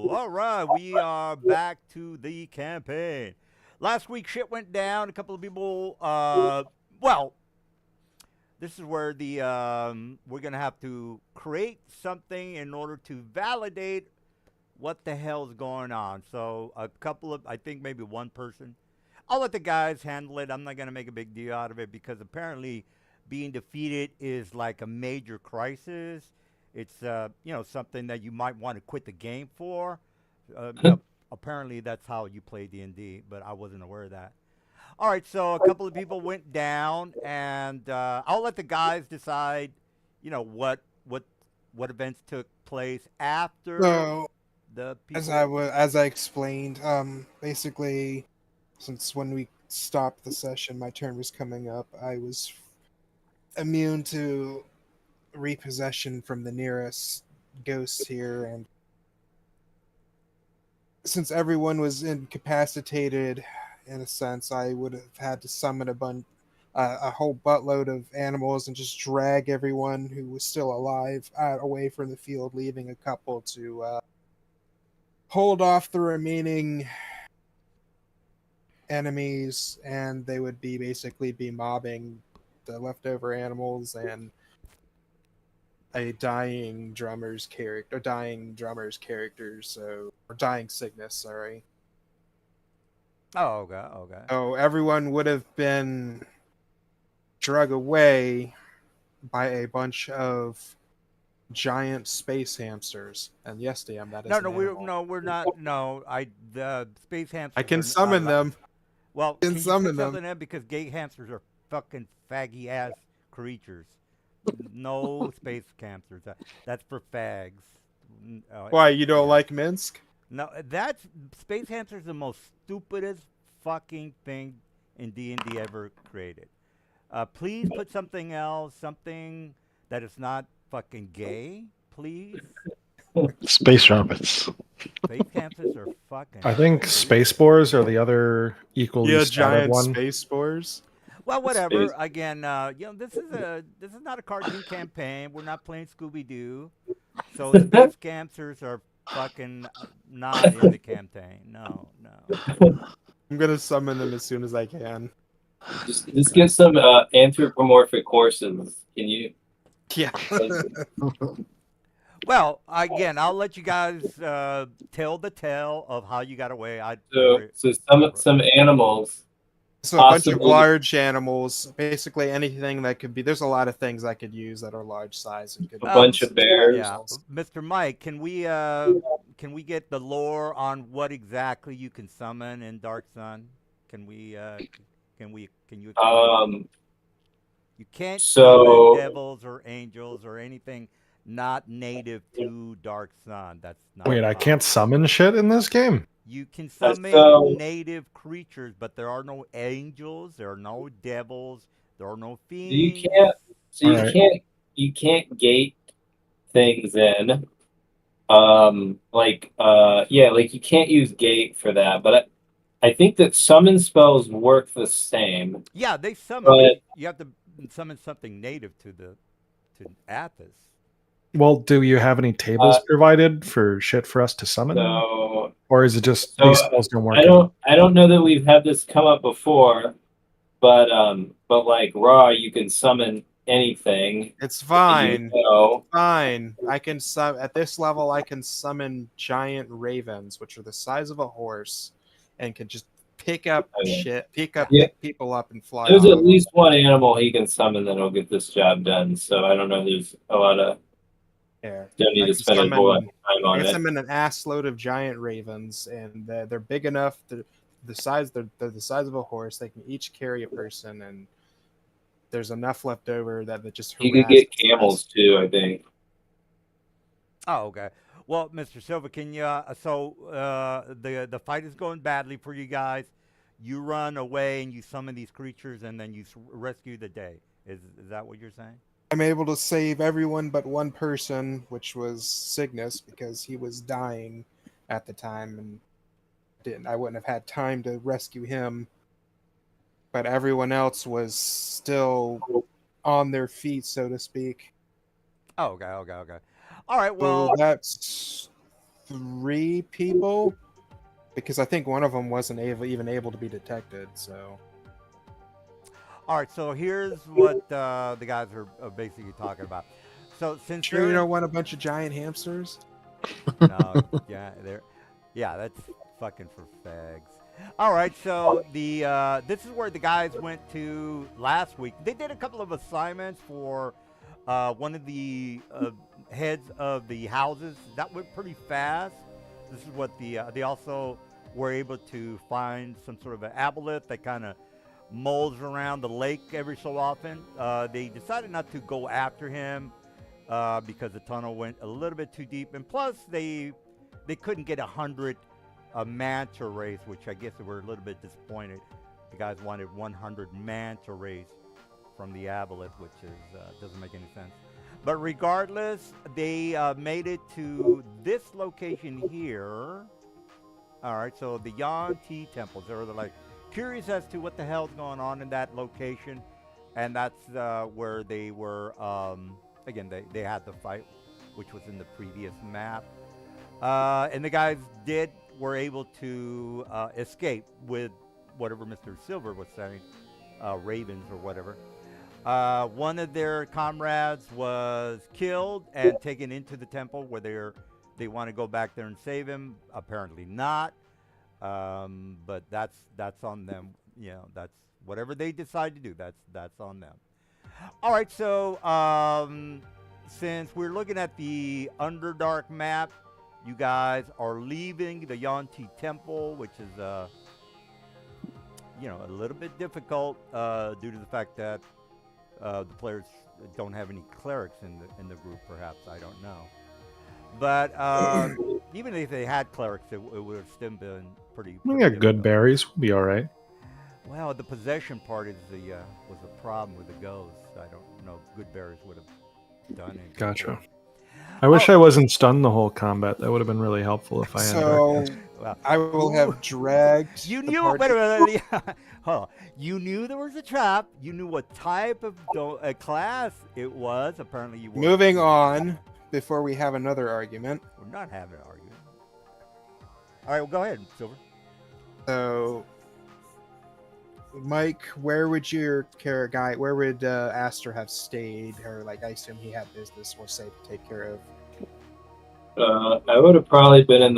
All right, we are back to the campaign. Last week, shit went down. A couple of people, well, this is where the we're gonna have to create something in order to validate what the hell's going on. So a couple of, I think maybe one person. I'll let the guys handle it. I'm not gonna make a big deal out of it because apparently being defeated is like a major crisis. It's something that you might want to quit the game for. Apparently that's how you play D&D, but I wasn't aware of that. All right, so a couple of people went down, and I'll let the guys decide. What events took place after So, the as people. as I explained, basically, since when we stopped the session, my turn was coming up. I was immune to repossession from the nearest ghosts here, and since everyone was incapacitated, in a sense, I would have had to summon a whole buttload of animals and just drag everyone who was still alive away from the field, leaving a couple to hold off the remaining enemies, and they would be basically be mobbing the leftover animals and a dying Cygnus, sorry. Oh, okay, okay. So everyone would have been drug away by a bunch of giant space hamsters. And yes, damn, that is No, an no, we're animal. no, we're not. No, the space I hamsters can are not summon allowed. them. Well, I can can you put summon them. something in because gay hamsters are fucking faggy ass creatures. No space hamsters. That's for fags. Why, you don't Yeah. like Minsk? No, that's space hamsters the most stupidest fucking thing in D&D ever created. Please put something else, something that is not fucking gay, please. Space rabbits. Space hamsters are fucking I think space stupid. spores are the other equally Yeah, statted giant one. space spores. Well, Space. whatever. Again, this is not a cartoon campaign. We're not playing Scooby Doo, so space hamsters are fucking not in the campaign. No, no. I'm gonna summon them as soon as I can. Just get some anthropomorphic horses. Can you? Yeah. Well, again, I'll let you guys tell the tale of how you got away. So some animals, So a bunch of possibly large animals, basically anything that could be. There's a lot of things I could use that are large size and could a be bunch Um, of used as yeah, bears. animals. Mr. Mike, can we get the lore on what exactly you can summon in Dark Sun? Can you explain? Um, You can't summon so devils or angels or anything not native to Dark Sun. That's not Wait, I can't possible. summon shit in this game? You can uh, summon so native creatures, but there are no angels, there are no devils, there are no you fiends. can't. So All right. you can't gate things in. Yeah, like you can't use gate for that. But I think that summon spells work the same. Yeah, they summon, but But you have to summon something native to Athos. Well, do you have any tables uh, provided for shit for us to summon? so Or is it just so these spells don't I work in? don't know that we've had this come up before. But like raw, you can summon anything, It's and you fine. know. Fine. I can at this level. I can summon giant ravens, which are the size of a horse, and can just pick up Okay. shit, Yeah. Yeah, pick people up, and fly there's off. at least one animal he can summon that'll get this job done. So I don't know. There's a lot of Yeah, don't need I to can spend a whole lot of summon. time I on can it. summon an ass load of giant ravens, and they're big enough. They're the size of a horse. They can each carry a person, and there's enough left over that just You could harass get the camels rest. too, I think. Oh, okay. Well, Mr. Silva, can you? The fight is going badly for you guys. You run away and you summon these creatures, and then you rescue the day. Is that what you're saying? I'm able to save everyone but one person, which was Cygnus, because he was dying at the time, and didn't. I wouldn't have had time to rescue him. But everyone else was still on their feet, so to speak. Oh, okay, okay, okay. All right. So Well, that's 3 people, because I think one of them wasn't even able to be detected. So All right, so here's what the guys are basically talking about. So since sure, you they're don't want a bunch of giant hamsters. no, yeah, that's fucking for fags. All right, so the this is where the guys went to last week. They did a couple of assignments for one of the heads of the houses. That went pretty fast. This is what they also were able to find some sort of an aboleth that kind of molds around the lake every so often. They decided not to go after him because the tunnel went a little bit too deep, and plus they couldn't get 100 manta rays, which I guess they were a little bit disappointed. The guys wanted 100 manta rays from the aboleth, which is doesn't make any sense. But regardless, they made it to this location here. All right, so the Yan Ti temples. They're like curious as to what the hell's going on in that location, and that's where they were. Again, they had the fight, which was in the previous map, and the guys were able to escape with whatever Mr. Silver was saying, ravens or whatever. One of their comrades was killed and taken into the temple where they want to go back there and save him. Apparently not, but that's on them. You know, that's whatever they decide to do. That's on them. All right, so since we're looking at the Underdark map, you guys are leaving the Yan Ti Temple, which is a little bit difficult due to the fact that the players don't have any clerics in the group. Perhaps, I don't know. But even if they had clerics, it would have still been pretty. We pretty got good difficult. berries. We'll be all right. Well, the possession part was the problem with the ghosts. I don't know if good berries would have done it. Gotcha. I wish I wasn't stunned the whole combat. That would have been really helpful if I had. So Well, I will have dragged. you the knew. party- Wait a minute. Hold on. You knew there was a trap. You knew what type of class it was. Apparently, you were. Moving on before we have another argument. We're not having an argument. All right. Well, go ahead, Silver. So, Mike, where would where would Aster have stayed? Or, like, I assume he had business or say to take care of. I would have probably been in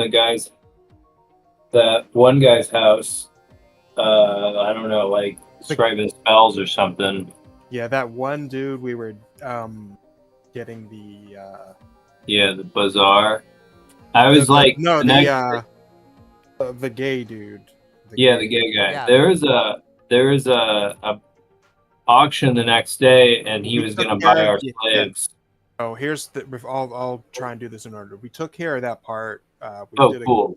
that one guy's house. I don't know, like scribing spells or something. Yeah, that one dude we were getting the. The bazaar. I was like, no, the gay dude. the gay guy. Yeah. There was a auction the next day, and he was going to buy our slaves. Oh, here's the. I'll try and do this in order. We took care of that part. Cool.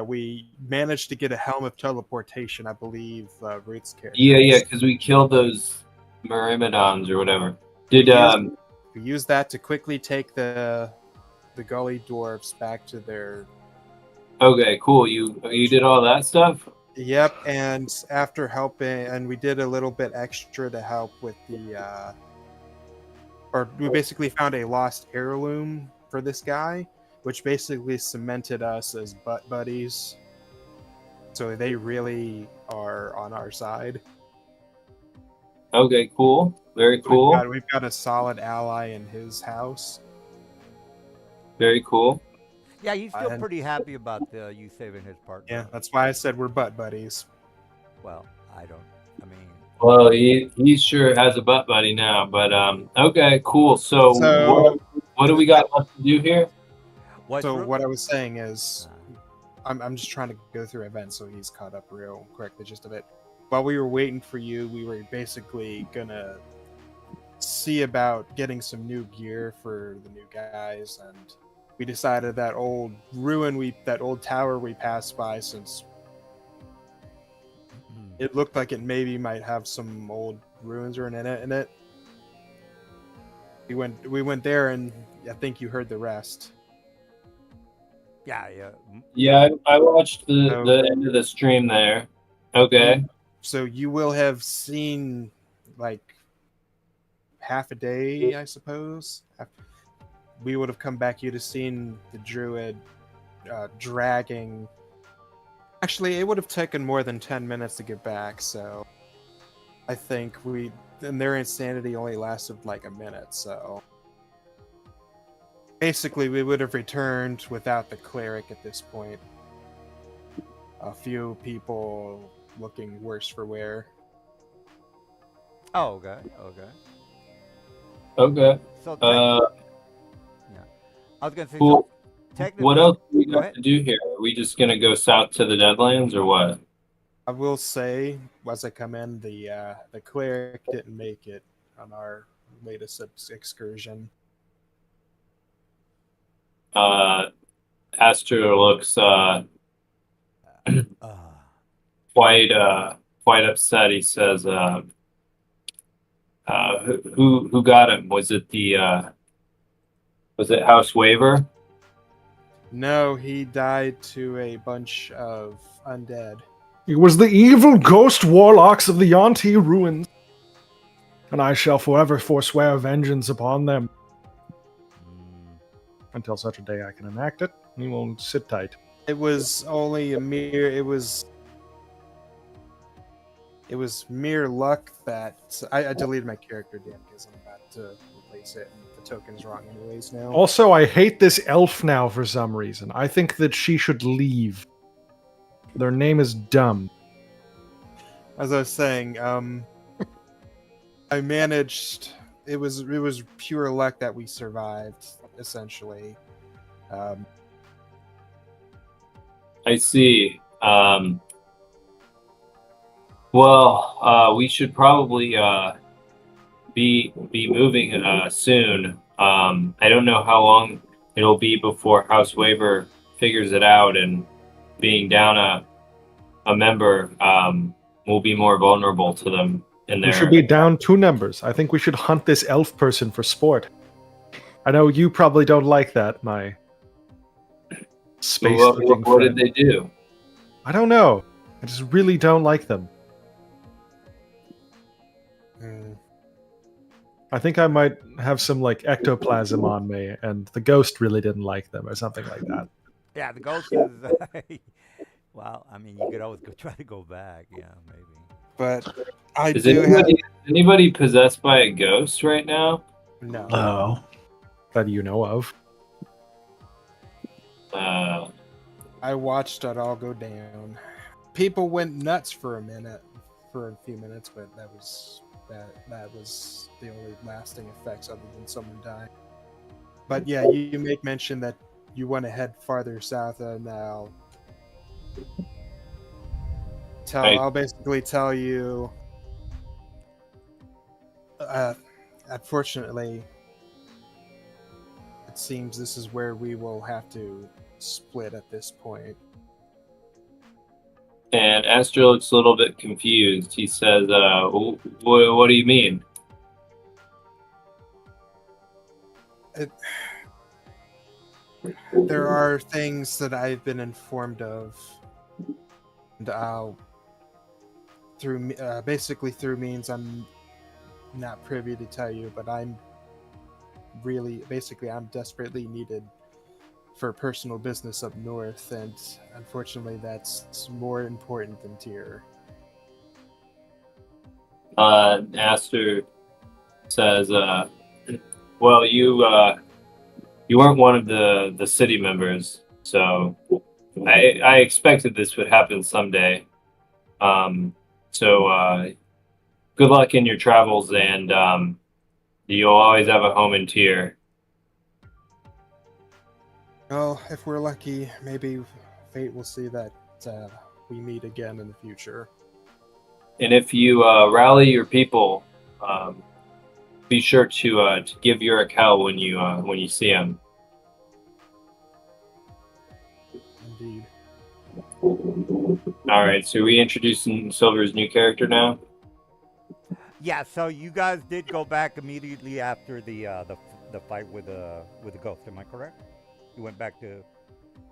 We managed to get a helm of teleportation, I believe. Ruth's character. Yeah, because we killed those Myrmidons or whatever. We used that to quickly take the gully dwarfs back to their. Okay, cool. You did all that stuff? Yep, and after helping, and we did a little bit extra to help with the. Or we basically found a lost heirloom for this guy, which basically cemented us as butt buddies. So they really are on our side. Okay, cool. Very cool. We've got a solid ally in his house. Very cool. Yeah, he's still pretty happy about you saving his partner. Yeah, that's why I said we're butt buddies. Well, I mean. Well, he sure has a butt buddy now, but okay, cool. So what do we got left to do here? What I was saying is, I'm just trying to go through events so he's caught up real quick. The gist of it. While we were waiting for you, we were basically gonna see about getting some new gear for the new guys, and we decided that old tower we passed by, since it looked like it maybe might have some old ruins in it. We went there, and I think you heard the rest. Yeah. Yeah, I watched the end of the stream there. Okay. So you will have seen like half a day, I suppose. We would have come back. You'd have seen the druid dragging. Actually, it would have taken more than 10 minutes to get back, so I think and their insanity only lasted like a minute, so basically we would have returned without the cleric at this point. A few people looking worse for wear. Oh, okay, okay. Okay. So, yeah, I was gonna say. Cool. So technically, What else do we Go have ahead. to do here? Are we just gonna go south to the Deadlands or what? I will say, as I come in, the cleric didn't make it on our latest excursion. Astro looks Uh, quite upset. He says, who got him? Was it House Waver? No, he died to a bunch of undead. It was the evil ghost warlocks of the Yonti ruins, and I shall forever forswear vengeance upon them. Until such a day I can enact it, we won't sit tight. It was only a mere. It was mere luck that I deleted my character Dan because I'm about to replace it, and the token's wrong anyways now. Also, I hate this elf now for some reason. I think that she should leave. Their name is dumb. As I was saying, I managed. It was pure luck that we survived, essentially. I see. We should probably be moving soon. I don't know how long it'll be before House Waver figures it out, and being down a member, we'll be more vulnerable to them in We their. should be down 2 numbers. I think we should hunt this elf person for sport. I know you probably don't like that, my space-looking What did friend. they do? I don't know. I just really don't like them. Mm. I think I might have some like ectoplasm on me, and the ghost really didn't like them, or something like that. yeah, the ghost is. Well, I mean, you could always try to go back. Yeah, maybe. But I Is do have anybody possessed by a ghost right now? no. Oh, that you know of. I watched it all go down. People went nuts for a few minutes, but that was the only lasting effects other than someone dying. But yeah, you make mention that you want to head farther south, and I'll basically tell you. Unfortunately, it seems this is where we will have to split at this point. And Astro looks a little bit confused. He says, what do you mean? There are things that I've been informed of, and through means I'm not privy to tell you, but I'm desperately needed for personal business up north, and unfortunately that's more important than Tyr. Aster says, well, you weren't one of the city members, so I expected this would happen someday. So good luck in your travels, and you'll always have a home in Tyr. Well, if we're lucky, maybe fate will see that we meet again in the future. And if you rally your people, be sure to give Yurik hell when you see him. Indeed. All right, so we introducing Silver's new character now. Yeah. So you guys did go back immediately after the fight with the ghost. Am I correct? You went back to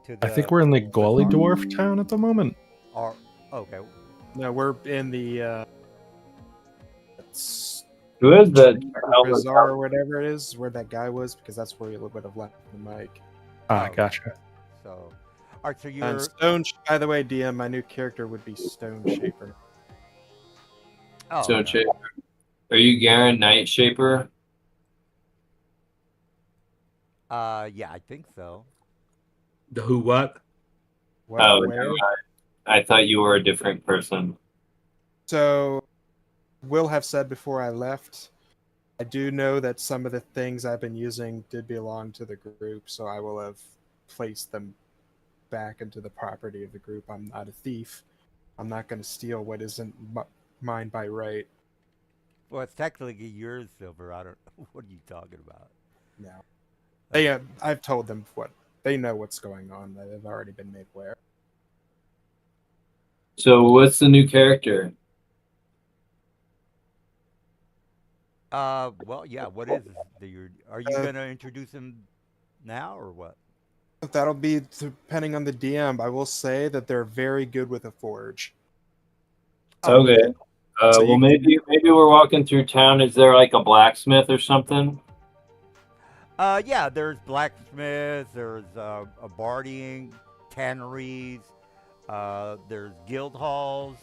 the. I think we're in the Golly Dwarf town at the moment. Or okay. No, we're in the Who is that? Bazaar or whatever it is, where that guy was, because that's where he would have left the mic. Ah, gotcha. So, All right, so And you're by the way, DM, my new character would be Stone Shaper. oh, So, okay. are you Garen Night Shaper? Yeah, I think so. The who what? What? Oh, Where? never mind. I thought you were a different person. So, will have said before I left, I do know that some of the things I've been using did belong to the group, so I will have placed them back into the property of the group. I'm not a thief. I'm not going to steal what isn't mine by right. Well, it's technically yours, Silver. I don't. What are you talking about? No. They, I've told them what they know what's going on. They've already been made aware. So, what's the new character? Well, yeah. What is it that you're? Are you Uh, gonna introduce him now or what? That'll be depending on the DM. I will say that they're very good with a forge. Oh, Okay. okay. So Well, you- maybe we're walking through town. Is there like a blacksmith or something? Yeah. There's blacksmiths. There's a barding, tanneries. There's guild halls.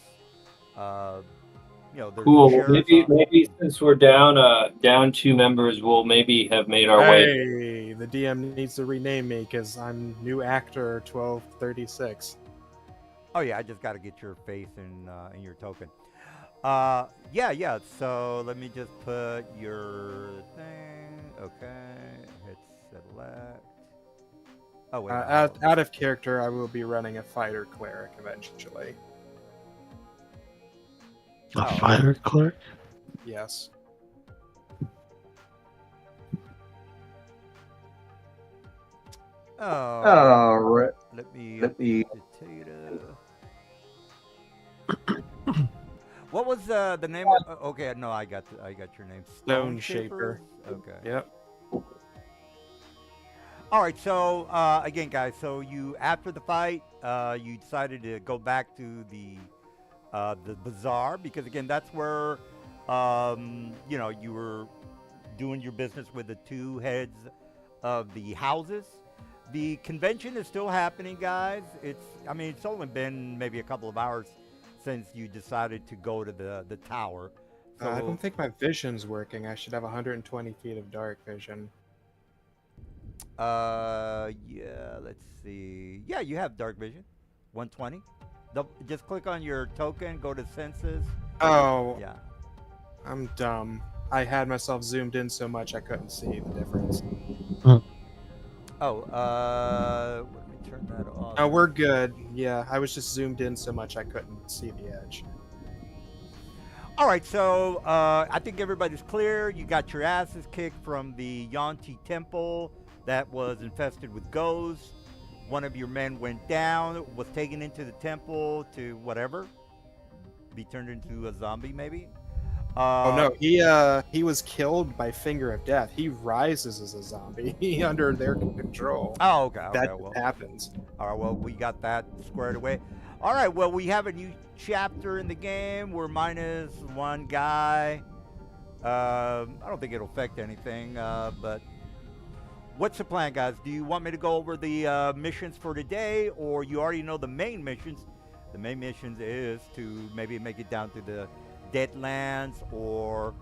You know, there's Cool. a Well, sheriff's maybe since we're down 2 members, we'll maybe have made our way. Hey, the DM needs to rename me because I'm new actor 1236. Oh yeah, I just got to get your face in your token. Yeah. So let me just put your thing. Okay, hit select. Oh wait. Out of character, I will be running a fighter cleric eventually. A Oh. fire clerk? Yes. Oh. All right. Let me. Let me. Potato. What was the name? Okay, no, I got your name. Stone Shaper. Okay. Yep. All right. So again, guys. So you after the fight, you decided to go back to the bazaar because again, that's where you were doing your business with the two heads of the houses. The convention is still happening, guys. It's only been maybe a couple of hours since you decided to go to the tower. So I don't think my vision's working. I should have 120 feet of dark vision. yeah, let's see. Yeah, you have dark vision. 120. Just click on your token, go to senses. Oh, Yeah. I'm dumb. I had myself zoomed in so much I couldn't see the difference. Oh, let me turn that off. No, we're good. Yeah, I was just zoomed in so much I couldn't see the edge. All right, so I think everybody's clear. You got your asses kicked from the Yanti temple that was infested with ghosts. One of your men went down, was taken into the temple to whatever, be turned into a zombie maybe. Oh no, he was killed by Finger of Death. He rises as a zombie under their control. Oh, okay. That Well, happens. all right. Well, we got that squared away. All right. Well, we have a new chapter in the game. We're minus one guy. I don't think it'll affect anything. But what's the plan, guys? Do you want me to go over the missions for today, or you already know the main missions? The main missions is to maybe make it down to the Deadlands or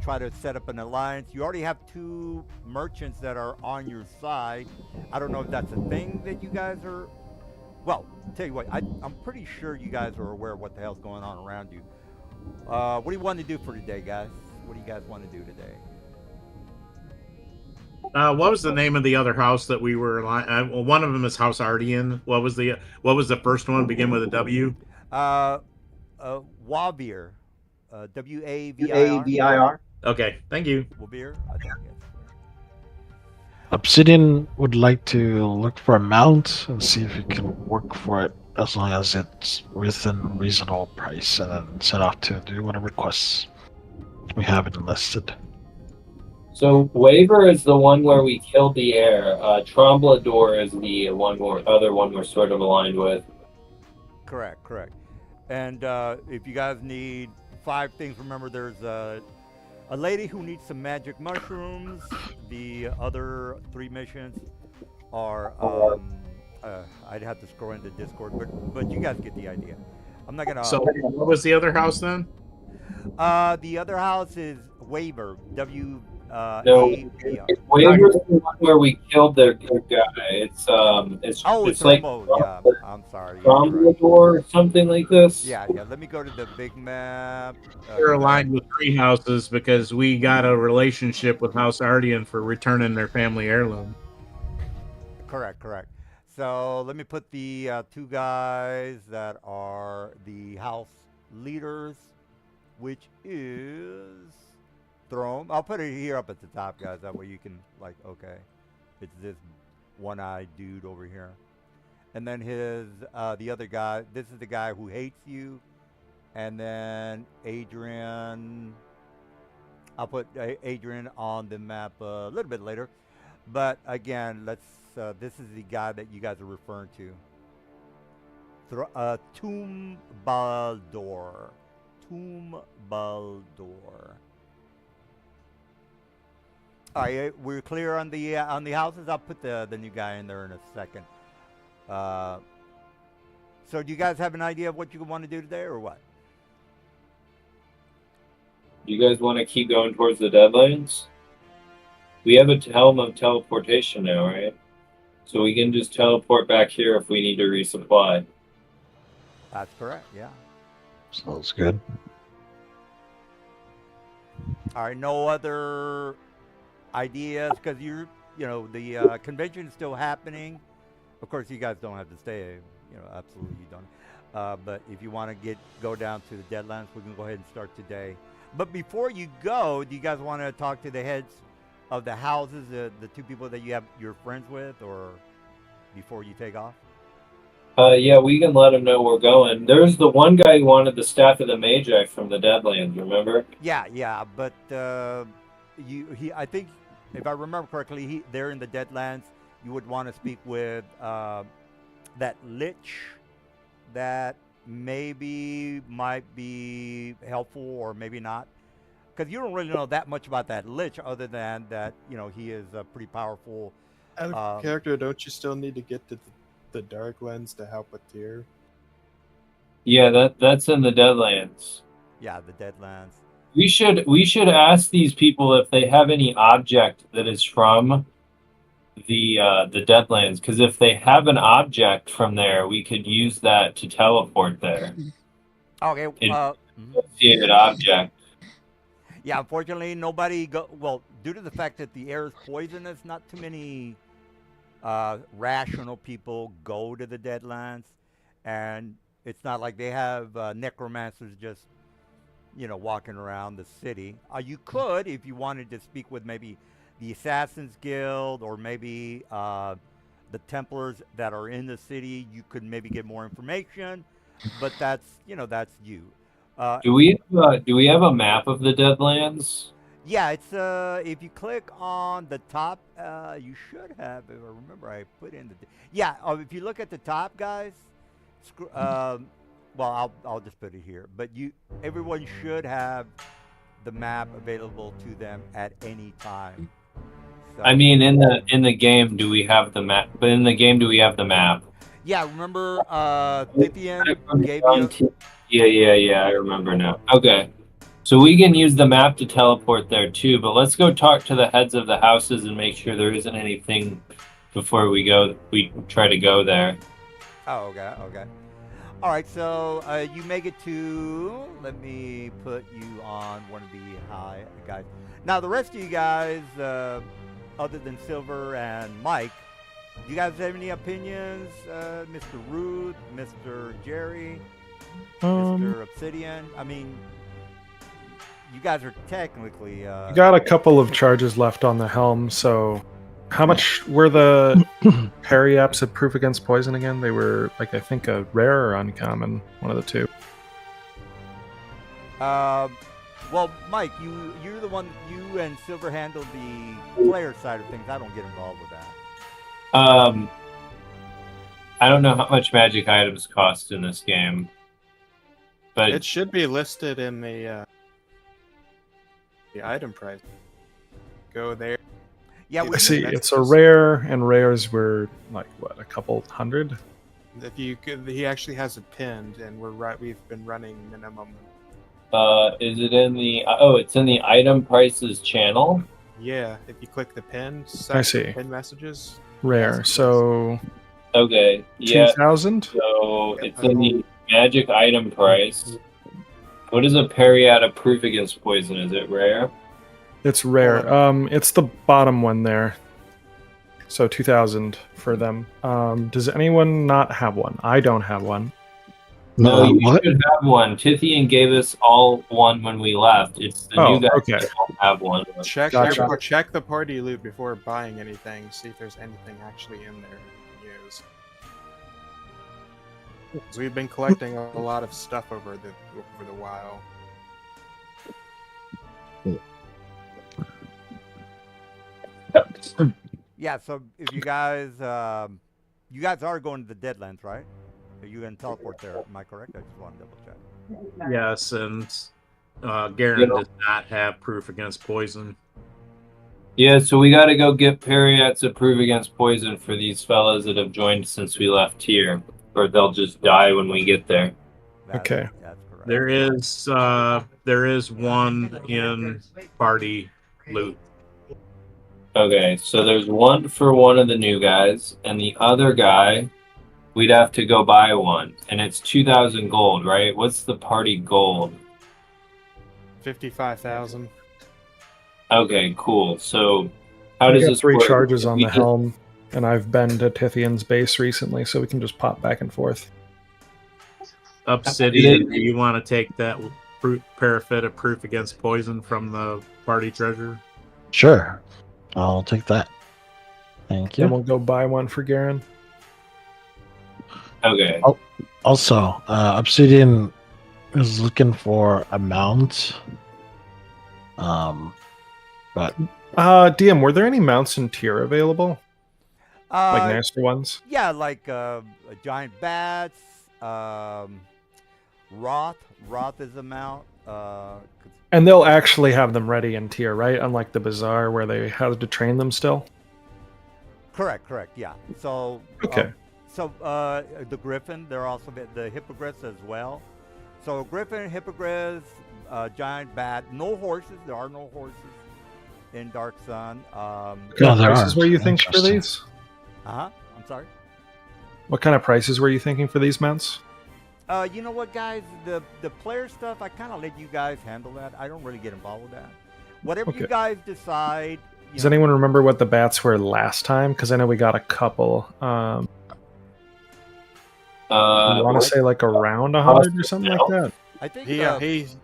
try to set up an alliance. You already have two merchants that are on your side. I don't know if that's a thing that you guys are. Well, tell you what, I'm pretty sure you guys are aware of what the hell's going on around you. What do you want to do for today, guys? What do you guys want to do today? What was the name of the other house that we were? Well, one of them is House Ardian. What was the first one? Begin with a W. Wavir. Wavir. AVIR. Okay, thank you. Wavir. I think yes. Obsidian would like to look for a mount and see if he can work for it as long as it's within reasonable price, and then set off to do whatever quests we have it enlisted. So Waver is the one where we killed the heir. Tromblador is the other one we're sort of aligned with. Correct. And if you guys need 5 things, remember there's a lady who needs some magic mushrooms. The other 3 missions are I'd have to scroll into Discord, but you guys get the idea. I'm not gonna. So what was the other house then? The other house is Waver. No, A-V-R. Waver's the one where we killed their guy. It's Oh, it's it's like Rumbo. Yeah, I'm sorry. Yeah, you're right. Commodore or something like this. Yeah. Let me go to the big map. We're aligned with three houses because we got a relationship with House Ardian for returning their family heirloom. Correct. So let me put the two guys that are the house leaders, which is Throne. I'll put it here up at the top, guys. That way you can okay, it's this one-eyed dude over here, and then his the other guy. This is the guy who hates you, and then Adrian. I'll put Adrian on the map a little bit later, but again, let's. This is the guy that you guys are referring to. Tomb Baldur. All right, we're clear on the houses. I'll put the new guy in there in a second. So do you guys have an idea of what you want to do today, or what? You guys want to keep going towards the Deadlands? We have a helm of teleportation now, right? So we can just teleport back here if we need to resupply. That's correct. Yeah. Sounds good. All right. No other ideas, because the convention is still happening. Of course, you guys don't have to stay. Absolutely you don't. But if you want to go down to the Deadlands, we can go ahead and start today. But before you go, do you guys want to talk to the heads of the houses, the two people that you're friends with, or before you take off? Yeah, we can let them know we're going. There's the one guy who wanted the staff of the Magi from the Deadlands, remember? Yeah, but I think if I remember correctly, they're in the Deadlands. You would want to speak with that Lich that maybe might be helpful or maybe not. Because you don't really know that much about that Lich, other than that, he is a pretty powerful Out of character, don't you still need to get to the Dark Lens to help with Tyr? Yeah, that's in the Deadlands. Yeah, the Deadlands. We should ask these people if they have any object that is from the Deadlands, because if they have an object from there, we could use that to teleport there. Okay. Associated object. Yeah, unfortunately, nobody well, due to the fact that the air is poisonous, not too many rational people go to the Deadlands, and it's not like they have necromancers just, walking around the city. You could, if you wanted to speak with maybe the Assassin's Guild or maybe the Templars that are in the city, you could maybe get more information, but that's you. Do we have a map of the Deadlands? Yeah, it's if you click on the top, you should have. If I remember, I put in if you look at the top, guys. Well, I'll just put it here. But everyone should have the map available to them at any time. So, I mean, in the game, do we have the map? But in the game, do we have the map? Yeah, remember, Thythian gave you. Yeah, I remember now. Okay. So we can use the map to teleport there too, but let's go talk to the heads of the houses and make sure there isn't anything before we try to go there. Oh, okay. All right, so you make it to, let me put you on one of the high guys. Now, the rest of you guys, other than Silver and Mike, do you guys have any opinions? Mr. Ruth, Mr. Jerry, Mr. Obsidian? I mean, you guys are technically... You got a couple of charges left on the helm, so... How much were the Periaps at proof against poison again? They were, I think, a rare or uncommon, one of the two. Well, Mike, you're the one, you and Silver handle the player side of things. I don't get involved with that. I don't know how much magic items cost in this game, but It should be listed in the item price. Go there. Yeah, we I See, That's it's a just- rare, and rares were like what, a couple hundred? If you could, he actually has it pinned, and we've been running minimum. Is it in the? Oh, it's in the item prices channel. Yeah, if you click the pin, see. pin messages. Rare. Yes, So Okay, yeah. 2,000. So it's in the magic item price. What is a Periata proof against poison? Is it rare? It's rare. It's the bottom one there. So 2,000 for them. Does anyone not have one? I don't have one. No, you what? should have one. Tithian gave us all one when we left. It's the new guys okay. that don't have one. Check Gotcha. check the party loot before buying anything. See if there's anything actually in there you can use. 'Cause we've been collecting a lot of stuff over the while. Yeah, so if you guys are going to the Deadlands, right? Are you gonna teleport there? Am I correct? I just want to double check. Yes, and Garen does not have proof against poison. Yeah, so we got to go get Periats to proof against poison for these fellas that have joined since we left here, or they'll just die when we get there. Okay. That's correct. There is one in party loot. Okay, so there's one for one of the new guys, and the other guy, we'd have to go buy one, and it's 2,000 gold, right? What's the party gold? 55,000. Okay, cool. So, how I does got this 3 work? charges on We the just- helm, and I've been to Tithian's base recently, so we can just pop back and forth. Obsidian, do you want to take that parafit of proof against poison from the party treasure? Sure. I'll take that. Thank Then you. we'll go buy one for Garen. Okay. Also, Obsidian is looking for a mount. But DM, were there any mounts in tier available? Like Uh, nicer ones? yeah, like giant bats, Roth. Roth is a mount. And they'll actually have them ready in tier, right? Unlike the Bazaar where they had to train them still? Correct. Yeah. So Okay. The Griffin, they're also the Hippogriffs as well. So Griffin, Hippogriffs, giant bat. No horses. There are no horses in Dark Sun. What No, kind of there prices aren't. were you thinking for Interesting. these? I'm sorry. What kind of prices were you thinking for these mounts? You know what, guys? The player stuff, I kind of let you guys handle that. I don't really get involved with that. Whatever you Okay. guys decide. Does anyone remember what the bats were last time? Because I know we got a couple. You want to say like around 100 or something like that? I think.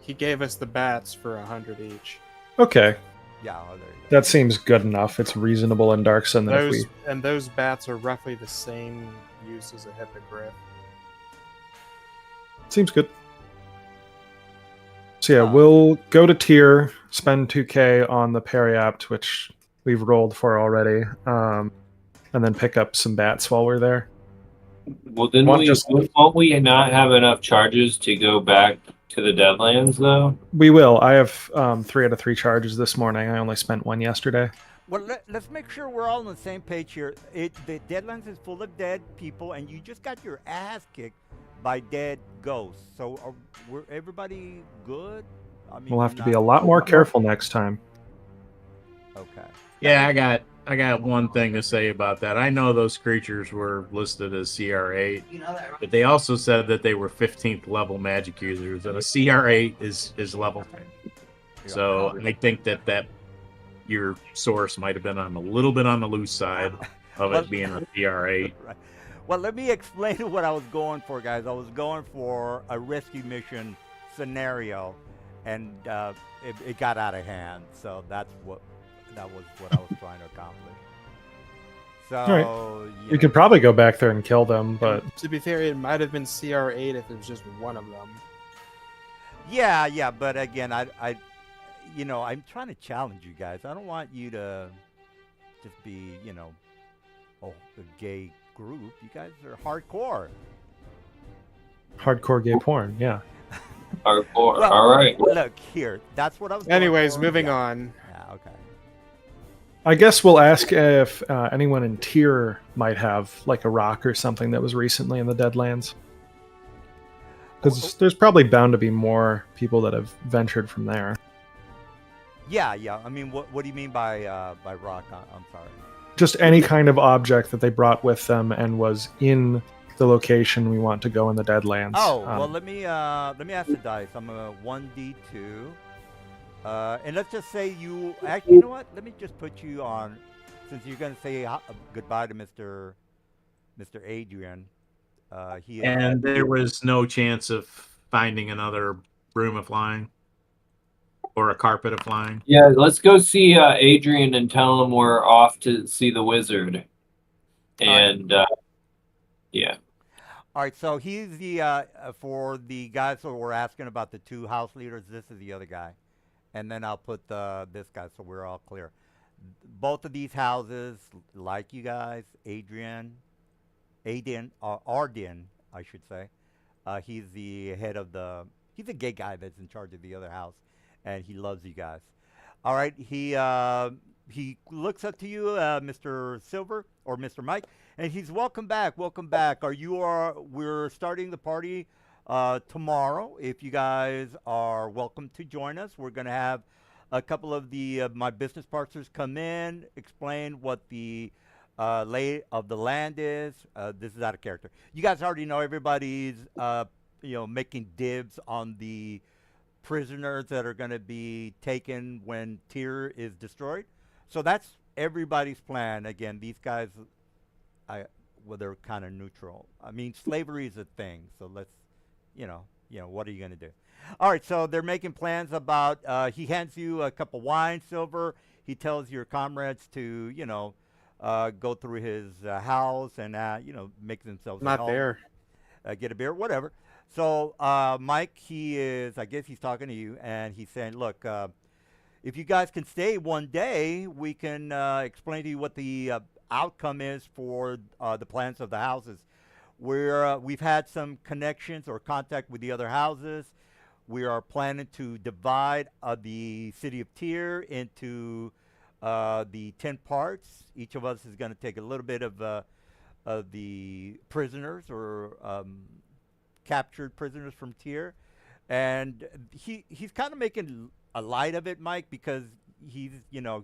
He gave us the bats for 100 each. Okay, Yeah. Oh, there you go. that seems good enough. It's reasonable in Dark Sun that if we Those bats are roughly the same use as a hippogriff. seems good. So yeah, we'll go to tier, spend 2k on the Periapt, which we've rolled for already, and then pick up some bats while we're there. Well, then Won't just- won't we not have enough charges to go back to the Deadlands, though? We will. I have 3 out of 3 charges this morning. I only spent 1 yesterday. Well, let's make sure we're all on the same page here. The Deadlands is full of dead people, and you just got your ass kicked by dead ghosts. So, everybody good? I mean, We'll have to not- be a lot more careful next time. Okay. Yeah, I got one thing to say about that. I know those creatures were listed as CR8, but they also said that they were 15th level magic users, and a CR8 is level 10. So I think that your source might have been a little bit on the loose side of Well- it being a CR8. Right. Well, let me explain what I was going for, guys. I was going for a rescue mission scenario, and it got out of hand. So that was what I was trying to accomplish. So Alright. you You know, could probably go back there and kill them, but To be fair, it might have been CR8 if it was just one of them. yeah. But again, I'm trying to challenge you guys. I don't want you to just be, a gay group. You guys are hardcore. hardcore gay porn, yeah. Hardcore. Well, All right. Look here. That's what I was. going Anyways, for. moving Yeah. on. Yeah. Okay. I guess we'll ask if anyone in Tyr might have like a rock or something that was recently in the Deadlands. Because there's probably bound to be more people that have ventured from there. Yeah. I mean, what do you mean by rock? I'm sorry. Just any kind of object that they brought with them and was in the location we want to go in the Deadlands. Oh, well, let me ask the dice. I'm a 1d2. And let's just say you actually, you know what? Let me just put you on, since you're going to say goodbye to Mr. Adrian. And there was no chance of finding another broom of flying or a carpet of flying. Yeah, let's go see Adrian and tell him we're off to see the wizard. And yeah. All right, so he's the for the guys who were asking about the two house leaders. This is the other guy, and then I'll put this guy so we're all clear. Both of these houses, like you guys, Arden, I should say. He's the head of the. He's a gay guy that's in charge of the other house, and he loves you guys. All right, he looks up to you, Mr. Silver or Mr. Mike, and he's welcome back. Welcome back. We're starting the party tomorrow. If you guys are welcome to join us, we're going to have a couple of my business partners come in, explain what the lay of the land is. This is out of character. You guys already know everybody's making dibs on the prisoners that are going to be taken when Tyr is destroyed. So that's everybody's plan. Again, these guys, they're kind of neutral. I mean, slavery is a thing. So let's, what are you going to do? All right, so they're making plans about, he hands you a cup of wine, Silver. He tells your comrades to, go through his house and, make themselves Not at home. there. Get a beer, whatever. So Mike, I guess he's talking to you, and he's saying, look, if you guys can stay one day, we can explain to you what the outcome is for the plans of the houses. We've had some connections or contact with the other houses. We are planning to divide the city of Tyr into the 10 parts. Each of us is going to take a little bit of the prisoners or captured prisoners from Tyr, and he's kind of making a light of it, Mike, because he's gonna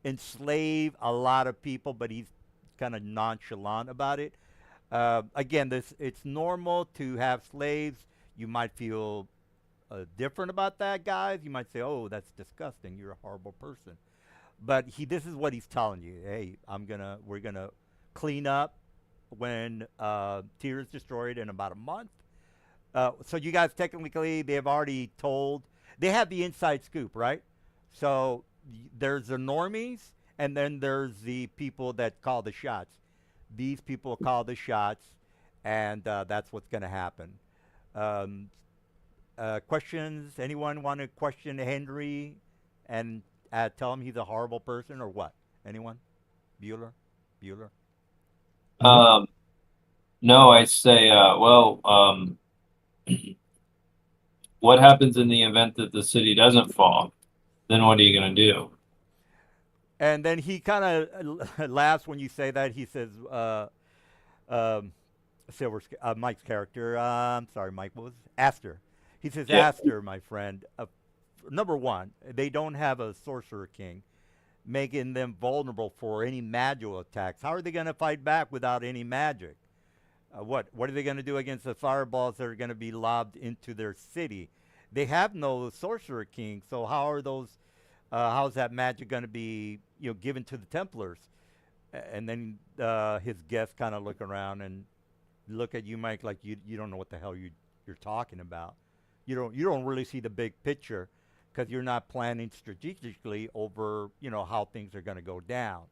enslave a lot of people, but he's kind of nonchalant about it. Again, it's normal to have slaves. You might feel different about that, guys. You might say, "Oh, that's disgusting. You're a horrible person." But this is what he's telling you. Hey, we're gonna clean up when Tyr is destroyed in about a month. So you guys technically, they have the inside scoop, right? So there's the normies, and then there's the people that call the shots. These people call the shots, and that's what's going to happen. Questions? Anyone want to question Henry and tell him he's a horrible person or what? Anyone? Bueller? No, I say, what happens in the event that the city doesn't fall? Then what are you going to do? And then he kind of laughs when you say that. He says, Mike's character, I'm sorry, Mike, what was it? Aster. He says, yeah. Aster, my friend, number one, they don't have a sorcerer king, making them vulnerable for any magical attacks. How are they going to fight back without any magic? What are they going to do against the fireballs that are going to be lobbed into their city? They have no sorcerer king, so how is that magic going to be given to the Templars? And then his guests kind of look around and look at you, Mike, like you don't know what the hell you're talking about. You don't really see the big picture because you're not planning strategically over how things are going to go down.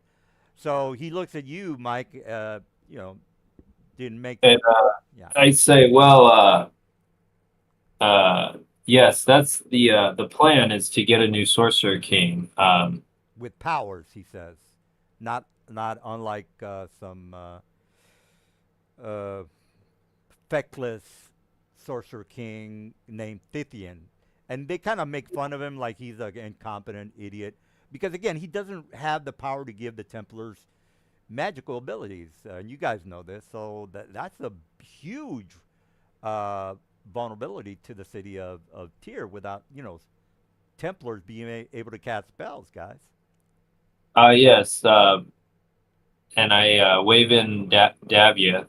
So he looks at you, Mike. Didn't make. And, yeah. I say, yes, that's the plan is to get a new sorcerer king. With powers, he says, not unlike some feckless sorcerer king named Tithian, and they kind of make fun of him like he's an incompetent idiot. because again, he doesn't have the power to give the Templars magical abilities. And you guys know this, so that's a huge vulnerability to the city of Tyr without, Templars being able to cast spells, guys. Yes. And I wave in Davia.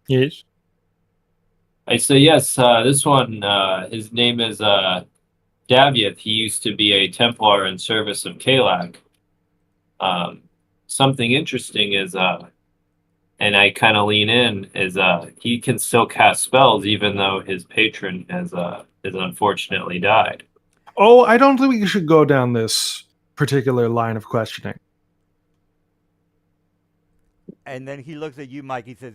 Yes. I say, yes, this one, his name is Daviath. He used to be a Templar in service of Kalak. Something interesting is, and I kind of lean in, is he can still cast spells even though his patron has unfortunately died. Oh, I don't think we should go down this particular line of questioning. And then he looks at you, Mike. He says,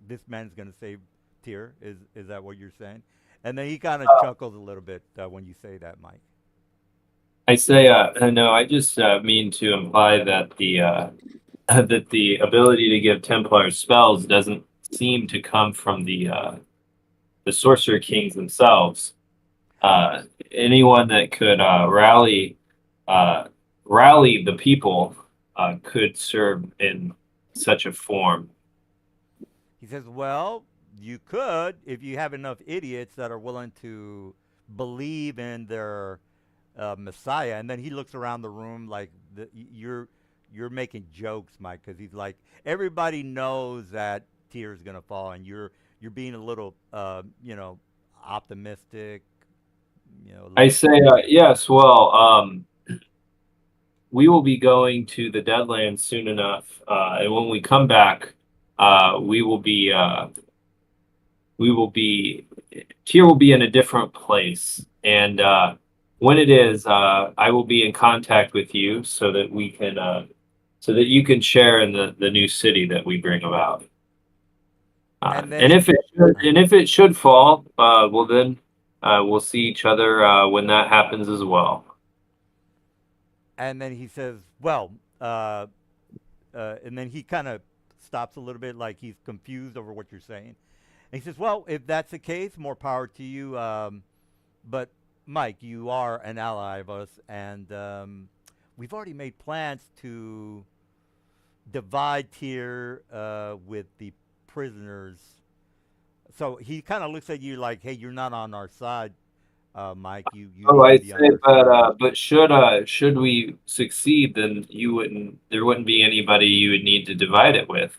this man's going to save Tyr. Is that what you're saying? And then he kind of chuckles a little bit when you say that, Mike. I say, no, I just mean to imply that that the ability to give Templar spells doesn't seem to come from the Sorcerer Kings themselves. Anyone that could rally the people could serve in such a form. He says, well, you could if you have enough idiots that are willing to believe in their Messiah. And then he looks around the room like you're making jokes, Mike, because he's like, everybody knows that Tyr is going to fall, and you're being a little, optimistic. I say, yes. Well, we will be going to the Deadlands soon enough, and when we come back, we will be Tyr will be in a different place, and when it is, I will be in contact with you so that we can so that you can share in the new city that we bring about. And if it should fall, well then we'll see each other when that happens as well. And then he says, well, and then he kind of stops a little bit, like he's confused over what you're saying. And he says, well, if that's the case, more power to you. But Mike, you are an ally of us, and we've already made plans to divide Tyr with the prisoners. So he kind of looks at you like, hey, you're not on our side, Mike. You I say, but should we succeed, then there wouldn't be anybody you would need to divide it with.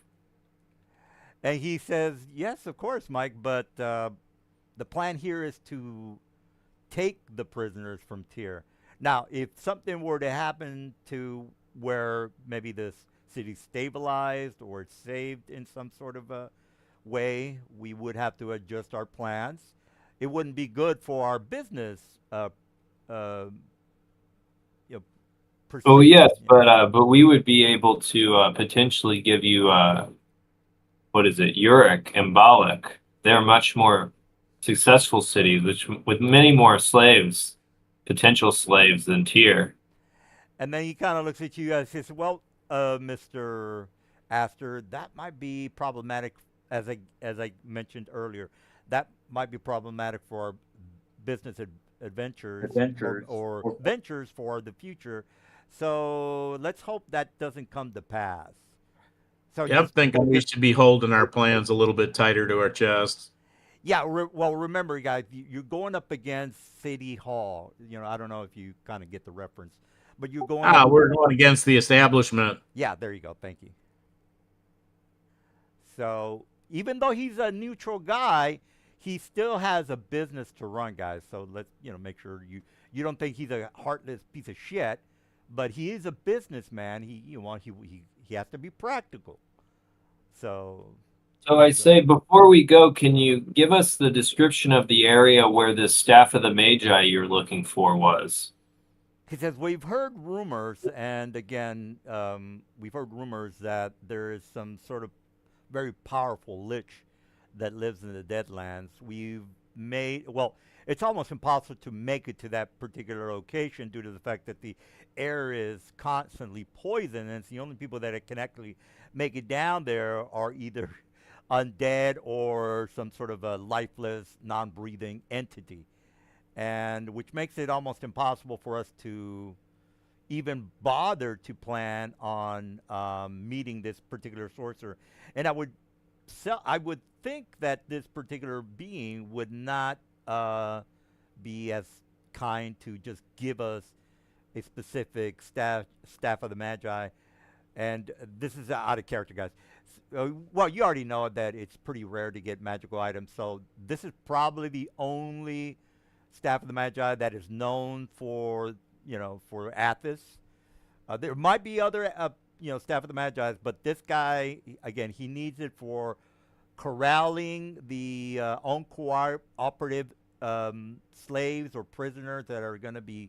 And he says, yes, of course, Mike, but the plan here is to take the prisoners from Tyr. Now, if something were to happen to where maybe this city stabilized or saved in some sort of a way, we would have to adjust our plans. It wouldn't be good for our business. Oh yes, but we would be able to potentially give you what is it, Uruk and Balak. They're much more successful cities, with many more potential slaves than Tyr. And then he kind of looks at you and says, well, Mr. Aster, that might be problematic, as I mentioned earlier. That might be problematic for our business adventures or ventures for the future. So let's hope that doesn't come to pass. So I'm thinking we should be holding our plans a little bit tighter to our chests. Yeah, well, remember, guys, you're going up against City Hall. I don't know if you kind of get the reference, but you're going. We're going against the establishment. Yeah, there you go. Thank you. So even though he's a neutral guy, he still has a business to run, guys. So let's make sure you don't think he's a heartless piece of shit, but he is a businessman. He has to be practical. So I say, before we go, can you give us the description of the area where the Staff of the Magi you're looking for was? He says, we've heard rumors, and again, we've heard rumors that there is some sort of very powerful lich that lives in the Deadlands. It's almost impossible to make it to that particular location due to the fact that the air is constantly poisoned, and it's the only people that can actually make it down there are either undead or some sort of a lifeless, non-breathing entity. and which makes it almost impossible for us to even bother to plan on meeting this particular sorcerer. And I would think that this particular being would not be as kind to just give us a specific staff of the Magi. And this is out of character, guys. Well, you already know that it's pretty rare to get magical items, so this is probably the only staff of the Magi that is known for, for Athos. There might be other, staff of the Magi, but this guy, again, he needs it for corralling the uncooperative slaves or prisoners that are going to be,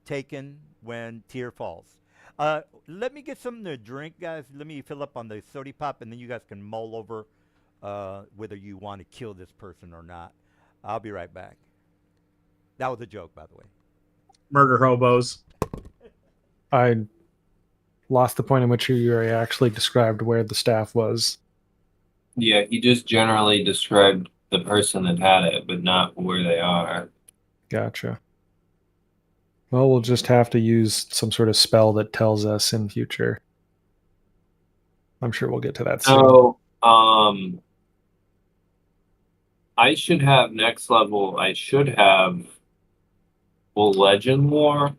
taken when Tyr falls. Let me get something to drink, guys. Let me fill up on the soda pop, and then you guys can mull over whether you want to kill this person or not. I'll be right back. That was a joke, by the way. Murder hobos. I lost the point in which you actually described where the staff was. Yeah, he just generally described the person that had it, but not where they are. Gotcha. Well, we'll just have to use some sort of spell that tells us in future. I'm sure we'll get to that soon. So, I should have next level. Will Legend Lore?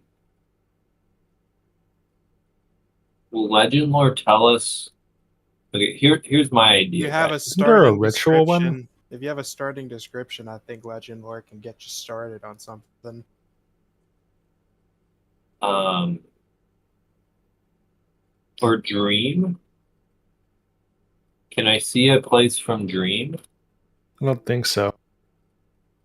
Will Legend Lore tell us? Okay, here's my idea. You have a Isn't there a starting ritual one? description. If you have a starting description, I think Legend Lore can get you started on something. For Dream, can I see a place from Dream? I don't think so.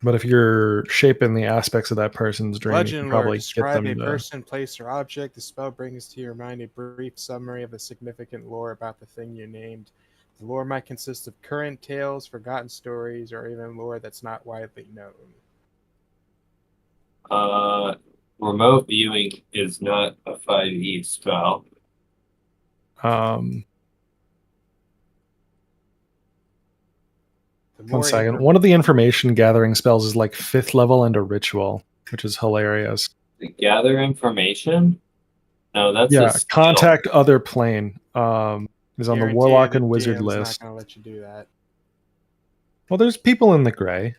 But if you're shaping the aspects of that person's dream, you Legend can Lore, probably get describe them a to... person, place, or object. The spell brings to your mind a brief summary of a significant lore about the thing you named. The lore might consist of current tales, forgotten stories, or even lore that's not widely known. Remote viewing is not a 5e spell. The One more second. infor- One of the information gathering spells is like 5th level and a ritual, which is hilarious. To gather information? No, that's Yeah, a skill. contact other plane. Is on the guarantee warlock the and wizard DM's list. not going to let you do that. Well, there's people in the gray.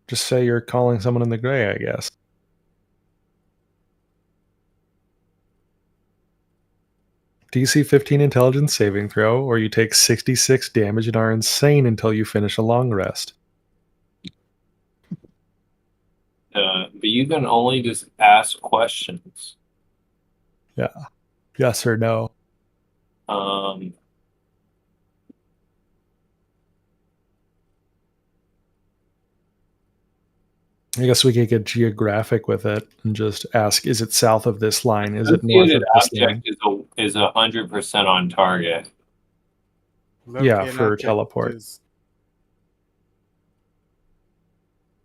Just say you're calling someone in the gray, I guess. DC 15 intelligence saving throw, or you take 66 damage and are insane until you finish a long rest. But you can only just ask questions. Yes or no? I guess we could get geographic with it and just ask, is it south of this line? Is it north of this line? Object is 100% on target. Yeah, Locate an for object teleport. is-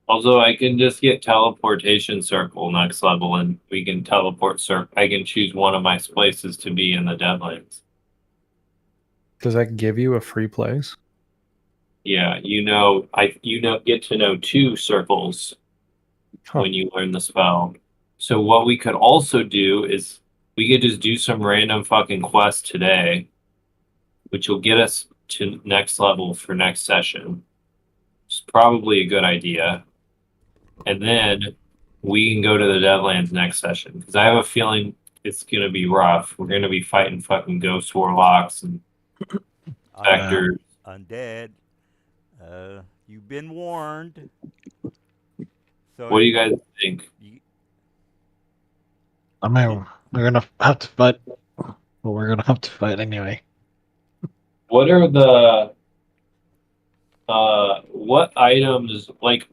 Also, I can just get teleportation circle next level, and we can teleport circle. I can choose one of my places to be in the Deadlands. Does that give you a free place? Yeah, get to know 2 circles Huh. when you learn the spell. So what we could also do is we could just do some random fucking quest today, which will get us to next level for next session. It's probably a good idea. And then we can go to the Deadlands next session, because I have a feeling it's gonna be rough. We're gonna be fighting fucking ghost warlocks and specters. Undead. You've been warned. So What do you guys think? I mean, we're gonna have to fight. Well, we're gonna have to fight anyway. What are the what items, like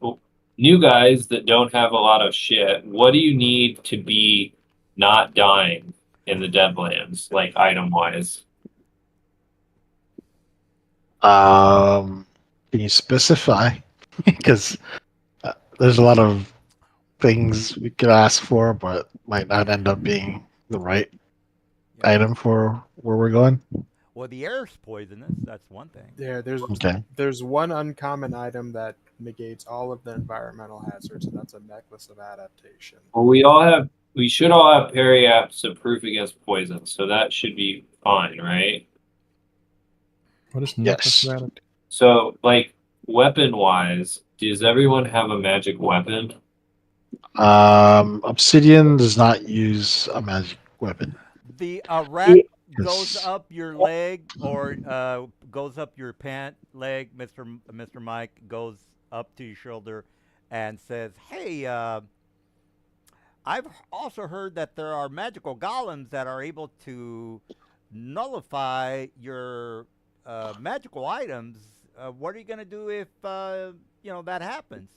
new guys that don't have a lot of shit, what do you need to be not dying in the Deadlands, like item wise? Can you specify? Because there's a lot of things we could ask for, but might not end up being the right item for where we're going. Well, the air's poisonous. That's one thing. Yeah, Okay. there's one uncommon item that negates all of the environmental hazards, and that's a necklace of adaptation. Well, we should all have periapts of proof against poison, so that should be fine, right? What is Yes. necklace of adaptation? So, like, weapon wise, does everyone have a magic weapon? Obsidian does not use a magic weapon. The rat goes Yes. up your leg or goes up your pant leg. Mr. Mike goes up to your shoulder and says, "Hey, I've also heard that there are magical golems that are able to nullify your magical items. What are you gonna do if that happens?"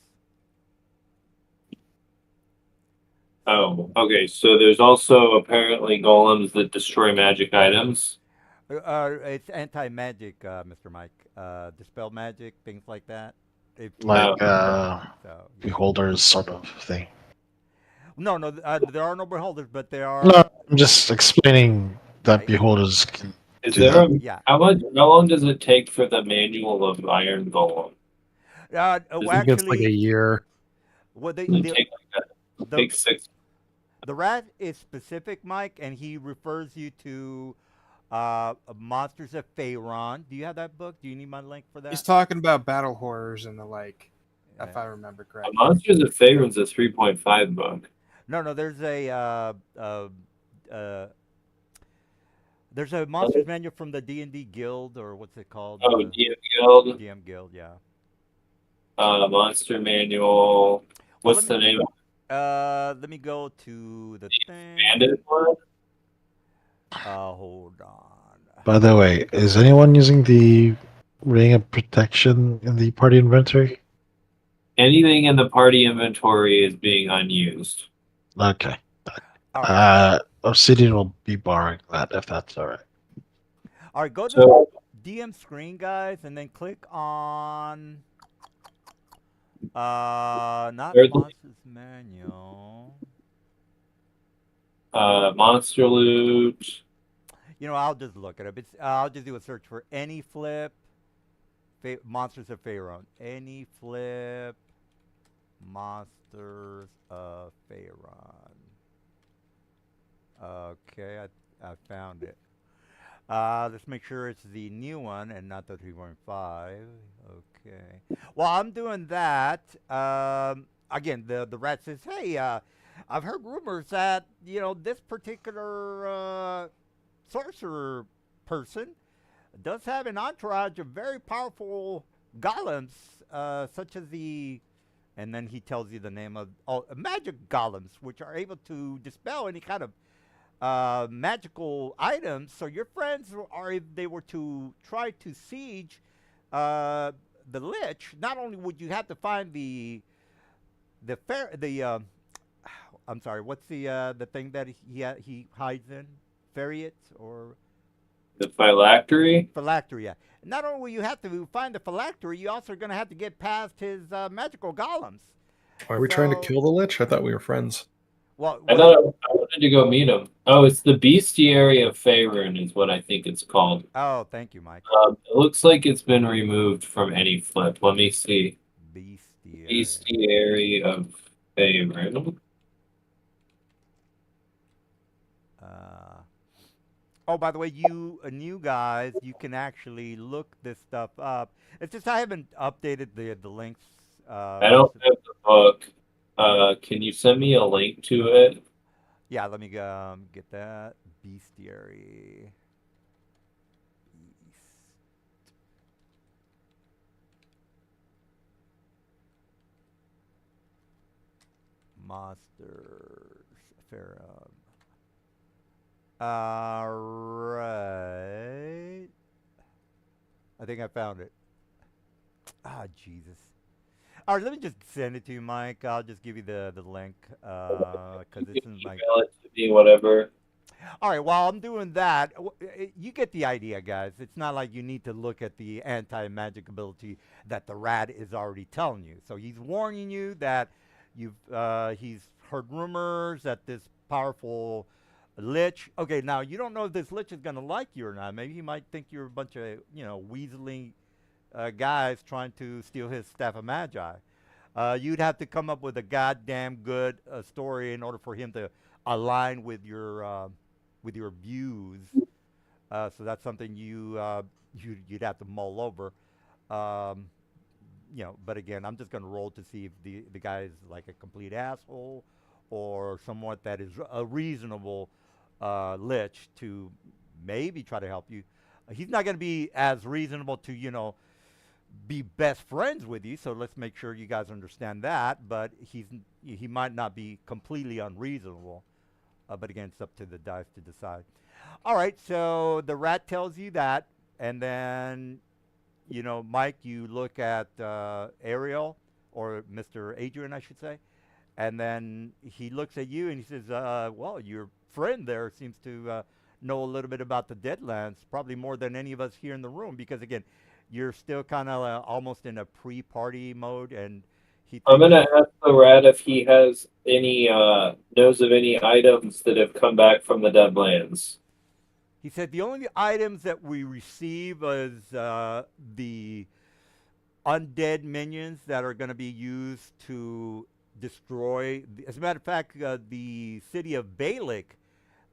Oh, okay. So there's also apparently golems that destroy magic items. It's anti-magic, Mr. Mike. Dispel magic, things like that. If Like so, yeah. beholders sort of thing. No, there are no beholders, but there are. No, I'm just explaining that Right. beholders can Is do there that. a Yeah. how long does it take for the manual of Iron Golem? I think it's like a year. well, Does it take the, take 6? the rat is specific, Mike, and he refers you to Monsters of Faerun. Do you have that book? Do you need my link for that? He's talking about battle horrors and the like, if Yeah. I remember correctly. Monsters of Faerun's a 3.5 book. No, there's a monsters manual from the D&D Guild, or what's it called? Oh, DM Guild, DM Guild, yeah. Monster Manual. Well, What's the name of let me go to the thing. Bandit one? Hold on. By the way, is anyone using the ring of protection in the party inventory? Anything in the party inventory is being unused. Okay. All right. Obsidian will be borrowing that if that's all right. All right, go to So the DM screen, guys, and then click on not There's the- Monsters Manual. Monster Loot. I'll just look it up. I'll just do a search for any flip Monsters of Faerun. Any flip Monsters of Faerun. Okay, I found it. Let's make sure it's the new one and not the 3.5. Okay. While I'm doing that, again, the rat says, "Hey, I've heard rumors that this particular sorcerer person does have an entourage of very powerful golems, such as the." And then he tells you the name of magic golems, which are able to dispel any kind of magical items. So your friends are, if they were to try to siege the Lich, not only would you have to find I'm sorry, what's the thing that he hides in? Feriot or The Phylactery? Phylactery, yeah. Not only will you have to find the Phylactery, you also are going to have to get past his magical golems. Are we trying to So- kill the Lich? I thought we were friends. Well, I wanted to go meet him. Oh, it's the Bestiary of Faerun is what I think it's called. oh, thank you, Mike. It looks like it's been removed from any flip. Let me see. Bestiary. Bestiary of Faerun. Oh, by the way, you new guys, you can actually look this stuff up. It's just I haven't updated the links. I don't have the book. Can you send me a link to it? Yeah, let me get that bestiary. Beast. Monsters. Faerun. Right. I think I found it. Ah, Jesus. All right, let me just send it to you, Mike. I'll just give you the link because this is my. Email it to me, whatever. All right, while I'm doing that, you get the idea, guys. It's not like you need to look at the anti-magic ability that the rat is already telling you. So he's warning you that he's heard rumors that this powerful Lich. Okay, now you don't know if this Lich is gonna like you or not. Maybe he might think you're a bunch of weaseling guys trying to steal his staff of magi. You'd have to come up with a goddamn good story in order for him to align with your views. So that's something you'd have to mull over. Um, but again, I'm just gonna roll to see if the guy is like a complete asshole or somewhat that is a reasonable lich to maybe try to help you. He's not gonna be as reasonable to be best friends with you. So let's make sure you guys understand that. But he might not be completely unreasonable. But again, it's up to the dice to decide. All right, so the rat tells you that, and then Mike, you look at Ariel, or Mr. Adrian, I should say, and then he looks at you and he says, well, your friend there seems to know a little bit about the Deadlands, probably more than any of us here in the room, because again, you're still kind of almost in a pre-party mode, and I'm gonna ask the rat if he has any knows of any items that have come back from the Deadlands. He said the only items that we receive is the undead minions that are going to be used to destroy. As a matter of fact, the city of Balik,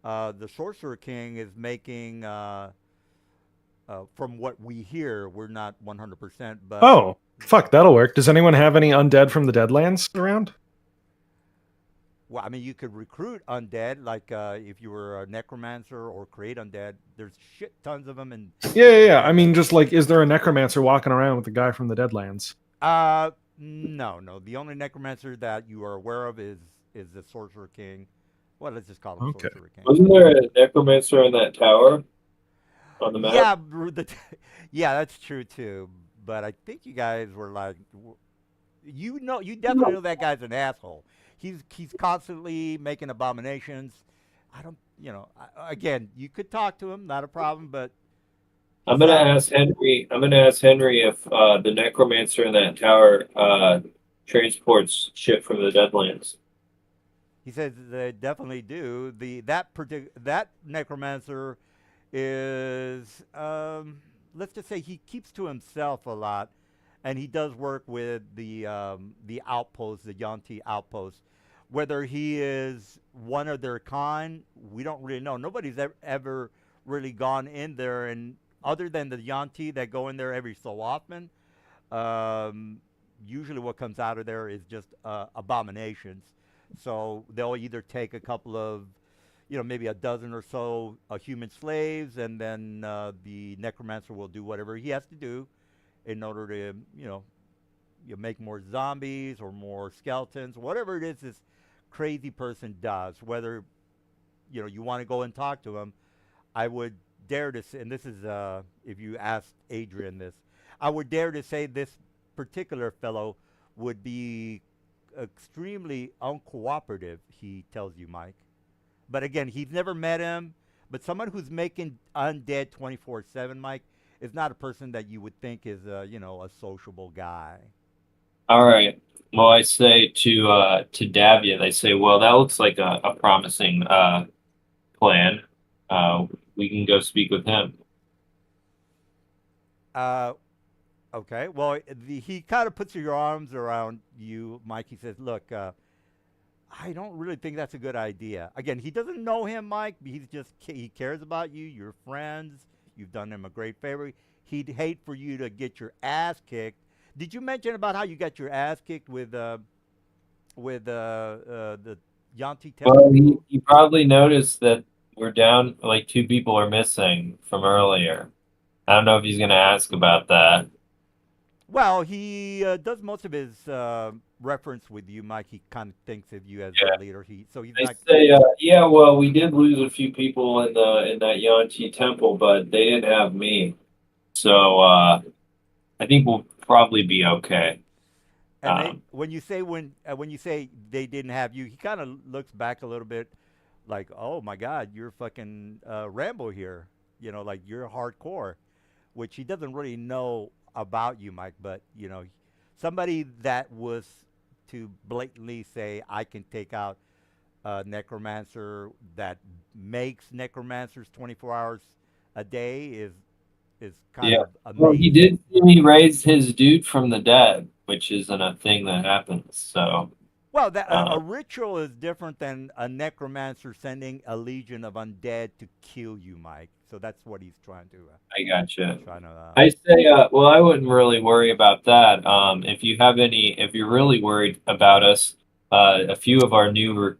the Sorcerer King, is making. From what we hear, we're not 100%, but Oh, fuck, that'll work. Does anyone have any undead from the Deadlands around? well, I mean, you could recruit undead, like if you were a necromancer or create undead. There's shit tons of them, and Yeah. I mean, just like, is there a necromancer walking around with the guy from the Deadlands? no. The only necromancer that you are aware of is the Sorcerer King. Well, let's just call him Okay. Sorcerer King. Wasn't there a necromancer in that tower on the map? Yeah, yeah, that's true too. But I think you guys were like, you definitely know that guy's an asshole. He's constantly making abominations. I don't, again, you could talk to him, not a problem. But I'm gonna ask Henry. I'm gonna ask Henry if the necromancer in that tower transports shit from the Deadlands. he says they definitely do. That necromancer is, let's just say he keeps to himself a lot, and he does work with the outposts, the Yanti outposts. Whether he is one of their kind, we don't really know. Nobody's ever really gone in there, and other than the Yanti that go in there every so often, usually what comes out of there is just abominations. So they'll either take a couple of, maybe a dozen or so human slaves, and then the necromancer will do whatever he has to do in order to, you make more zombies or more skeletons, whatever it is this crazy person does. Whether you want to go and talk to him, I would dare to say, and this is if you asked Adrian this, I would dare to say this particular fellow would be extremely uncooperative. He tells you, Mike. But again, he's never met him. But someone who's making undead 24/7, Mike, is not a person that you would think is a sociable guy. All right. Well, I say to Davia, they say, well, that looks like a promising plan. We can go speak with him. Okay. Well, he kind of puts your arms around you, Mike. He says, "Look, I don't really think that's a good idea." Again, he doesn't know him, Mike. He cares about you. You're friends. You've done him a great favor. He'd hate for you to get your ass kicked. Did you mention about how you got your ass kicked with the Yanti temple? Well, you probably noticed that we're down, like 2 people are missing from earlier. I don't know if he's going to ask about that. Well, he does most of his reference with you, Mike. He kind of thinks of you as Yeah. the leader. He's They not. say, yeah, well, we did lose a few people in that Yanchi temple, but they didn't have me. So I think we'll probably be okay. And when you say they didn't have you, he kind of looks back a little bit, like, "Oh my God, you're fucking Rambo here," like you're hardcore, which he doesn't really know about you, Mike. But somebody that was to blatantly say, "I can take out necromancer that makes necromancers 24 hours a day is kind Yeah. of Well, he amazing. did see me raise his dude from the dead, which isn't a thing that happens. So, Well, a uh, ritual is different than a necromancer sending a legion of undead to kill you, Mike. So that's what he's trying to I gotcha. trying to. I say, well, I wouldn't really worry about that. If you're really worried about us, a few of our new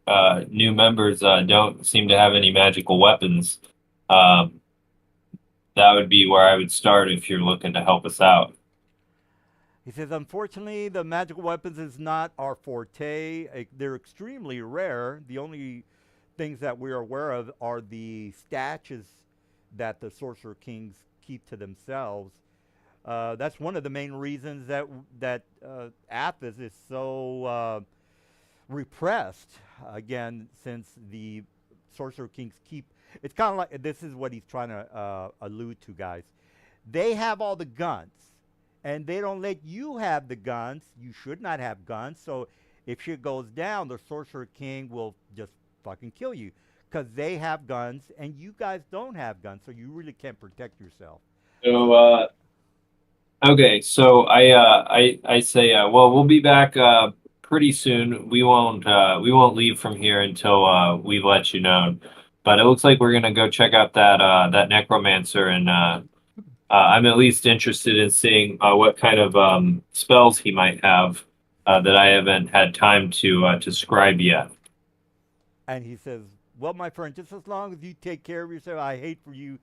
members don't seem to have any magical weapons. Um, that would be where I would start if you're looking to help us out. He says, unfortunately, the magical weapons is not our forte. They're extremely rare. The only things that we're aware of are the stashes that the Sorcerer Kings keep to themselves. That's one of the main reasons that Athos is so repressed. Again, since the Sorcerer Kings keep, it's kind of like this is what he's trying to allude to, guys. They have all the guns, and they don't let you have the guns. You should not have guns. So if shit goes down, the Sorcerer King will just fucking kill you because they have guns and you guys don't have guns. So you really can't protect yourself. So, okay, so I say, well, we'll be back pretty soon. We won't leave from here until we let you know. But it looks like we're gonna go check out that necromancer, and I'm at least interested in seeing what kind of spells he might have that I haven't had time to scribe yet. And he says, well, my friend, just as long as you take care of yourself, I hate for you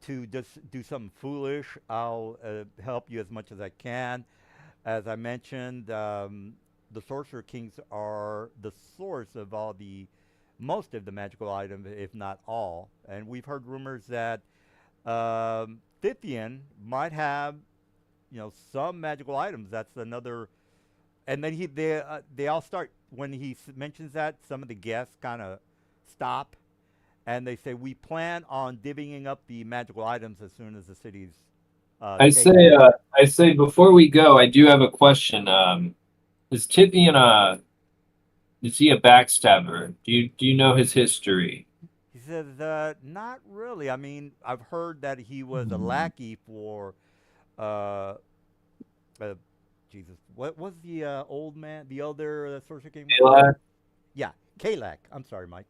to just do something foolish. I'll help you as much as I can. As I mentioned, the Sorcerer Kings are the source of most of the magical items, if not all. And we've heard rumors that Thythian might have, some magical items. That's another. And then they all start when he mentions that. Some of the guests kind of stop, and they say, "We plan on divvying up the magical items as soon as the city's." I say before we go, I do have a question. Is Tithian is he a backstabber? Do you know his history? He says, "Not really. I mean, I've heard that he was a lackey for, uh, uh Jesus. What was the old man, the elder Sorcerer King? Kalak? Yeah, Kalak. I'm sorry, Mike.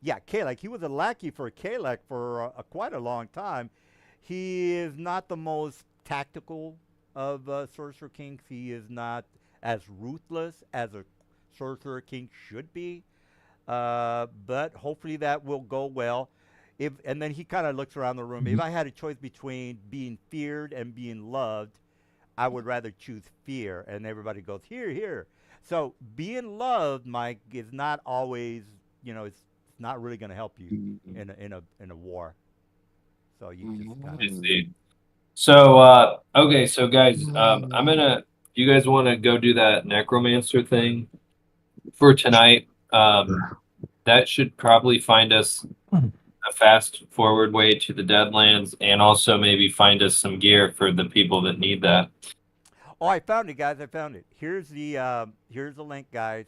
Yeah, Kalak. He was a lackey for Kalak for quite a long time. He is not the most tactical of Sorcerer Kings. He is not as ruthless as a Sorcerer King should be. But hopefully that will go well. And then he kind of looks around the room. If I had a choice between being feared and being loved, I would rather choose fear. And everybody goes, here, here. So being loved, Mike, is not always, it's not really going to help you in a war. So you just I got see. So okay, so guys, you guys want to go do that necromancer thing for tonight? That should probably find us a fast forward way to the Deadlands, and also maybe find us some gear for the people that need that. Oh, I found it, guys. I found it. Here's the link, guys.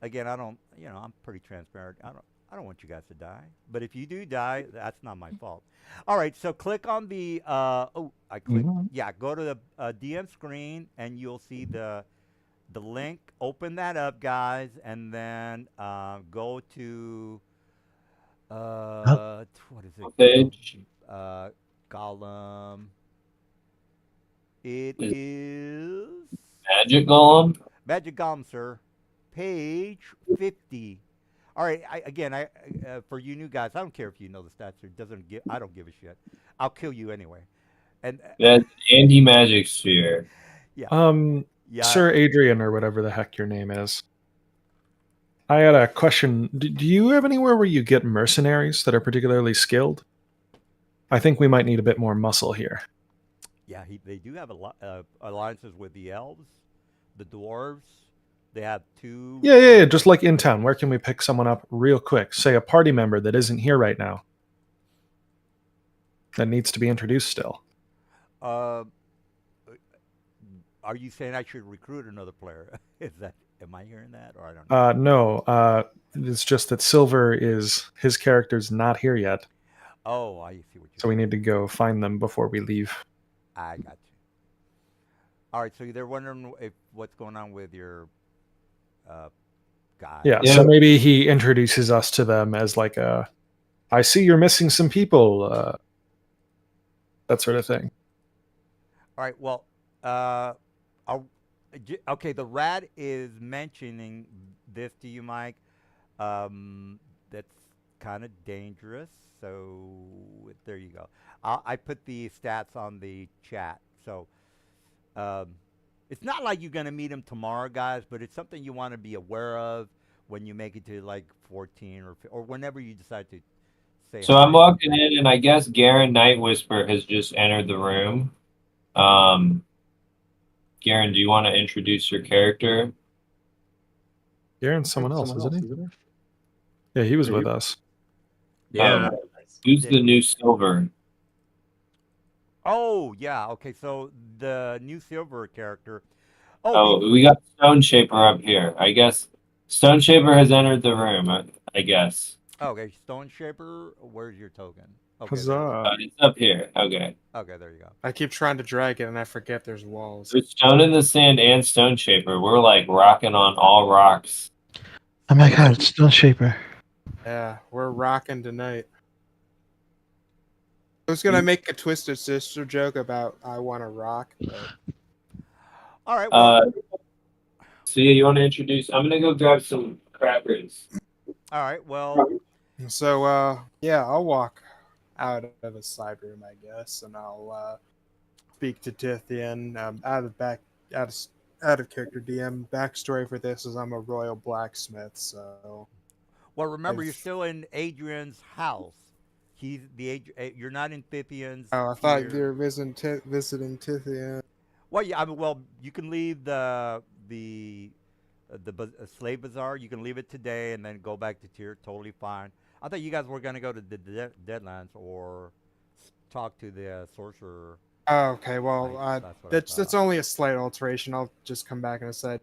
Again, I don't, I'm pretty transparent. I don't want you guys to die. But if you do die, that's not my fault. All right, so click on the I clicked. Yeah, go to the DM screen and you'll see the link. Open that up, guys, and then go to what is it? Page. Golem. It is Magic Golem. Magic Golem, sir. Page 50. All right. I for you new guys, I don't care if you know the stats. I don't give a shit. I'll kill you anyway. And That's anti-magic sphere. yeah. Yeah. Sir Adrian, or whatever the heck your name is. I had a question. Do you have anywhere where you get mercenaries that are particularly skilled? I think we might need a bit more muscle here. Yeah, they do have a lot alliances with the elves, the dwarves. They have two. Yeah. Just like in town, where can we pick someone up real quick? Say a party member that isn't here right now, that needs to be introduced still. Are you saying I should recruit another player? Is that? Am I hearing that, or I don't know? No, it's just that Silver is his character's not here yet, Oh, I see what so you're we saying. need to go find them before we leave. I got you. All right, so they're wondering if what's going on with your uh, guy. Yeah, Yeah. so maybe he introduces us to them as like a, I see you're missing some people, that sort of thing. All right. Well, uh, okay. The rat is mentioning this to you, Mike. That's kind of dangerous. So there you go. I put the stats on the chat. So um, it's not like you're gonna meet him tomorrow, guys, but it's something you want to be aware of when you make it to like 14 or whenever you decide to say So hi. I'm walking in, and I guess Garen Night Whisper has just entered the room. Garen, do you want to introduce your character? Aaron's someone else, isn't he? Yeah, he was with us. Yeah. Who's the new Silver? Oh yeah. Okay. So the new silver character. Oh, we got Stone Shaper up here. I guess Stone Shaper has entered the room. I guess Okay, Stone Shaper, where's your token? Okay, Huzzah. it's up here. Okay, okay, there you go. I keep trying to drag it and I forget there's walls. there's Stone in the Sand and Stone Shaper. We're like rocking on all rocks. Oh my god, it's Stone Shaper. Yeah, we're rocking tonight. I was gonna make a Twisted Sister joke about I want to rock, but All right, well, So yeah, you want to introduce? I'm gonna go grab some crackers. all right, well, so yeah, I'll walk out of a side room, I guess, and I'll speak to Tithian. Out of character DM backstory for this is I'm a royal blacksmith, so remember you're I've- still in Adrian's house. He's you're not in Thipion's. I thought tier. you were visiting Tithian. Well, yeah, I mean, well, you can leave the slave bazaar. You can leave it today and then go back to tier. Totally fine. I thought you guys were gonna go to the Deadlands or talk to the sorcerer. Oh, okay, well, That's what I that's thought. only a slight alteration. I'll just come back and I said,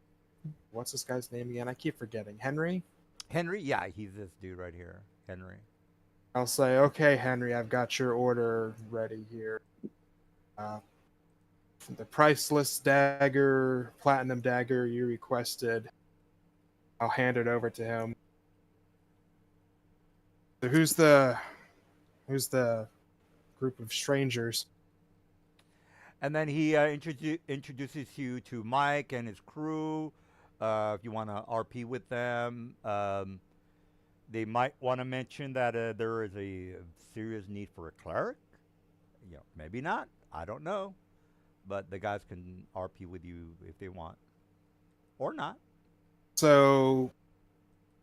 what's this guy's name again? I keep forgetting. Henry? Henry. Yeah, he's this dude right here, Henry. I'll say, okay, Henry, I've got your order ready here. The priceless dagger, platinum dagger you requested. I'll hand it over to him. So who's the group of strangers? And then he introduces you to Mike and his crew. If you want to RP with them, they might want to mention that there is a serious need for a cleric. Maybe not. I don't know, but the guys can RP with you if they want, or not. So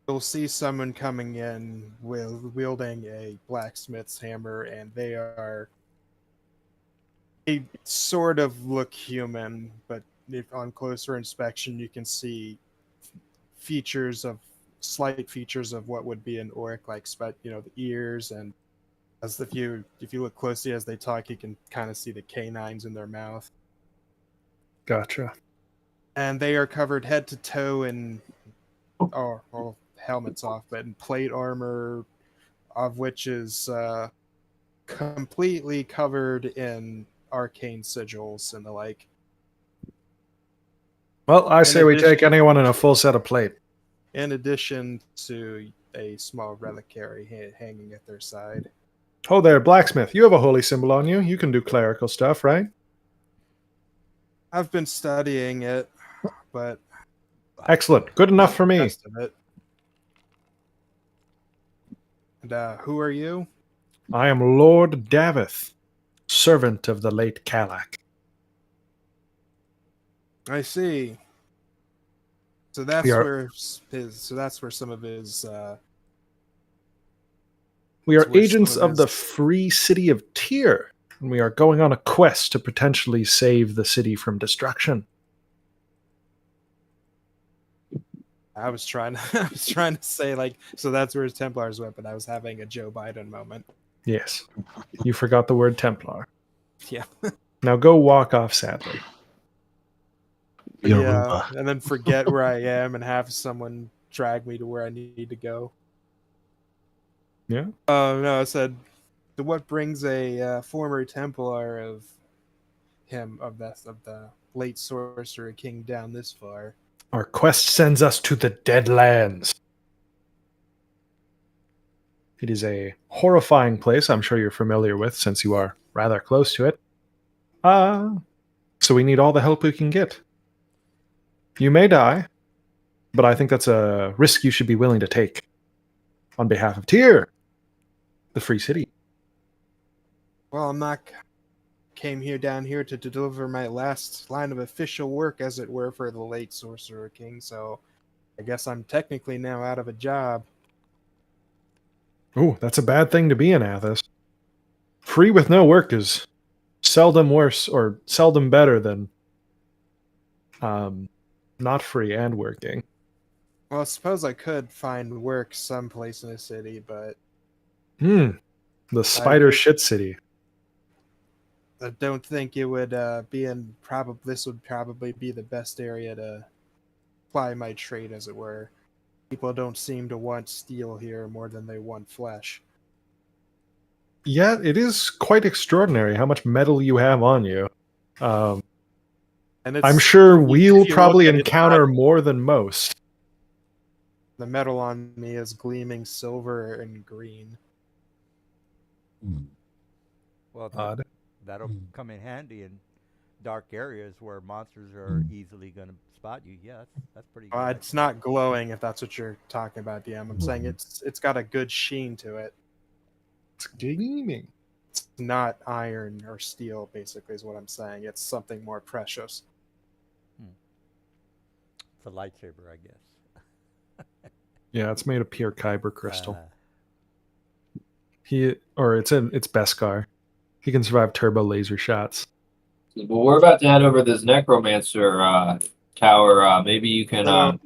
you'll see someone coming in wielding a blacksmith's hammer, and they sort of look human, but if on closer inspection you can see slight features of what would be an orc, like the ears, and as if you look closely as they talk, you can kind of see the canines in their mouth. Gotcha. And they are covered head to toe in helmets off, but in plate armor, of which is completely covered in arcane sigils and the like. Well, I say we take anyone in a full set of plate. In addition to a small reliquary hanging at their side. Oh, there, blacksmith. You have a holy symbol on you. You can do clerical stuff, right? I've been studying it, but Excellent. Good enough for me. rest of it. And who are you? I am Lord Davith, servant of the late Kalak. I see. So that's where some of his. We are That's where agents some of of the his- free city of Tyr, and we are going on a quest to potentially save the city from destruction. I was trying to say so that's where his Templars went, but I was having a Joe Biden moment. Yes. You forgot the word Templar. Yeah. Now go walk off sadly. Yoruba. and then forget where I am and have someone drag me to where I need to go. Yeah. Oh no, I said, so what brings a former Templar of the late Sorcerer King down this far? Our quest sends us to the Deadlands. It is a horrifying place I'm sure you're familiar with since you are rather close to it. So we need all the help we can get. You may die, but I think that's a risk you should be willing to take on behalf of Tyr, the free city. Well, I'm not came here down here to deliver my last line of official work, as it were, for the late Sorcerer King, so I guess I'm technically now out of a job. Ooh, that's a bad thing to be in, Athos. Free with no work is seldom worse or seldom better than not free and working. Well, I suppose I could find work someplace in the city, but The spider would- shit city. I don't think it would be in this would probably be the best area to apply my trade, as it were. People don't seem to want steel here more than they want flesh. Yeah, it is quite extraordinary how much metal you have on you. And I'm sure if we'll you probably look at it, encounter more than most. the metal on me is gleaming silver and green. Well, Odd. that'll come in handy in dark areas where monsters are easily going to spot you. Yeah, that's pretty good. It's not glowing, if that's what you're talking about, DM. I'm saying it's got a good sheen to it. It's gleaming. It's not iron or steel, basically, is what I'm saying. It's something more precious. It's a lightsaber, I guess. Yeah, it's made of pure kyber crystal. Uh, It's Beskar. He can survive turbo laser shots. Well, we're about to head over this necromancer tower. Maybe you can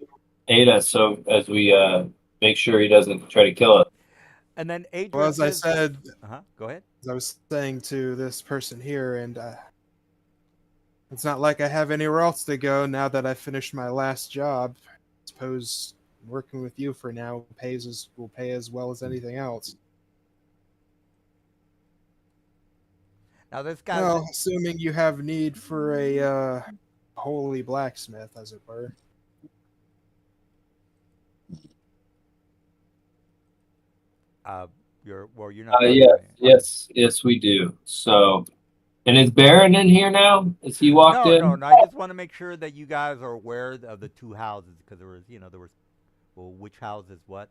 aid us so as we make sure he doesn't try to kill us. and then Adrian Well, as I said, go ahead. as I was saying to this person here, and it's not like I have anywhere else to go now that I finished my last job. I suppose working with you for now will pay as well as anything else. Now this guy. Well, assuming you have need for a holy blacksmith, as it were. You're not. Yes, we do. So, and is Baron in here now? Is he walked in? No. I just want to make sure that you guys are aware of the two houses because there was, well, which house is what?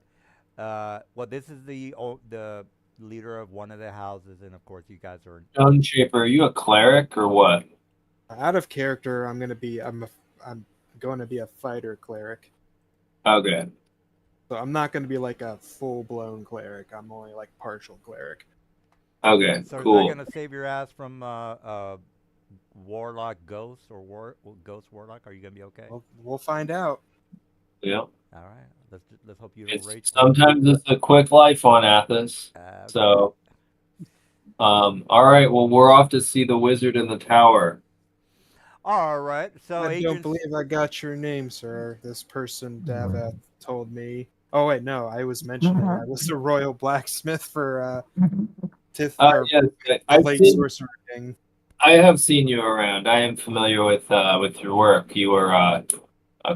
Well, this is the leader of one of the houses, and of course, you guys are. Stone Shaper, are you a cleric or what? Out of character, I'm going to be a fighter cleric. Okay. So I'm not going to be like a full-blown cleric. I'm only like partial cleric. Okay. So Cool. is that gonna save your ass from warlock ghost or ghost warlock? Are you gonna be okay? We'll find out. Yeah. All right. Let's hope you don't rage. Sometimes it's a quick life on Athos. So, all right. Well, we're off to see the wizard in the tower. All right. So I Adrian, don't believe I got your name, sir. This person, Davath, told me. Oh wait, no, I was mentioning I was the royal blacksmith for Tith or Yes, late Sorcerer King. I have seen you around. I am familiar with your work. You were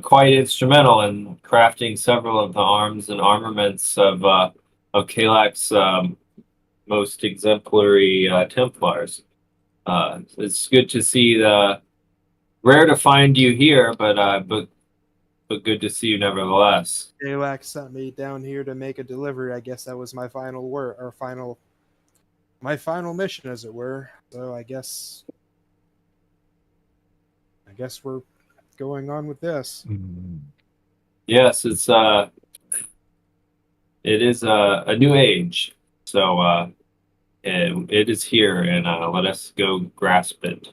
quite instrumental in crafting several of the arms and armaments of Kalak's most exemplary Templars. It's good to see rare to find you here, but good to see you nevertheless. Kalak sent me down here to make a delivery. I guess that was my final work, or my final mission, as it were. So I guess we're going on with this. Yes, it is a new age. So it is here, and let us go grasp it.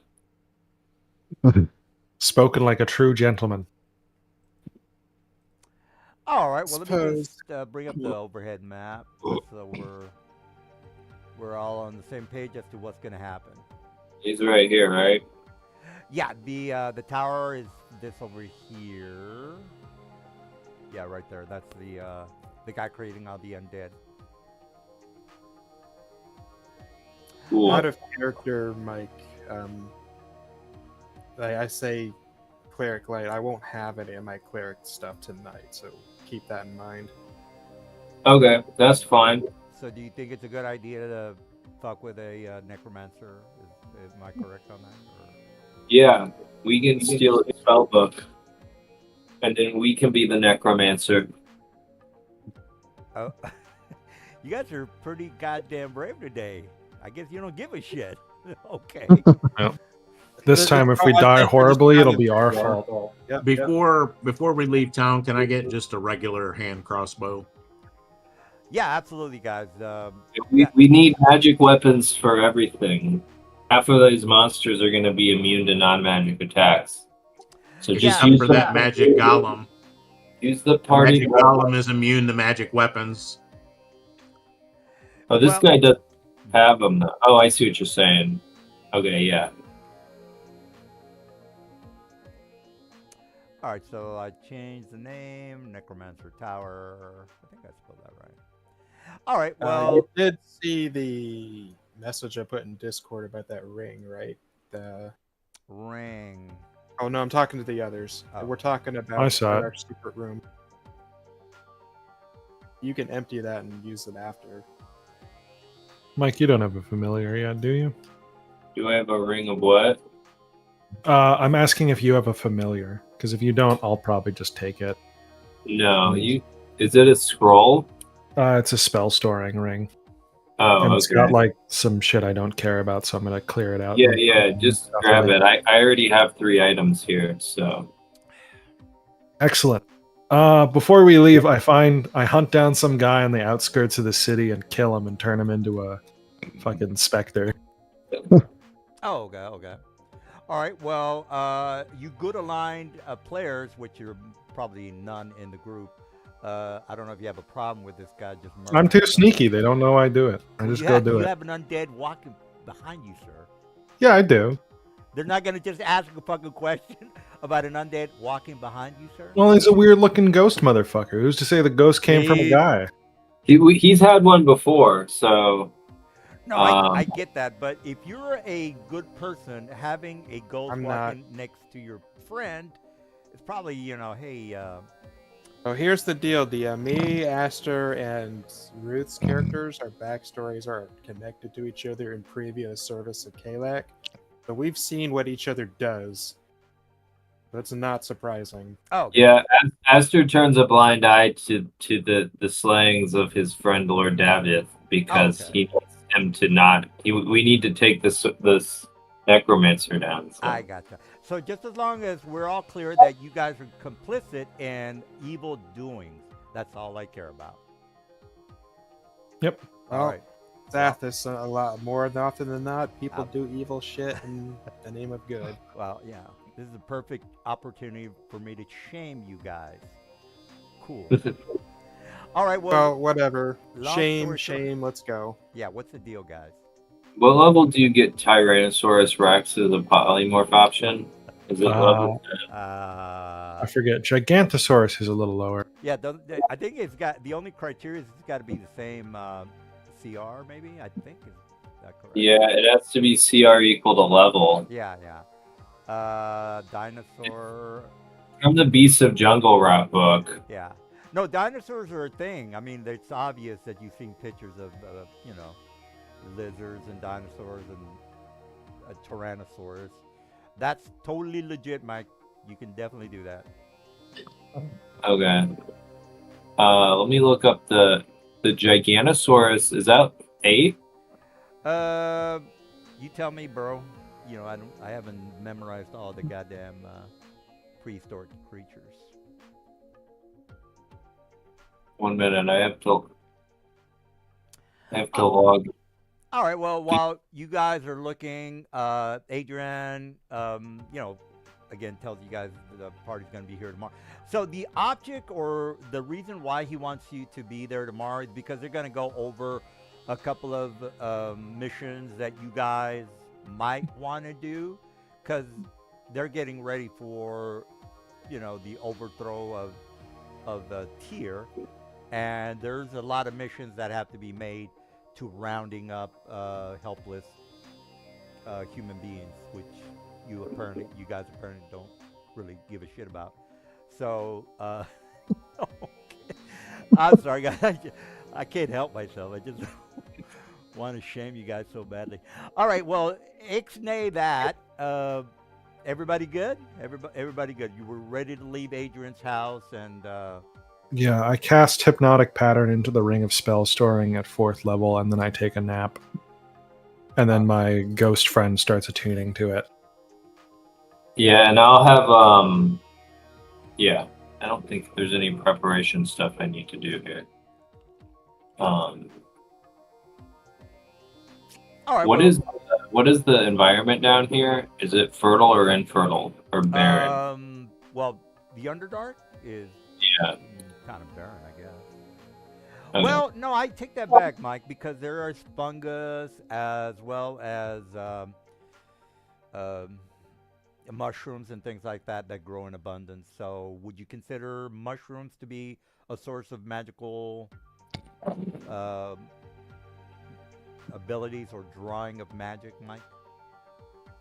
Spoken like a true gentleman. all right. Well, let me Suppose- just bring up the overhead map so we're all on the same page as to what's gonna happen. He's right here, right? Yeah, the tower is this over here. Yeah, right there. That's the guy creating all the undead. Cool. Out of character, Mike. I say cleric light. I won't have any of my cleric stuff tonight, so keep that in mind. Okay, that's fine. So do you think it's a good idea to fuck with a necromancer? Am I correct on that? Or? Yeah, we can steal a spell book, and then we can be the necromancer. Oh, you guys are pretty goddamn brave today. I guess you don't give a shit. Okay. This time, if we die horribly, it'll be our fault. Yep, Before we leave town, can I get just a regular hand crossbow? Yeah, absolutely, guys. We need magic weapons for everything. Half of these monsters are going to be immune to non-magic attacks. So just Except use for the- that magic golem. Use the party. Magic golem is immune to magic weapons. Oh, this Well- guy doesn't have them. Though. Oh, I see what you're saying. Okay, yeah. All right, so I changed the name, Necromancer Tower. I think I spelled that right. All right, well, you did see the message I put in Discord about that ring, right? The ring. Oh no, I'm talking to the others. Oh. We're talking about I saw it. our secret room. You can empty that and use it after. Mike, you don't have a familiar yet, do you? Do I have a ring of what? I'm asking if you have a familiar, because if you don't, I'll probably just take it. No, you. Is it a scroll? It's a spell storing ring. Oh, And okay. it's got like some shit I don't care about, so I'm gonna clear it out. Yeah, and- yeah. Just stuff grab with it. I already have 3 items here, so. Excellent. Before we leave, I hunt down some guy on the outskirts of the city and kill him and turn him into a fucking specter. Oh, okay. All right, well, you good aligned players, which are probably none in the group. I don't know if you have a problem with this guy just murdering. I'm too somebody. sneaky. They don't know I do it. I just go do You it. have an undead walking behind you, sir. Yeah, I do. They're not going to just ask a fucking question about an undead walking behind you, sir? Well, he's a weird looking ghost motherfucker. Who's to say the ghost came from a He- guy? He's had one before, so. No, Um, I get that, but if you're a good person, having a ghost I'm walking next to your friend, it's probably, hey, Oh, here's the deal, Dia. Me, Aster, and Ruth's characters, our backstories are connected to each other in previous service of Kalak. So we've seen what each other does. That's not surprising. oh, Yeah, Aster turns a blind eye to the slayings of his friend Lord Davith because Okay. he needs him to not. We need to take this necromancer down. So. I gotcha. So just as long as we're all clear that you guys are complicit in evil doings, that's all I care about. Yep. All Well, right. Zathis, a lot more often than not, people Um, do evil shit in the name of good. Well, yeah. This is a perfect opportunity for me to shame you guys. Cool. All right. Well, whatever. long Shame, story short- shame, let's go. Yeah. What's the deal, guys? What level do you get Tyrannosaurus Rex as a polymorph option? Is it level? I forget. Gigantosaurus is a little lower. Yeah. I think it's got the only criteria is it's got to be the same CR, maybe. I think is that correct? Yeah, it has to be CR equal to level. Yeah. Dinosaur. From the Beasts of Jungle Route book. Yeah. No, dinosaurs are a thing. I mean, it's obvious that you've seen pictures of, lizards and dinosaurs and a Tyrannosaurus. That's totally legit, Mike. You can definitely do that. Okay. Let me look up the Giganosaurus. Is that 8? You tell me, bro. I haven't memorized all the goddamn prehistoric creatures. 1 minute. I have to log. All right. Well, while you guys are looking, Adrian, again tells you guys the party's going to be here tomorrow. So the object or the reason why he wants you to be there tomorrow is because they're going to go over a couple of missions that you guys might want to do. Because they're getting ready for, the overthrow of the tier, and there's a lot of missions that have to be made to rounding up helpless human beings, which you guys apparently don't really give a shit about. So, I'm sorry, guys. I can't help myself. I just want to shame you guys so badly. All right, well, ixnay that. Everybody good? Everybody good. You were ready to leave Adrian's house, and Yeah, I cast Hypnotic Pattern into the Ring of Spell Storing at 4th level, and then I take a nap. And then my ghost friend starts attuning to it. Yeah, and I'll have yeah. I don't think there's any preparation stuff I need to do here. all right. What is the environment down here? Is it fertile or infertile or barren? Well, the Underdark is kind of barren, I guess. Okay. Well, no, I take that back, Mike, because there are fungus as well as mushrooms and things like that that grow in abundance. So, would you consider mushrooms to be a source of magical abilities or drawing of magic, Mike?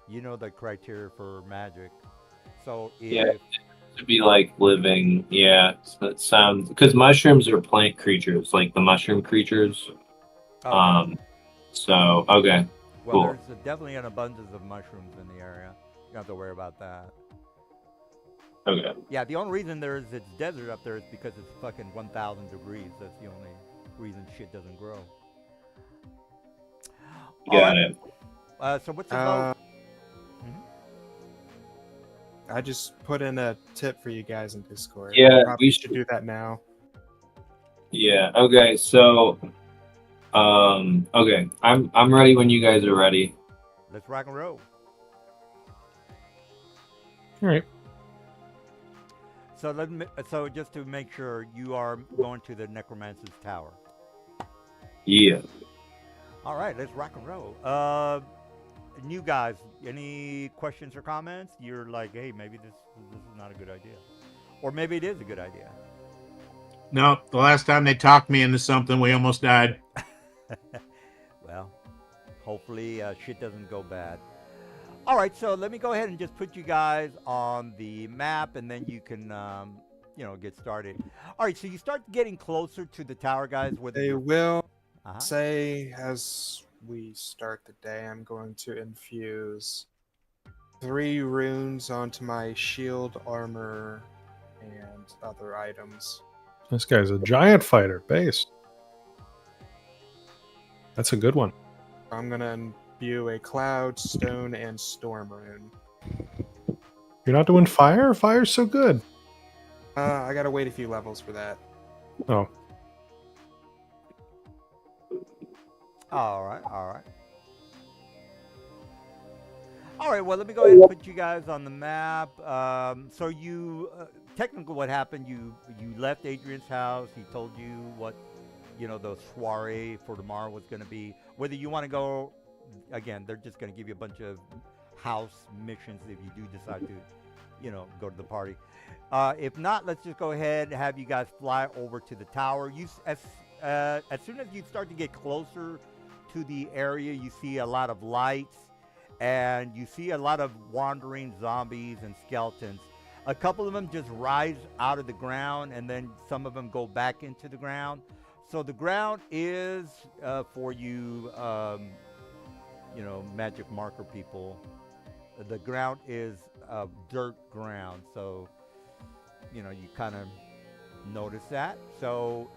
You know the criteria for magic. So, if To be like living, so that sounds, because mushrooms are plant creatures, like the mushroom creatures. So okay, well, cool. there's definitely an abundance of mushrooms in the area. You don't have to worry about that. Okay. Yeah, the only reason it's desert up there is because it's fucking 1,000 degrees. That's the only reason shit doesn't grow. Got it. So what's the vote? I just put in a tip for you guys in Discord. Yeah, Probably we should do that now. Yeah. Okay. So, okay, I'm ready when you guys are ready. Let's rock and roll. All right. So just to make sure, you are going to the Necromancer's Tower. Yeah. All right, let's rock and roll. New guys, any questions or comments? You're like, hey, maybe this is not a good idea, or maybe it is a good idea. No, the last time they talked me into something, we almost died. Well, hopefully shit doesn't go bad. All right, so let me go ahead and just put you guys on the map, and then you can, get started. All right, so you start getting closer to the tower, guys. They will Uh-huh. say as we start the day, I'm going to infuse 3 runes onto my shield, armor, and other items. This guy's a giant fighter, base. That's a good one. I'm going to imbue a cloud, stone, and storm rune. You're not doing fire? Fire's so good. I gotta wait a few levels for that. Oh, All right. Well, let me go ahead and put you guys on the map. So you, technically, what happened? You left Adrian's house. He told you what, the soiree for tomorrow was going to be. Whether you want to go, again, they're just going to give you a bunch of house missions if you do decide to, go to the party. If not, let's just go ahead and have you guys fly over to the tower. As soon as you start to get closer to the area, you see a lot of lights, and you see a lot of wandering zombies and skeletons. A couple of them just rise out of the ground, and then some of them go back into the ground. So the ground is, for you, magic marker people, the ground is dirt ground. So, you kind of notice that. So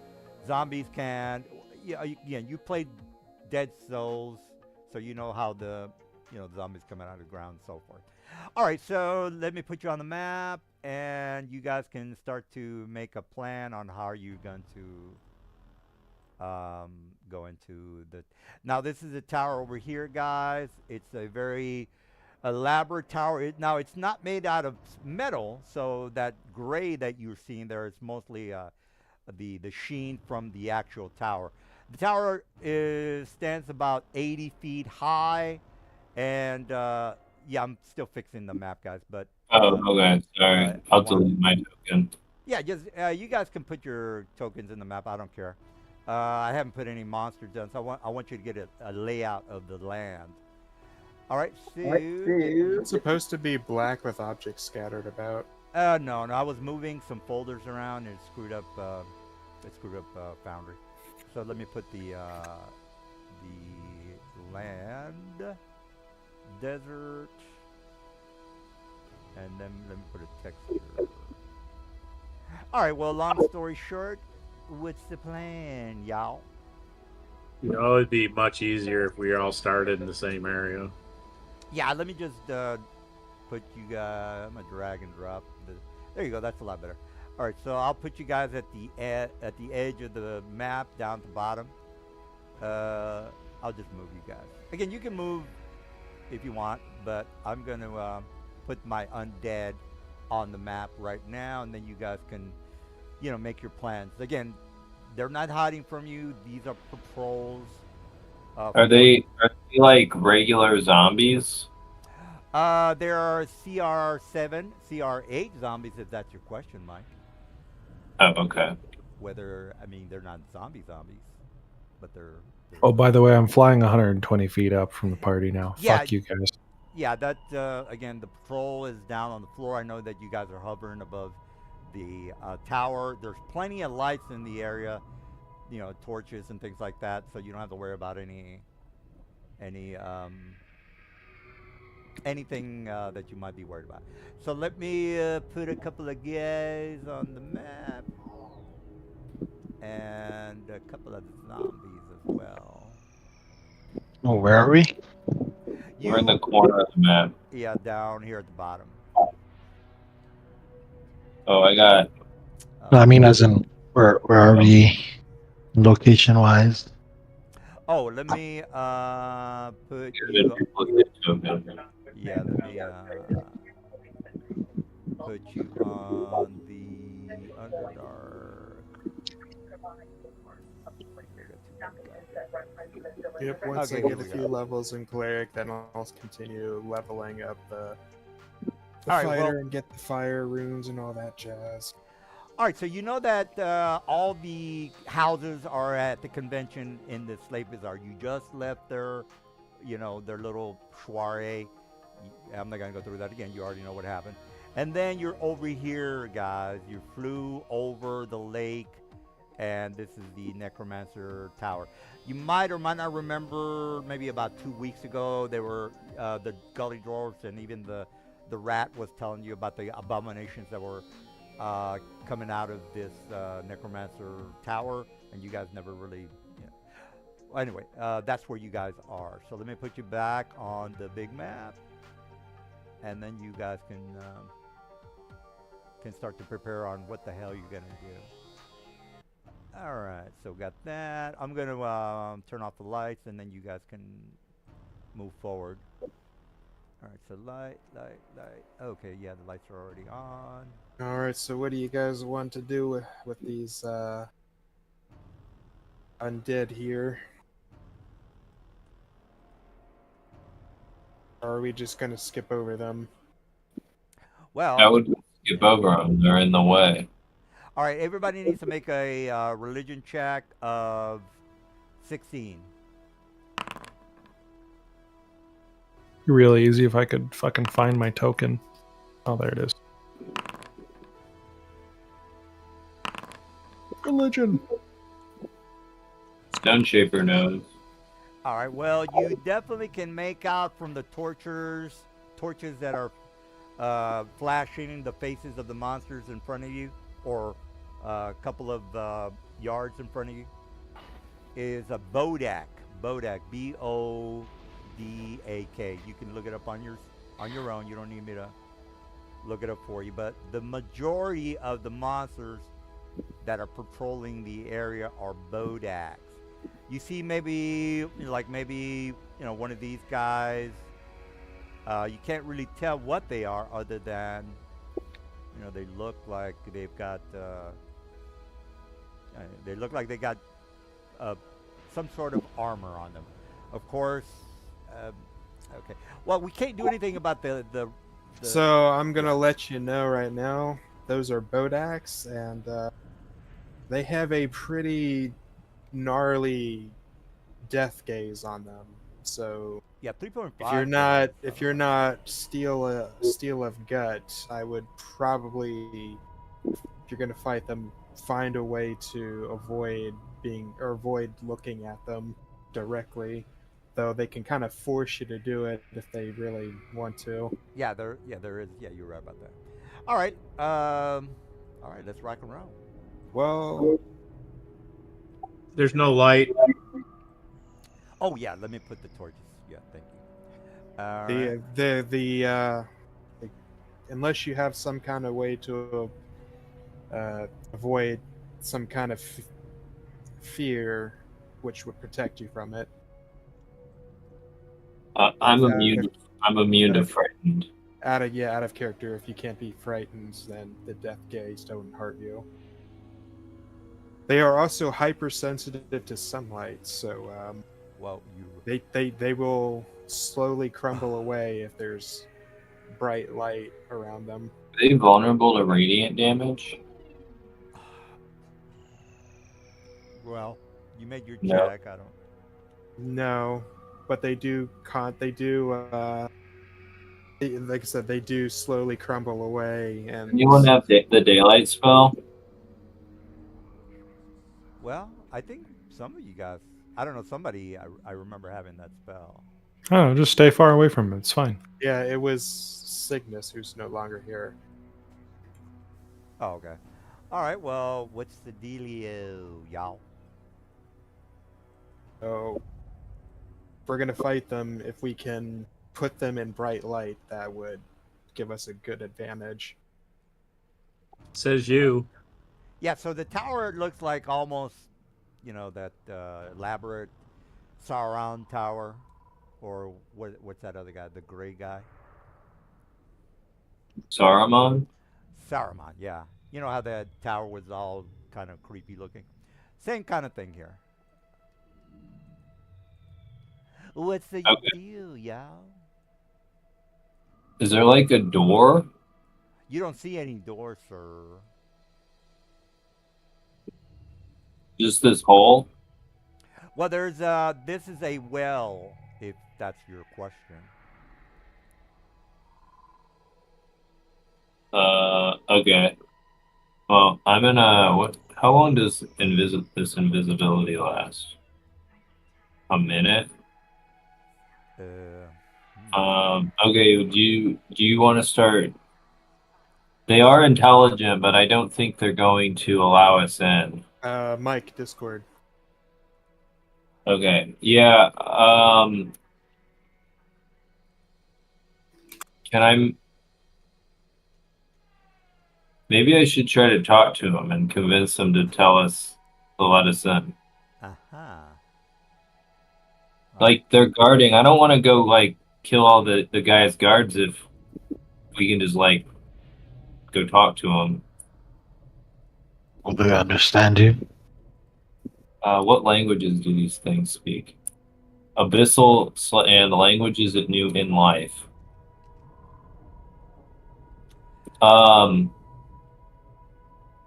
zombies can, again, you played Dead Souls, so you know how the zombies coming out of the ground and so forth. All right, so let me put you on the map, and you guys can start to make a plan on how you're going to go into the. Now, this is a tower over here, guys. It's a very elaborate tower. Now, it's not made out of metal, so that gray that you're seeing there is mostly the sheen from the actual tower. The tower stands about 80 feet high, and Yeah, I'm still fixing the map, guys. But Oh, okay. Sorry. I I'll want- delete my token. yeah, just you guys can put your tokens in the map. I don't care. I haven't put any monsters down, so I want you to get a layout of the land. All right, Sue. It's supposed to be black with objects scattered about. No, I was moving some folders around and it screwed up. Foundry. So let me put the land, desert, and then let me put a texture. All right. Well, long story short, what's the plan, y'all? You know, it'd be much easier if we all started in the same area. Yeah, let me just put you guys. I'm gonna drag and drop. There you go. That's a lot better. All right, so I'll put you guys at the edge of the map down to bottom. I'll just move you guys. Again, you can move if you want, but I'm gonna put my undead on the map right now, and then you guys can, make your plans. Again, they're not hiding from you. These are patrols. Are they like regular zombies? There are CR7, CR8 zombies, if that's your question, Mike. Oh, okay. They're not zombies, but they're Oh, by the way, I'm flying 120 feet up from the party now. Yeah. Fuck you guys. yeah. That again, the patrol is down on the floor. I know that you guys are hovering above the tower. There's plenty of lights in the area, torches and things like that, so you don't have to worry about anything that you might be worried about. So let me put a couple of guys on the map and a couple of zombies as well. Oh, where are we? We're in the corner of the map. Yeah, down here at the bottom. Oh, I got. No, I mean, as in, where are we location wise? Oh, let me put You're you. the duplicate token. Yeah, let me put you on the Underdark. Yep, once Okay, I here get a we few go. levels in cleric, then I'll continue leveling up the All right, fighter well- and get the fire runes and all that jazz. All right, so you know that all the houses are at the convention in the Slave Bazaar. You just left their little soiree. I'm not going to go through that again. You already know what happened. And then you're over here, guys. You flew over the lake, and this is the Necromancer Tower. You might or might not remember, maybe about 2 weeks ago, they were the Gully Dwarfs and even the rat was telling you about the abominations that were coming out of this Necromancer Tower, and you guys never really, Well, anyway, that's where you guys are. So let me put you back on the big map, and then you guys can start to prepare on what the hell you're gonna do. All right, so got that. I'm gonna turn off the lights, and then you guys can move forward. All right, so light. Okay, yeah, the lights are already on. All right, so what do you guys want to do with these undead here? Or are we just gonna skip over them? Well, I would skip over them. They're in the way. all right, everybody needs to make a religion check of 16. Really easy if I could fucking find my token. Oh, there it is. Religion. Stone Shaper knows. All right. Well, you definitely can make out from the torches that are flashing the faces of the monsters in front of you, or a couple of yards in front of you, is a Bodak. Bodak. Bodak. You can look it up on your own. You don't need me to look it up for you. But the majority of the monsters that are patrolling the area are Bodaks. You see maybe one of these guys. You can't really tell what they are other than they look like they've got some sort of armor on them. Of course, Okay. Well, we can't do anything about the So I'm gonna let you know right now. Those are Bodaks, and they have a pretty gnarly death gaze on them. So yeah 3.5. if you're not steel of gut, I would probably, if you're gonna fight them, find a way to avoid looking at them directly. Though they can kind of force you to do it if they really want to. there is. Yeah, you're right about that. All right, let's rock and roll. Well, There's no light. Oh yeah, let me put the torches. Yeah, thank you. All the right. the unless you have some kind of way to avoid some kind of fear, which would protect you from it. I'm Uh, immune. I'm immune to if- frightened. out of character. If you can't be frightened, then the death gaze don't hurt you. They are also hypersensitive to sunlight, so Well, you. they will slowly crumble away if there's bright light around them. Are they vulnerable to radiant damage? Well, you made your No. check. I don't. No, but they do like I said, they do slowly crumble away. And Anyone have the daylight spell? Well, I think some of you guys. I don't know. Somebody. I remember having that spell. Oh, just stay far away from it. It's fine. yeah, it was Cygnus who's no longer here. Oh, okay. All right. Well, what's the dealio, y'all? So if we're gonna fight them, if we can put them in bright light, that would give us a good advantage. Says you. Yeah. So the tower looks like almost, that elaborate Sauron tower, or what's that other guy? The gray guy. Saruman? Saruman. Yeah. You know how that tower was all kind of creepy looking. Same kind of thing here. What's the Okay. deal, y'all? Is there like a door? You don't see any doors, sir. Just this hole? Well, there's this is a well, if that's your question. Okay. Well, I'm gonna. What? How long does this invisibility last? A minute. Okay. Do you want to start? They are intelligent, but I don't think they're going to allow us in. Mike, Discord. Okay. Yeah. Can I? Maybe I should try to talk to them and convince them to let us in. Aha. Like they're guarding. I don't want to go like kill all the guys' guards if we can just like go talk to them. Will they understand you? What languages do these things speak? Abyssal and languages at new in life.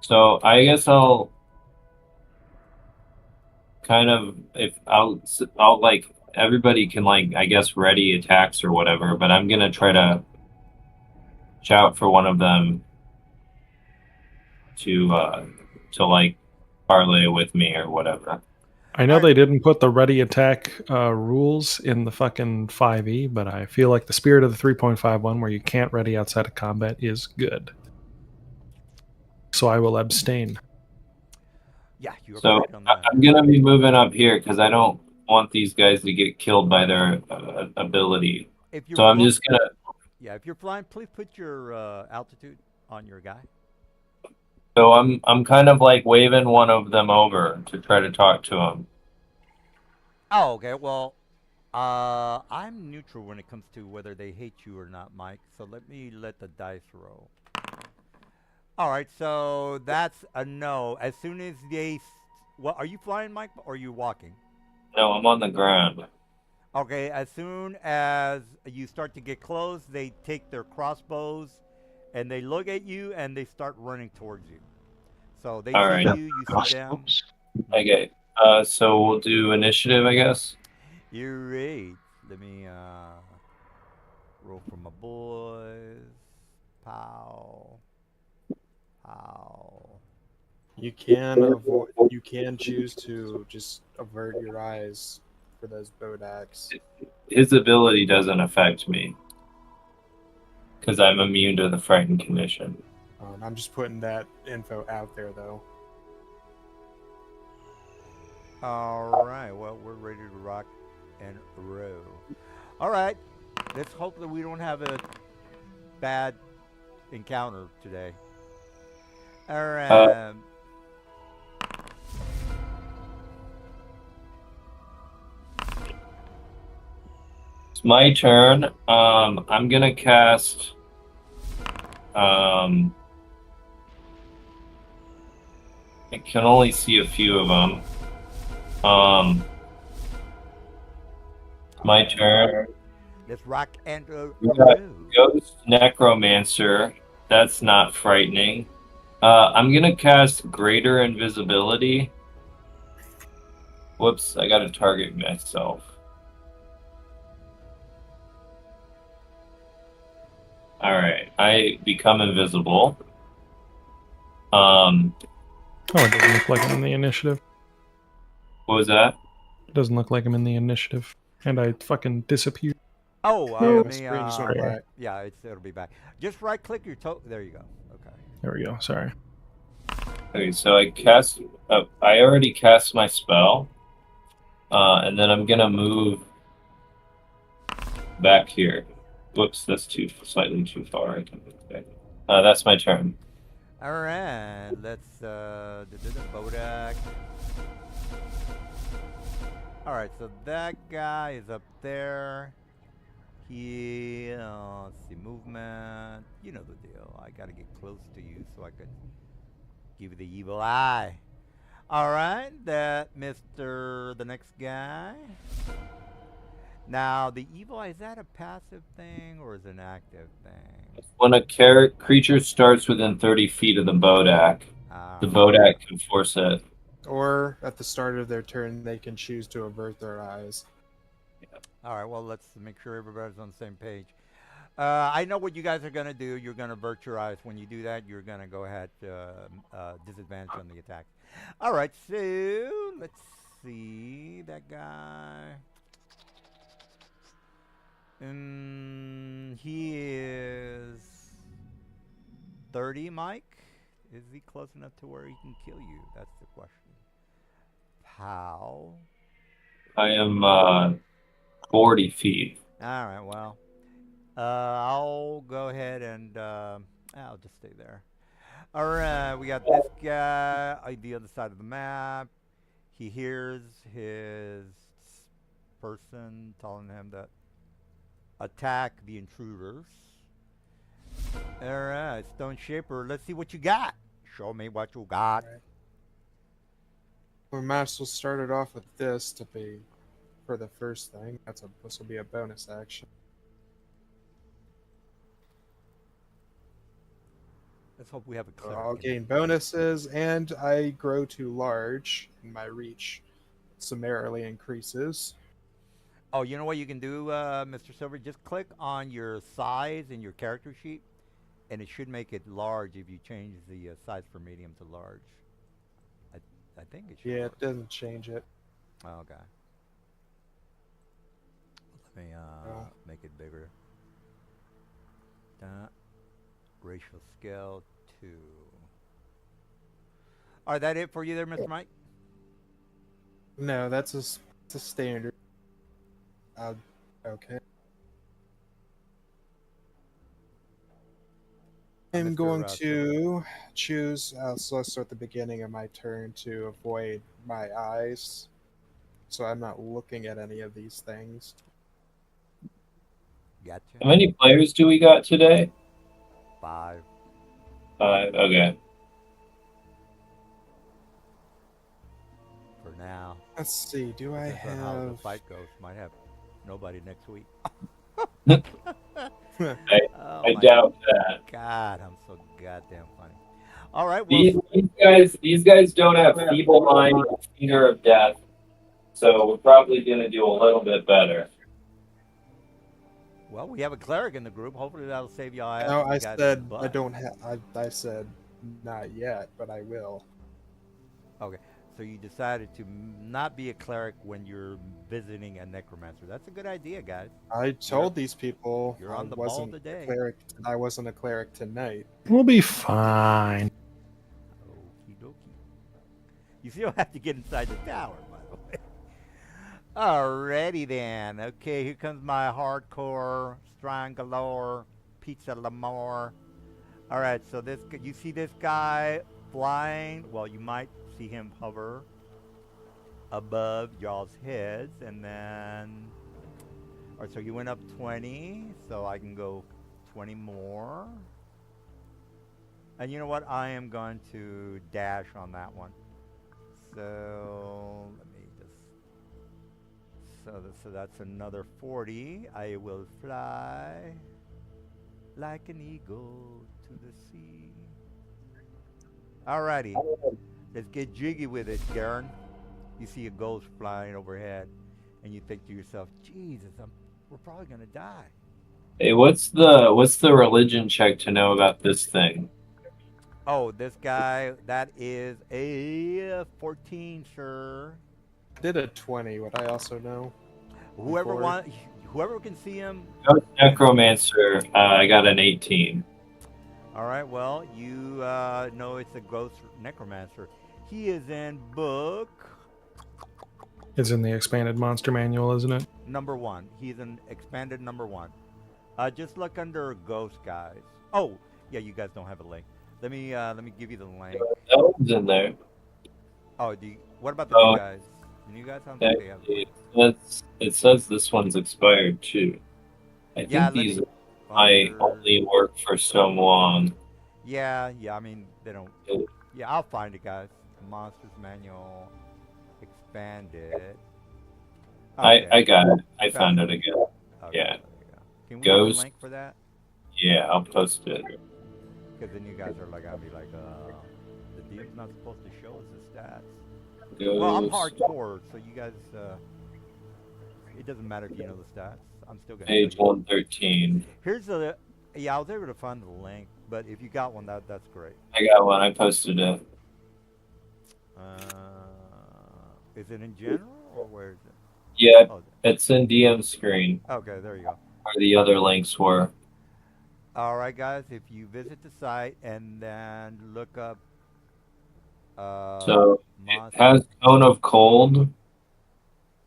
So I guess I'll kind of I'll like everybody can like I guess ready attacks or whatever, but I'm gonna try to shout for one of them to like parlay with me or whatever. I know they didn't put the ready attack rules in the fucking 5e, but I feel like the spirit of the 3.51 where you can't ready outside of combat is good. So I will abstain. Yeah, you're So correct on that. I'm gonna be moving up here because I don't want these guys to get killed by their ability. If you're So I'm fl- just gonna. Yeah, if you're flying, please put your altitude on your guy. So I'm kind of like waving one of them over to try to talk to him. Oh, okay. Well, I'm neutral when it comes to whether they hate you or not, Mike. So let the dice roll. All right, so that's a no. As soon as they, are you flying, Mike, or are you walking? No, I'm on the ground. Okay, as soon as you start to get close, they take their crossbows and they look at you and they start running towards you. So they All see right. you, you see them. Crossbows. Okay. So we'll do initiative, I guess. You're right. Let me roll for my boys. Pow. Pow. You can avoid. You can choose to just avert your eyes for those Bodaks. His ability doesn't affect me because I'm immune to the frightened condition. I'm just putting that info out there, though. All right. Well, we're ready to rock and roll. All right. Let's hope that we don't have a bad encounter today. All right. It's my turn. I'm gonna cast. I can only see a few of them. My turn. Let's rock and We got roll. Ghost Necromancer. That's not frightening. I'm gonna cast Greater Invisibility. Whoops, I gotta target myself. Alright, I become invisible. Oh, it doesn't look like I'm in the initiative. What was that? It doesn't look like I'm in the initiative. And I fucking disappeared. Oh, Yeah, let the me. screen just went black. Yeah, it'll be back. Just right click your toe. There you go. Okay. There we go. Sorry. Okay, so I cast. I already cast my spell, and then I'm gonna move back here. Whoops, that's slightly too far. That's my turn. All right. Let's the Bodak. All right. So that guy is up there. He. Let's see. Movement. You know the deal. I gotta get close to you so I can give you the evil eye. All right. That Mr. The next guy. Now, the evil eye, is that a passive thing or is it an active thing? When a creature starts within 30 feet of the Bodak, the Bodak can force it. Or at the start of their turn, they can choose to avert their eyes. All right, well, let's make sure everybody's on the same page. I know what you guys are going to do. You're going to avert your eyes. When you do that, you're going to go ahead disadvantage on the attack. All right, so let's see that guy. He is 30, Mike. Is he close enough to where he can kill you? That's the question. How? I am 40 feet. All right, well, I'll go ahead and I'll just stay there. All right, we got this guy on the other side of the map. He hears his person telling him that attack the intruders. All right, Stone Shaper, let's see what you got. Show me what you got. Right. We might as well start it off with this to be for the first thing. This will be a bonus action. Let's hope we have a So clear. I'll gain bonuses, and I grow to large, and my reach summarily increases. Oh, you know what you can do, Mr. Silver? Just click on your size in your character sheet, and it should make it large if you change the size from medium to large. I think it should. Yeah, work. it doesn't change it. Oh, okay. Let me make it bigger. Racial scale 2. All right, that it for you there, Mr. Mike? No, that's a standard. Okay. I'm Mr. going Silver. to choose, so let's start the beginning of my turn to avoid my eyes. So I'm not looking at any of these things. Gotcha. How many players do we got today? 5. Okay. For now. Let's see, do I Depends on how the have... fight goes. Might have Nobody next week. I Oh I my doubt that. God, I'm so goddamn funny. All right, well, These guys don't have feeble mind or fear of death, so we're probably gonna do a little bit better. well, we have a cleric in the group. Hopefully, that'll save y'all ass. No, You I guys' said I butt. don't have. I said not yet, but I will. Okay, so you decided to not be a cleric when you're visiting a necromancer. That's a good idea, guys. I told these people you're I on the ball wasn't a today. cleric. I wasn't a cleric tonight. We'll be fine. Okie dokie. You still have to get inside the tower, by the way. Alrighty then. Okay, here comes my hardcore Strangalore Pizza Lamore. All right, so you see this guy flying. Well, you might see him hover above y'all's heads, and then. All right, so you went up 20, so I can go 20 more. And you know what? I am going to dash on that one. So let me just. So that's another 40. I will fly like an eagle to the sea. Alrighty, let's get jiggy with it, Garen. You see a ghost flying overhead, and you think to yourself, "Jesus, we're probably gonna die." Hey, what's the religion check to know about this thing? Oh, this guy, that is a 14, sir. Did a 20. Would I also know? Whoever whoever can see him. Ghost Necromancer, I got an 18. All right, well, you know it's a ghost necromancer. He is in book It's in the expanded monster manual, isn't it? number 1. He's in expanded number 1. Just look under ghost, guys. Oh, yeah, you guys don't have a link. Let me give you the link. That one's in there. Oh, what about the Oh, new guys? The new guys, I don't think they have. it says this one's expired too. I think Yeah, these under- I only work for so long. Yeah, I mean, they don't. Yeah, I'll find it, guys. Monsters Manual expanded. Okay. I got it. I found it again. Okay, yeah. there you go. Can we Ghost. have a link for that? Yeah, I'll post it. Because then you guys are like, I'll be like, the DM's not supposed to show us the stats. Ghost. Well, I'm hardcore, so you guys, it doesn't matter if you know the stats. I'm still gonna. Page 113. Here's the. Yeah, I was able to find the link, but if you got one, that's great. I got one. I posted it. Is it in general or where is it? Yeah, Oh, it's in DM screen okay, there you go. where the other links were. All right, guys. If you visit the site and then look up, So it monster- has Cone of Cold.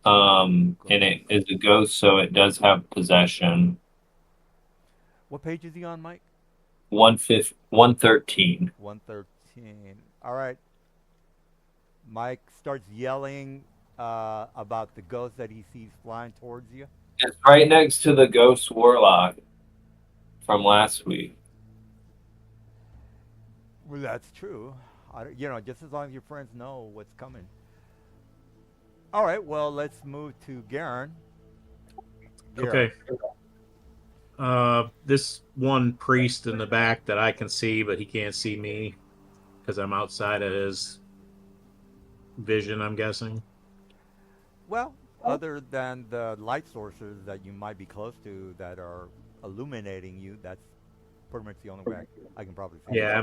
And it is a ghost, so it does have possession. What page is he on, Mike? 113. 113. All right. Mike starts yelling about the ghost that he sees flying towards you. It's right next to the Ghost Warlock from last week. Well, that's true. Just as long as your friends know what's coming. All right. Well, let's move to Garen. Okay. This one priest in the back that I can see, but he can't see me because I'm outside of his vision, I'm guessing. Well, other than the light sources that you might be close to that are illuminating you, that's pretty much the only way I can probably see. Yeah,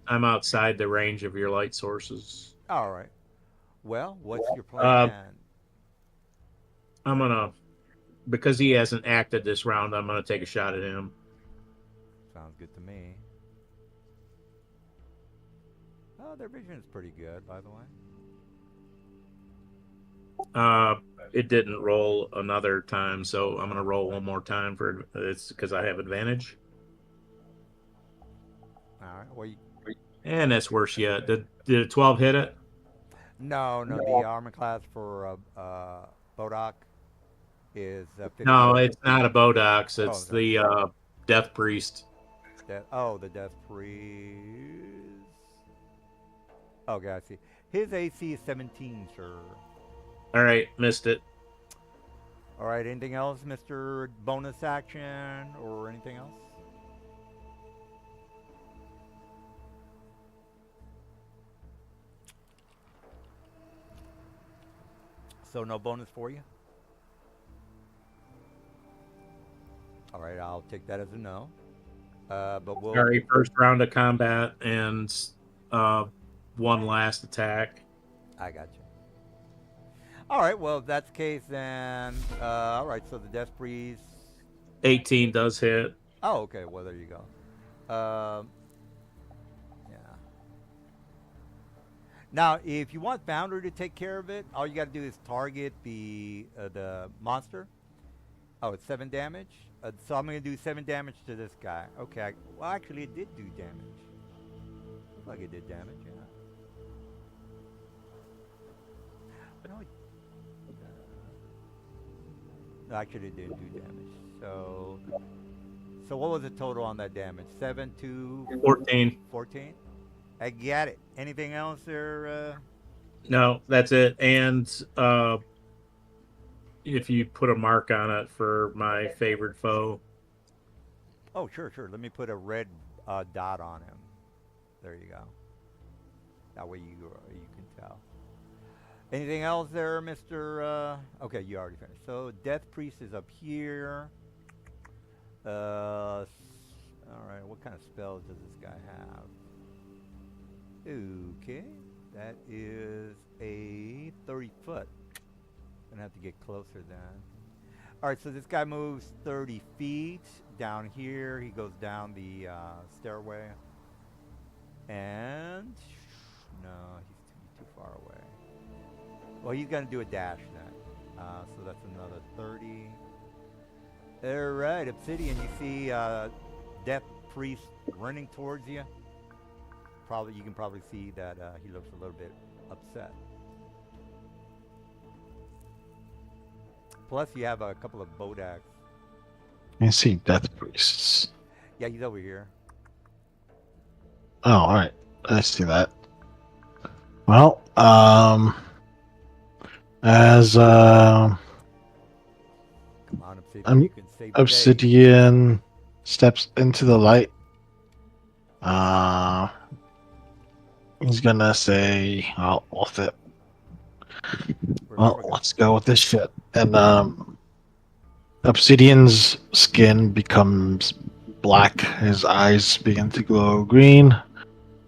I'm outside the range of your light sources. All right. Well, what's your plan? I'm gonna, because he hasn't acted this round, I'm gonna take a shot at him. Sounds good to me. Oh, their vision is pretty good, by the way. It didn't roll another time, so I'm gonna roll one more time for it's because I have advantage. All right. Well, And that's worse yet. Did a 12 hit it? no, the armor class for Bodok is 50. No, it's not a Bodox. Oh, It's sorry. the Death Priest. The Death Priest. Okay, I see. His AC is 17, sir. All right, missed it. All right. Anything else, Mr. Bonus Action, or anything else? So no bonus for you. All right. I'll take that as a no. But we'll. Sorry, first round of combat and one last attack. I got you. All right. Well, if that's the case, then all right. So the Death Priest. 18 does hit. Oh, okay. Well, there you go. Yeah. Now, if you want Founder to take care of it, all you got to do is target the monster. Oh, it's 7 damage. So I'm going to do 7 damage to this guy. Okay. Well, actually, it did do damage. Looks like it did damage. Yeah. But no, no, actually, it didn't do damage. So what was the total on that damage? 7 to 14. 14. I got it. Anything else there? No, that's it. And if you put a mark on it for my favorite foe. Oh, sure. Let me put a red dot on him. There you go. That way you can tell. Anything else there, Mr. Okay, you already finished. So Death Priest is up here. All right. What kind of spells does this guy have? Okay, that is a 30 foot. Gonna have to get closer then. All right, so this guy moves 30 feet down here. He goes down the stairway, and no, he's too far away. Well, he's gonna do a dash then. So that's another 30. All right, Obsidian. You see Death Priest running towards you. You can probably see that he looks a little bit upset. Plus, you have a couple of Bodaks. I see Death Priests. Yeah, he's over here. Oh, alright. I see that. Well, as Come on, Obsidian. You can save the day. Obsidian steps into the light, he's gonna say, "Oh, off it. Well, let's go with this shit." And Obsidian's skin becomes black. His eyes begin to glow green,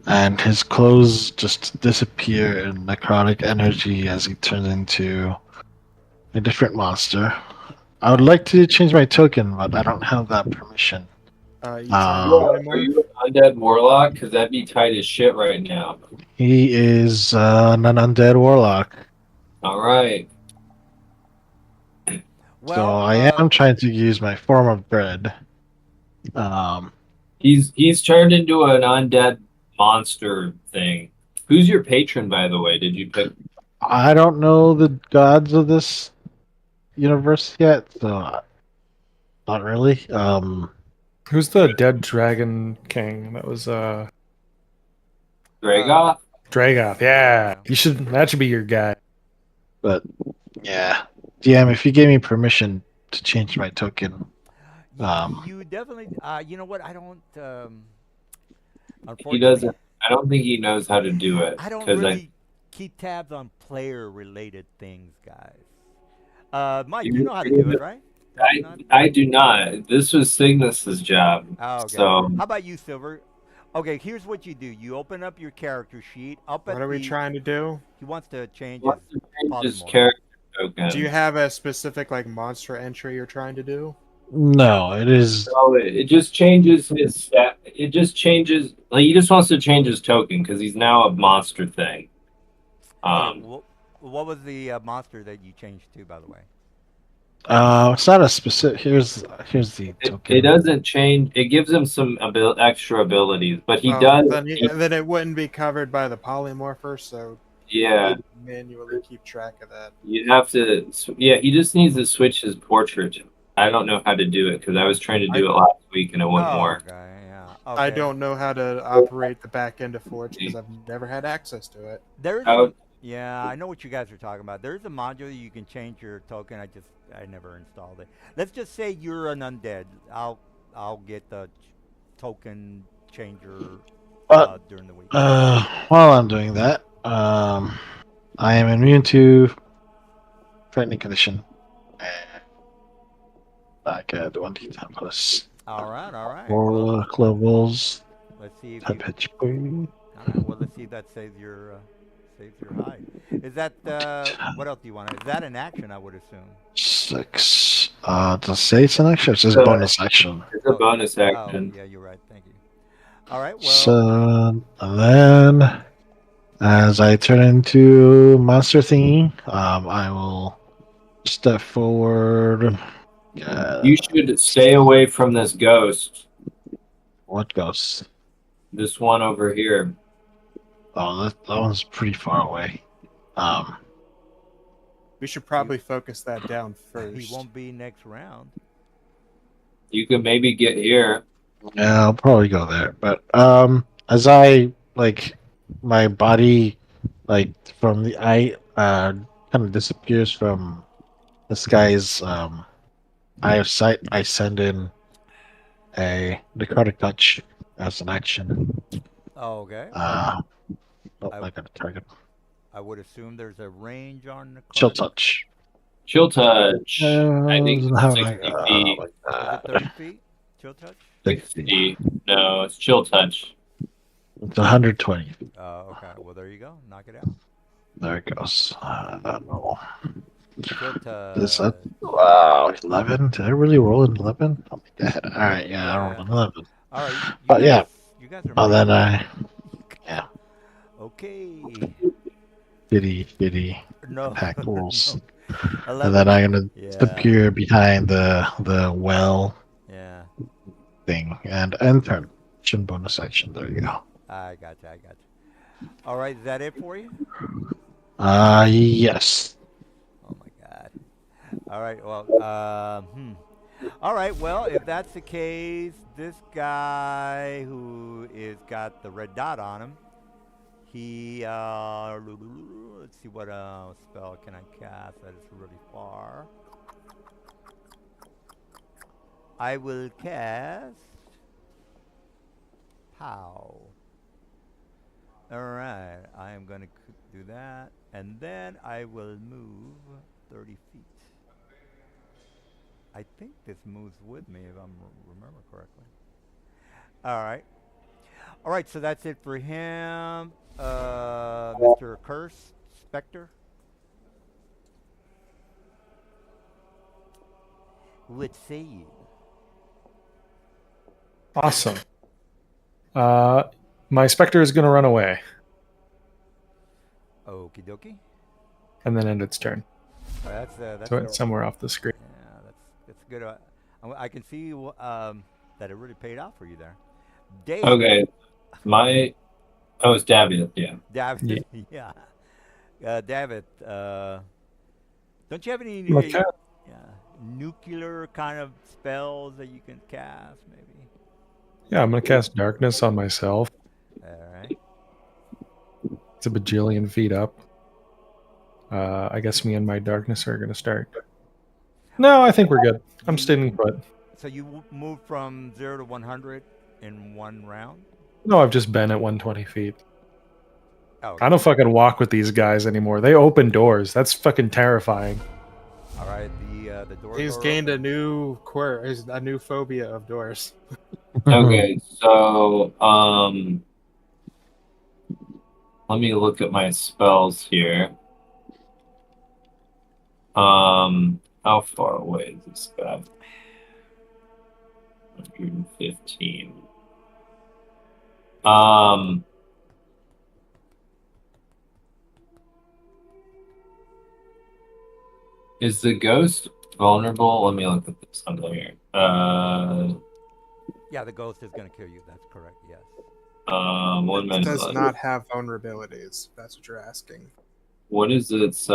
and his clothes just disappear in necrotic energy as he turns into a different monster. I would like to change my token, but I don't have that permission. You trying to Are polymorph? you an undead warlock? Because that'd be tight as shit right now. He is an undead warlock. All right. Well, So I am trying to use my form of bread. He's turned into an undead monster thing. Who's your patron, by the way? Did you pick? I don't know the gods of this universe yet, so not really. Who's the dead dragon king? That was Dragoth? Dragoth. Yeah, that should be your guy. But yeah, DM, if you gave me permission to change my token, you definitely. You know what? I don't. He doesn't. I don't think he knows how to do it. I don't 'cause really keep tabs on player-related things, guys. Mike, you know how to do it, right? I do not. This was Cygnus's job. Oh, okay. So How about you, Silver? Okay, here's what you do. You open up your character sheet. Up at What are we trying to do? He wants to change what's his the change his polymorph. character token? Do you have a specific like monster entry you're trying to do? no, it is. So it just changes his stat. It just changes. Like he just wants to change his token because he's now a monster thing. What was the monster that you changed to, by the way? It's not a specific. Here's the token. It doesn't change. It gives him some extra abilities, but he Well, does. Then it wouldn't be covered by the polymorpher, so Yeah, manually keep track of that. you have to. Yeah, he just needs to switch his portrait. I don't know how to do it because I was trying to do it last week and it wouldn't work. Okay, yeah. I Okay. don't know how to operate the back end of Forge because I've never had access to it. There's How Yeah, I know what you guys are talking about. There's a module you can change your token. I never installed it. Let's just say you're an undead. I'll get the token changer But during the week. while I'm doing that, I am immune to frightening condition. I can do 1d10 plus All right, all right. 4 Well, levels. let's see if Type you. HP. All right. Well, let's see if that saves your hide. Is that what else do you want? Is that an action? I would assume. 6. Does it say it's an action? It says Uh, bonus action. It's a bonus Oh, action. yeah, you're right. Thank you. All right. Well, So and then, as I turn into monster thingy, I will step forward. You should stay away from this ghost. What goes? This one over here. Oh, that one's pretty far away. We should probably focus that down first. he won't be next round. You could maybe get here. Yeah, I'll probably go there. But as I like, my body, like from the eye, kind of disappears from this guy's eye of sight. I send in a necrotic touch as an action. Oh, okay. Oh, I- I got a target. I would assume there's a range on the Chill card. touch. Chill touch. I think Doesn't have 60 like, feet. Is it 30 feet? Chill touch? 60. No, it's chill touch. It's 120. Okay. Well, there you go. Knock it out. There it goes. I don't know. Chill touch. Is that wow? 11? Did I really roll an 11? Oh my god! All right, yeah, I rolled an 11. All right. You But guys, yeah. You guys are. Oh, making- then I Okay. bitty No. pack rules, no. and 11. then I'm gonna Yeah. disappear behind the well Yeah. thing and enter action bonus action. There you go. I got you. All right. Is that it for you? Yes. Oh my God. All right. Well. All right. Well, if that's the case, this guy who is got the red dot on him, he let's see what spell can I cast that is really far. I will cast Pow. All right. I am going to do that, and then I will move 30 feet. I think this moves with me if I remember correctly. All right. All right, so that's it for him. Mr. Curse, Spectre. What say you? Awesome. My Spectre is going to run away Okie dokie. and then end its turn. That's So it's somewhere off the screen. yeah, that's good. I can see that it really paid off for you there. Dave. Okay. Oh, it's Davian. Yeah. David. Yeah. David. Don't you have any Okay. nuclear kind of spells that you can cast? Maybe. Yeah, I'm going to cast Darkness on myself. All right. It's a bajillion feet up. I guess me and my Darkness are going to start. No, I think we're good. I'm staying put. So you moved from 0 to 100 in one round? No, I've just been at 120 feet. Oh, I don't fucking walk with these guys anymore. They open doors. That's fucking terrifying. all right. The door. He's gained a new a new phobia of doors. Okay. So, let me look at my spells here. How far away is this guy? 115. Is the ghost vulnerable? Let me look at this on here. Yeah, the ghost is going to kill you. That's correct. Yes. 1 It minute does left. not have vulnerabilities. That's what you're asking. What is its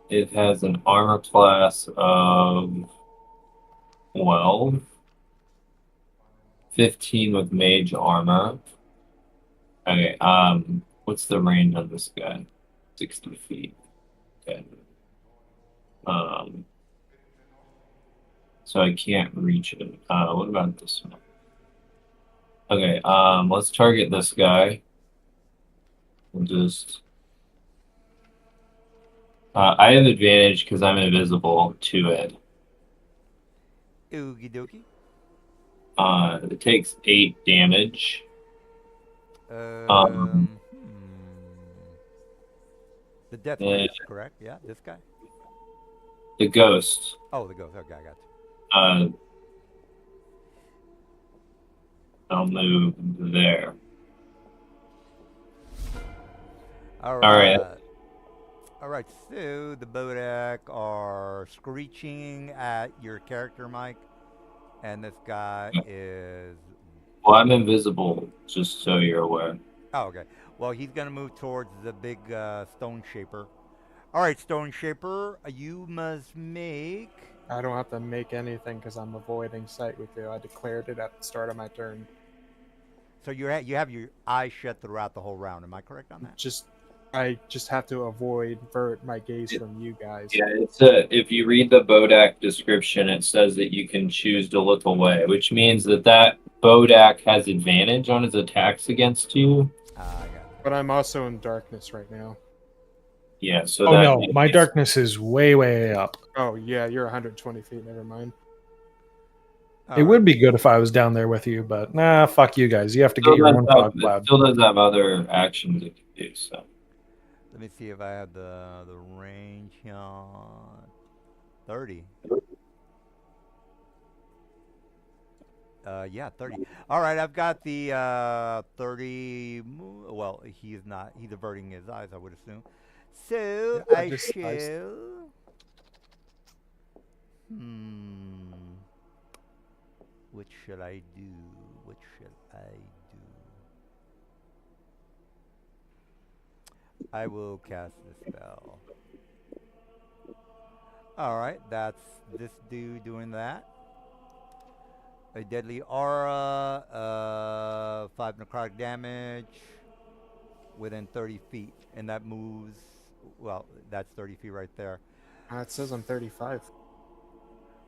it has an armor class of 12, 15 with mage armor. Okay, What's the range on this guy? 60 feet. Okay. So I can't reach it. What about this one? Okay, let's target this guy. We'll just I have advantage because I'm invisible to it. Oogie dokie. It takes 8 damage. Hmm. The death Yeah. range, correct? Yeah, this guy. The ghost. Oh, the ghost. Okay, I got you. I'll move there. All right. right. All right. So the Bodak are screeching at your character, Mike, and this guy is. Well, I'm invisible, just so you're aware. Oh, okay. Well, he's gonna move towards the big stone shaper. All right, stone shaper, you must make. I don't have to make anything because I'm avoiding sight with you. I declared it at the start of my turn. So you have your eyes shut throughout the whole round. Am I correct on that? I just have to avert my gaze from you guys. Yeah, if you read the Bodak description, it says that you can choose to look away, which means that Bodak has advantage on his attacks against you. I got it. But I'm also in darkness right now. Yeah, so Oh that no, makes- my darkness is way up. Oh yeah, you're 120 feet. Never mind. It would be good if I was down there with you, but nah, fuck you guys. You have to get your own fog it cloud. still does have other actions it can do. So Let me see if I have the range on 30. Yeah, 30. All right, I've got the 30. Well, he's not. He's averting his eyes, I would assume. So Yeah, I just eyes. shall. Hmm. What shall I do? What shall I do? I will cast the spell. Alright, that's this dude doing that. A deadly aura, 5 necrotic damage within 30 feet. And that moves, well, that's 30 feet right there. It says I'm 35.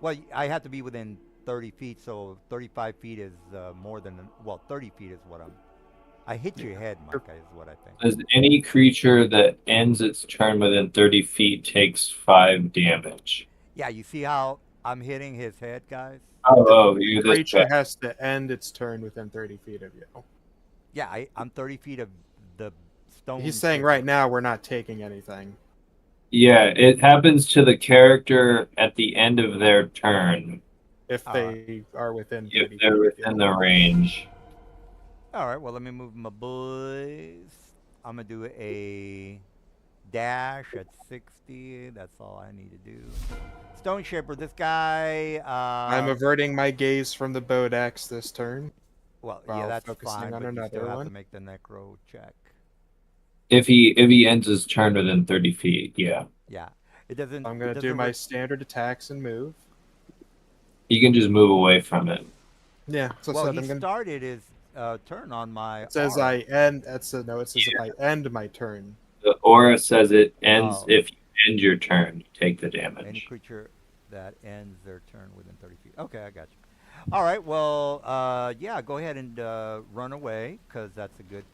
Well, I have to be within 30 feet, so 35 feet is more than, 30 feet is what I hit your head, Mike, is what I think. Does any creature that ends its turn within 30 feet takes 5 damage? Yeah, you see how I'm hitting his head, guys? Oh, you're The this creature bad. has to end its turn within 30 feet of you. Yeah, I'm 30 feet of the stone. He's saying shaper. right now we're not taking anything. Yeah, it happens to the character at the end of their turn If they are within 30 if feet they're of you. within the range. All right, well, let me move my boys. I'm going to do a dash at 60. That's all I need to do. Stone Shaper, this guy. I'm averting my gaze from the Bodax this turn. Well, while yeah, that's focusing fine, on but you still another have one. to make the necro check. If he ends his turn within 30 feet, yeah. Yeah, it doesn't. I'm going to do my standard attacks and move. You can just move away from it. Yeah, so Well, I'm he gonna, started his turn on my. it says aura. I end. It says if I end my turn. The aura says it ends Oh. if you end your turn, you take the Any damage. creature that ends their turn within 30 feet. Okay, I got you. All right, well, yeah, go ahead and run away, because that's a good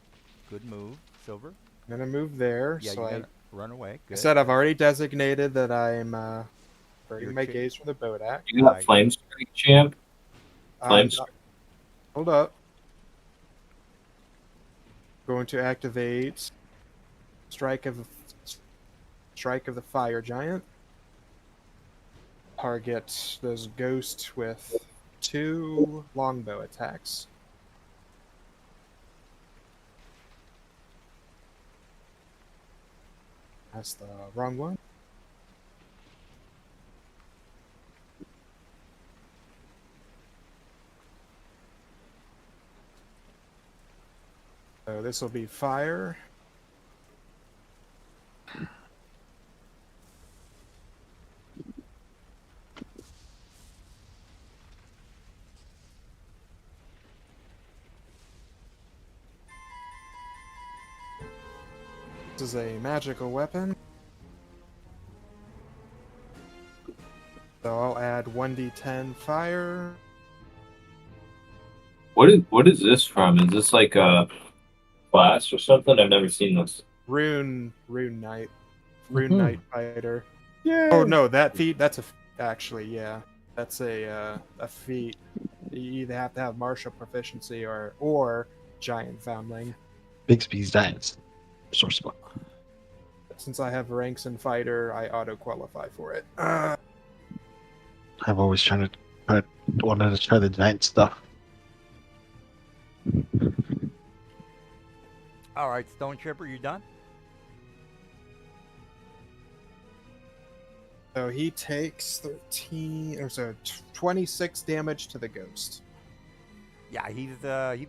move, Silver. I'm gonna move there. Yeah, so you I gotta run away. Good. said I've already designated that I'm averting You're my cha- gaze from the Bodak. You got Right. Flame Strike, champ? Flame I'm- Hold up. Going to activate Strike of the Fire Giant. Target those ghosts with 2 longbow attacks. That's the wrong one. So this will be fire. This is a magical weapon. So I'll add 1d10 fire. What is this from? Is this like a class or something? I've never seen this. Rune Knight. Rune Mhm. Knight fighter. Yeah. Oh no, that feat, actually, yeah. That's a feat. You either have to have martial proficiency or giant foundling. Bixby's Giants. Source book. Since I have ranks in fighter, I auto qualify for it. I've always wanted to try the giant stuff. All right, Stone Chipper, you done? So he takes 26 damage to the ghost. Yeah, he's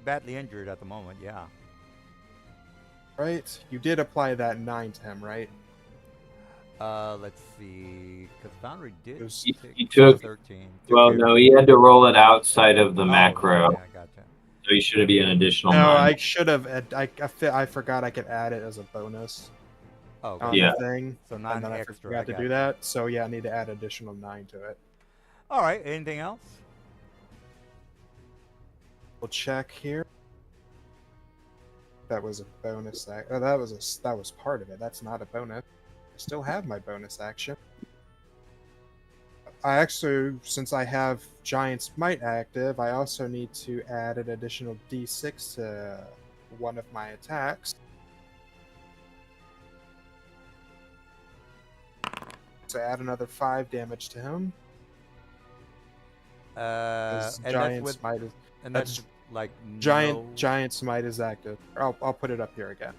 badly injured at the moment. Yeah. Right? You did apply that 9 to him, right? Let's see. Because Foundry did. He took- 13. Well, no, he had to roll it outside of the macro, Yeah, gotcha. so he shouldn't be an additional. No, 9. I should have. I forgot I could add it as a bonus Oh, on Yeah. the thing. So And 9 then I extra. forgot to got do you. that. So yeah, I need to add additional 9 to it. All right. Anything else? We'll check here. That was a bonus. Oh, that was part of it. That's not a bonus. I still have my bonus action. I actually, since I have Giant's Might active, I also need to add an additional D6 to one of my attacks. So add another 5 damage to him. His And that's Giant's with, Might is and that's that's like Giant no, Giant's Might is active. I'll put it up here again.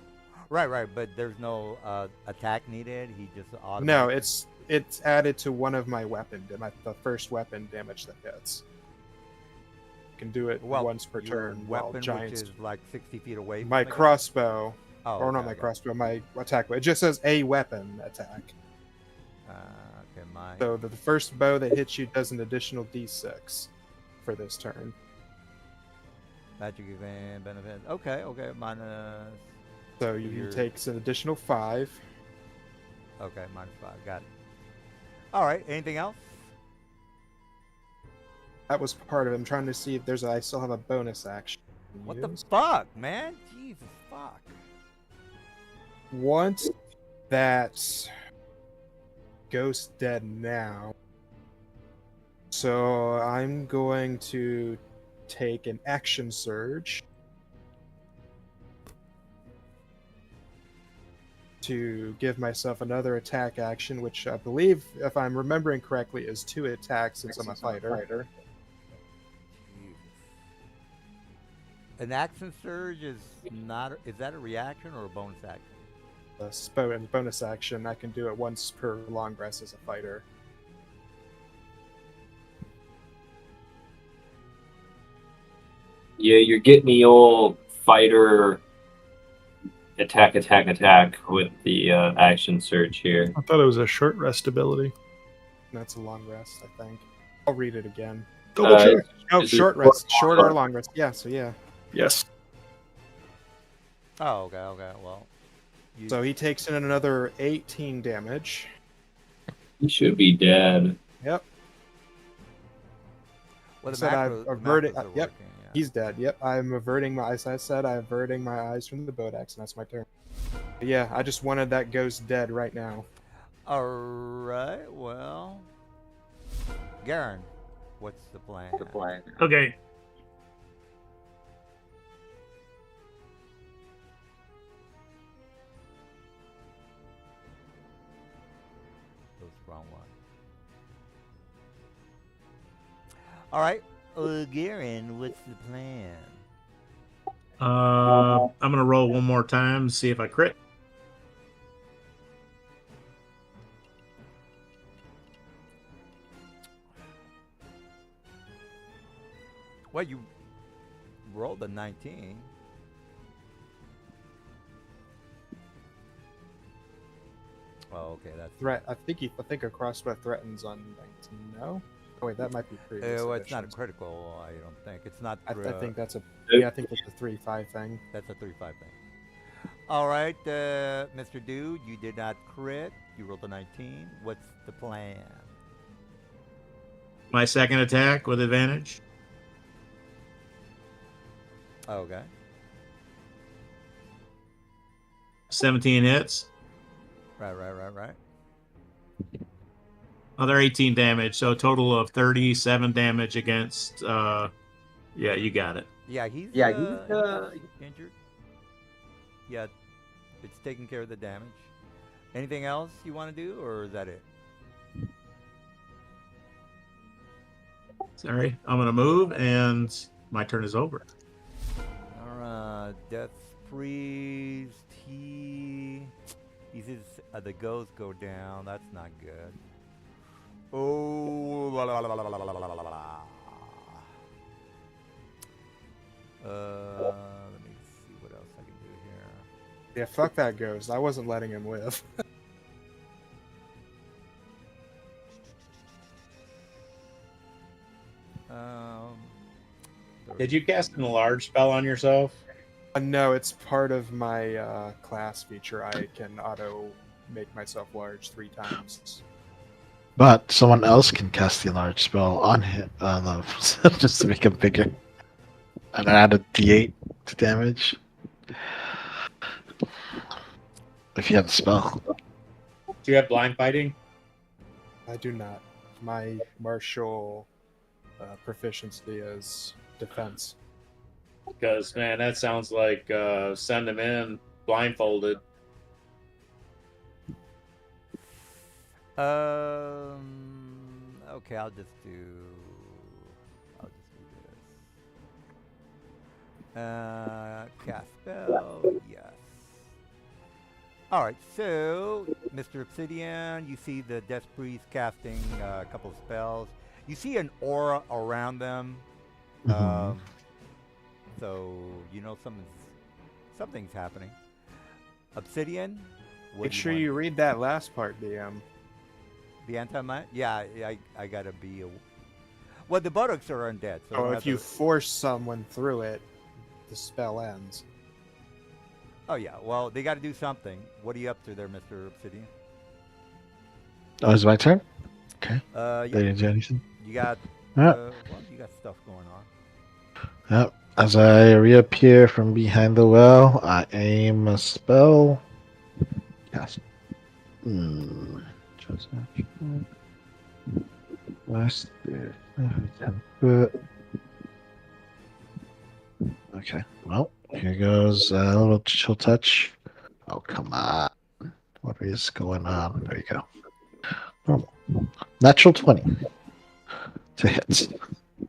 Right. But there's no attack needed. He just automatically. No, it's added to one of my weapon, the first weapon damage that hits. You can do it Well, once per your turn. While weapon, Giants, which is like 60 feet away. From my the guy? crossbow, Oh, or not okay, my okay. crossbow, my attack. It just says a weapon attack. Okay, my. So the first bow that hits you does an additional D6 for this turn. Magic event benefit. Okay, minus. So you Your- takes an additional 5. Okay, minus 5. Got it. All right. Anything else? That was part of it. I'm trying to see if I still have a bonus action. to What the use. fuck, man? Jesus fuck. Once that ghost dead now, so I'm going to take an action surge to give myself another attack action, which I believe, if I'm remembering correctly, is 2 attacks since I'm a fighter. Jesus. An action surge is not. Is that a reaction or a bonus action? A bonus action, I can do it once per long rest as a fighter. Yeah, you're getting the old fighter attack with the action surge here. I thought it was a short rest ability. That's a long rest, I think. I'll read it again. Double check. Oh, Is it short rest. Short or long rest. Yeah, so yeah. Yes. Oh, okay. Well. So he takes in another 18 damage. He should be dead. Yep, Well, the said I've macros- the averted- macros are yep. working, yeah. he's dead. Yep, I'm averting my eyes. I said I'm averting my eyes from the Bodax, and that's my turn. But yeah, I just wanted that ghost dead right now. All right. Well, Garen, what's the plan? Okay. Those wrong one. All right. Garen, what's the plan? I'm gonna roll one more time, see if I crit. Well, you rolled a 19. Oh, okay. That's Threat. I think a crossbow threatens on 19. No. Oh wait, that might be previous. well, it's not a editions. critical. I don't think it's not. I think that's a. Nope. Yeah, I think that's a 3-5 thing. that's a 3-5 thing. All right, Mr. Dude, you did not crit. You rolled a 19. What's the plan? My second attack with advantage. Okay. 17 hits. Right. Other 18 damage, so a total of 37 damage against. Yeah, you got it. Yeah, he's he's injured. Yeah, it's taking care of the damage. Anything else you want to do, or is that it? Sorry, I'm gonna move, and my turn is over. All right, Death Priest. He sees the ghosts go down. That's not good. Oh, la, la, la, la, la, la, la, la, la, la. Let me see what else I can do here. Yeah, fuck that ghost. I wasn't letting him live. Um, Did you cast an enlarge spell on yourself? No, it's part of my class feature. I can auto make myself large 3 times. But someone else can cast the enlarge spell on him, just to make him bigger. And add a d8 to damage. If you have the spell. Do you have blind fighting? I do not. My martial proficiency is defense. Because man, that sounds like send him in blindfolded. Okay, I'll just do this. Cast spell, yes. All right, so Mr. Obsidian, you see the Death Priest casting a couple of spells. You see an aura around them, Mhm. so you know something's happening. Obsidian, what Make do sure want? you read that last part, DM. The anti-might? Yeah, I gotta be. Well, the buttocks are undead. So I Oh, don't if have you to- force someone through it, the spell ends. Oh yeah. Well, they got to do something. What are you up to there, Mr. Obsidian? Oh, is it my turn? Okay. Yeah, They didn't do anything. you got. Yeah. Well, you got stuff going on. Yep. As I reappear from behind the well, I aim a spell. Yes. Just action. Last 10 foot. Okay. Well, here goes a little chill touch. Oh, come on. What is going on? There you go. Normal. Natural 20 to hit.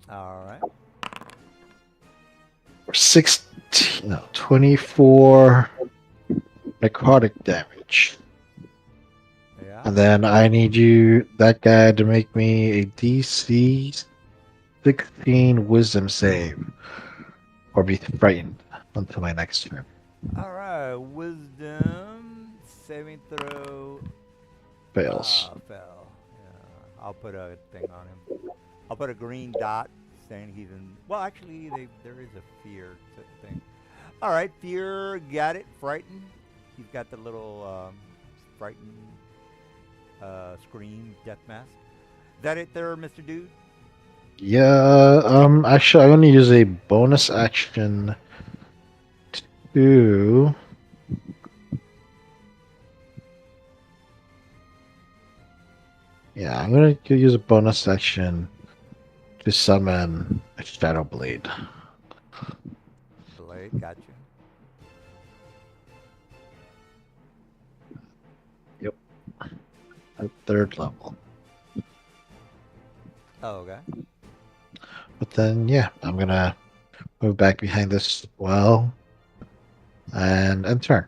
All right. Or 16, no, 24 necrotic damage. Yeah. And then I need that guy, to make me a DC 16 wisdom save. Or be frightened until my next turn. All right. Wisdom saving throw. Fails. Fell. Yeah. I'll put a thing on him. I'll put a green dot saying he's in. Well, actually, there is a fear thing. All right, fear. Got it. Frightened. He's got the little frightened scream death mask. Is that it there, Mr. Dude? Yeah, actually, I'm going to use a bonus action to. Yeah, I'm going to use a bonus action to summon a Shadow Blade. Blade. Got you. At 3rd level. Oh, okay. But then, yeah, I'm going to move back behind this well and turn.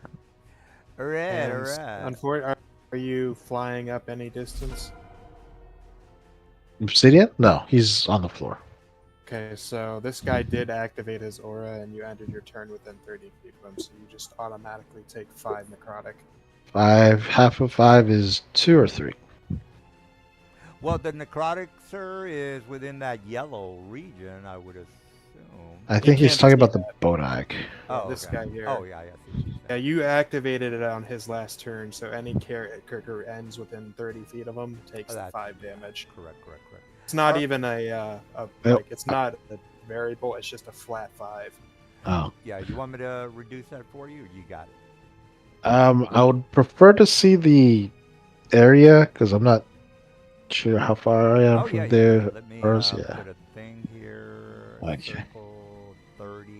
All right. And All right. Unfortunately, are you flying up any distance? Obsidian? No, he's on the floor. Okay, so this guy did activate his aura, and you ended your turn within 30 feet of him, so you just automatically take 5 necrotic. 5, half of 5 is 2 or 3. Well, the necrotic, sir, is within that yellow region, I would assume. I think he's can't talking see about the Bodag. Oh, this okay. guy here. Oh, yeah, yeah. See what you Yeah, said. you activated it on his last turn, so any character who ends within 30 feet of him takes Oh, the that's 5 damage. Correct, correct, correct. It's not Alright. even like it's not a variable. It's just a flat 5. Oh. Yeah, you want me to reduce that for you? You got it. I would prefer to see the area because I'm not sure how far I am Oh, from yeah, yeah. there. Let me Or yeah. put a thing here. Okay. Circle 30.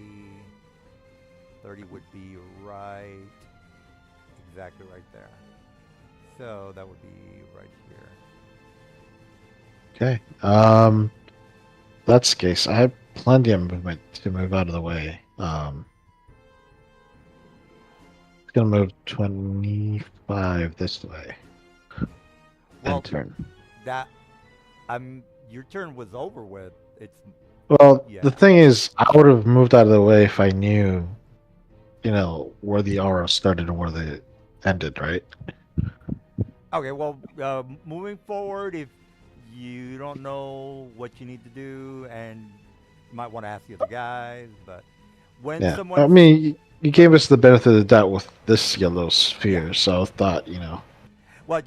30 would be right. Exactly right there. So that would be right here. Okay. That's the case. I have plenty of movement to move out of the way. It's gonna move 25 this way. Well, And turn. that your turn was over with. It's Well, yeah. the thing is, I would have moved out of the way if I knew, where the aura started and where they ended, right? Okay, well, moving forward, if you don't know what you need to do, and you might want to ask the other guys, but when Yeah. someone, I mean, you gave us the benefit of the doubt with this yellow sphere, Yeah. so I thought, well,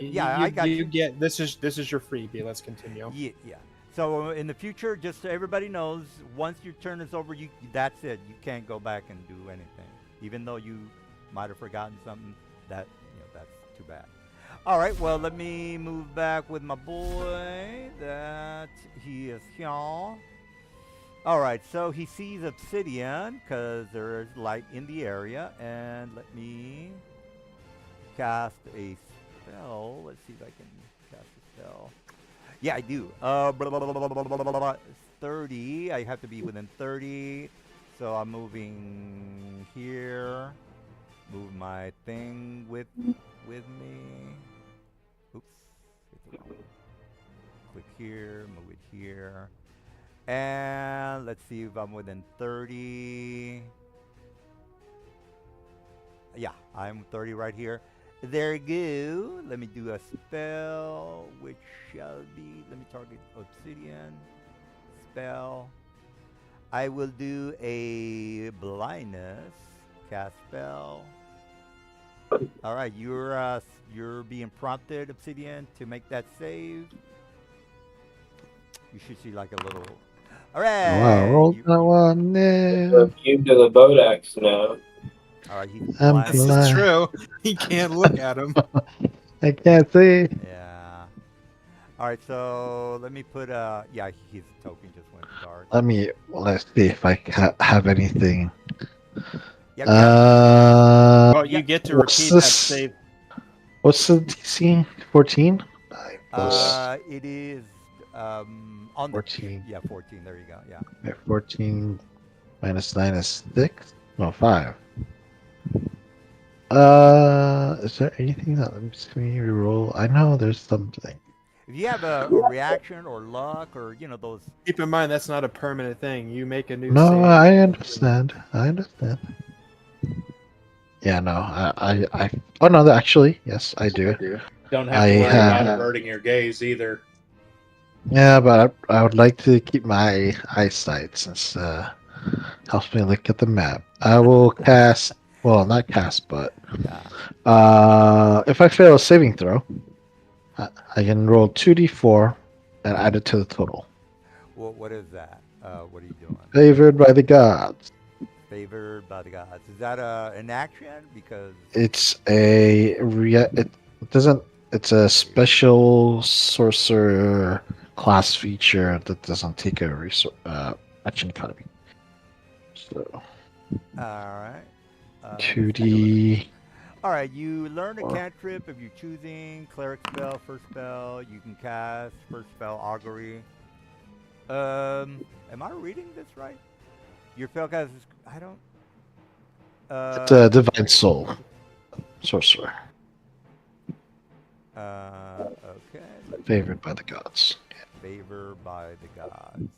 yeah, I got you. get this is your freebie. Let's continue. Yeah, yeah. So in the future, just so everybody knows, once your turn is over, that's it. You can't go back and do anything, even though you might have forgotten something. That's too bad. All right, well, let me move back with my boy. That he is here. All right, so he sees obsidian because there is light in the area, and let me cast a spell. Let's see if I can cast a spell. Yeah, I do. 30. I have to be within 30. So I'm moving here. Move my thing with me. Oops. Hit the wrong one. Click here. Move it here. And let's see if I'm within 30. Yeah, I'm 30 right here. There you go. Let me do a spell, which shall be, let me target obsidian. Spell. I will do a blindness. Cast spell. All right, you're being prompted, obsidian, to make that save. You should see like a little. All right. Wow, roll that one there. The cube to the Bodex now. All right, he's I'm blind. This blind. is true. He can't look at him. I can't see. Yeah. All right, so let me put yeah, his token just went dark. Let's see if I have anything. Yeah, Well, you get to what's repeat that this? save. What's the DC? 14? it is on 14. the 14. There you go. Yeah. Okay, 14 minus 9 is 6. No, 5. Is there anything that lets me reroll? I know there's something. If you have a reaction or luck or those. Keep in mind that's not a permanent thing. You make a new No, save. I understand. Yeah, no, oh no, actually, yes, I do. Don't have I to worry have- about averting your gaze either. Yeah, but I would like to keep my eyesight since helps me look at the map. I will cast, well, not cast, but Yeah. if I fail a saving throw, I can roll 2d4 and add it to the total. What is that? What are you doing? Favored by the gods. Favored by the gods. Is that an action? Because It's it doesn't. It's a special sorcerer class feature that doesn't take a action economy. So all right. 2d. All right, you learn a cantrip if you're choosing cleric spell, first spell. You can cast first spell augury. Am I reading this right? Your spell cast is I don't. It's a divine soul sorcerer Okay. favored by the gods. Favor by the gods.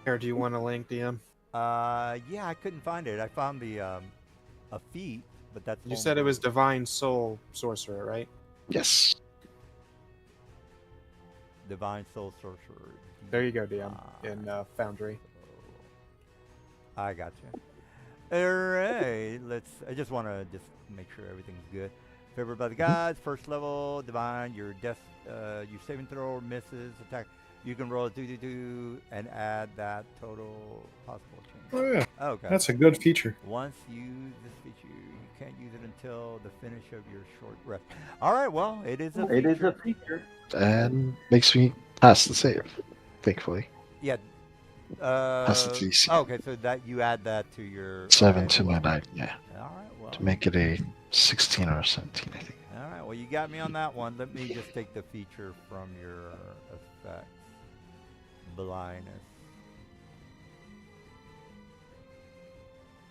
Or do you want a link, DM? Yeah, I couldn't find it. I found the a feat, but that's. You said it was Divine Soul Sorcerer, right? Yes. Divine Soul Sorcerer. There you go, DM. In Foundry. I got you. All right, let's. I just want to just make sure everything's good. Favored by the gods, first level, divine. Your your saving throw misses attack. You can roll a 2 and add that total possible change. Oh yeah, Okay. that's a good feature. Once you use this feature, you can't use it until the finish of your short rest. All right. Well, it is a feature. It is a feature. And makes me pass the save, thankfully. Yeah. Pass the DC. Okay, so that you add that to your 7 okay. to my 9, yeah. All right. Well. To make it a 16 or a 17, I think. All right. Well, you got me on that one. Let me just take the feature from your effects. Blindness.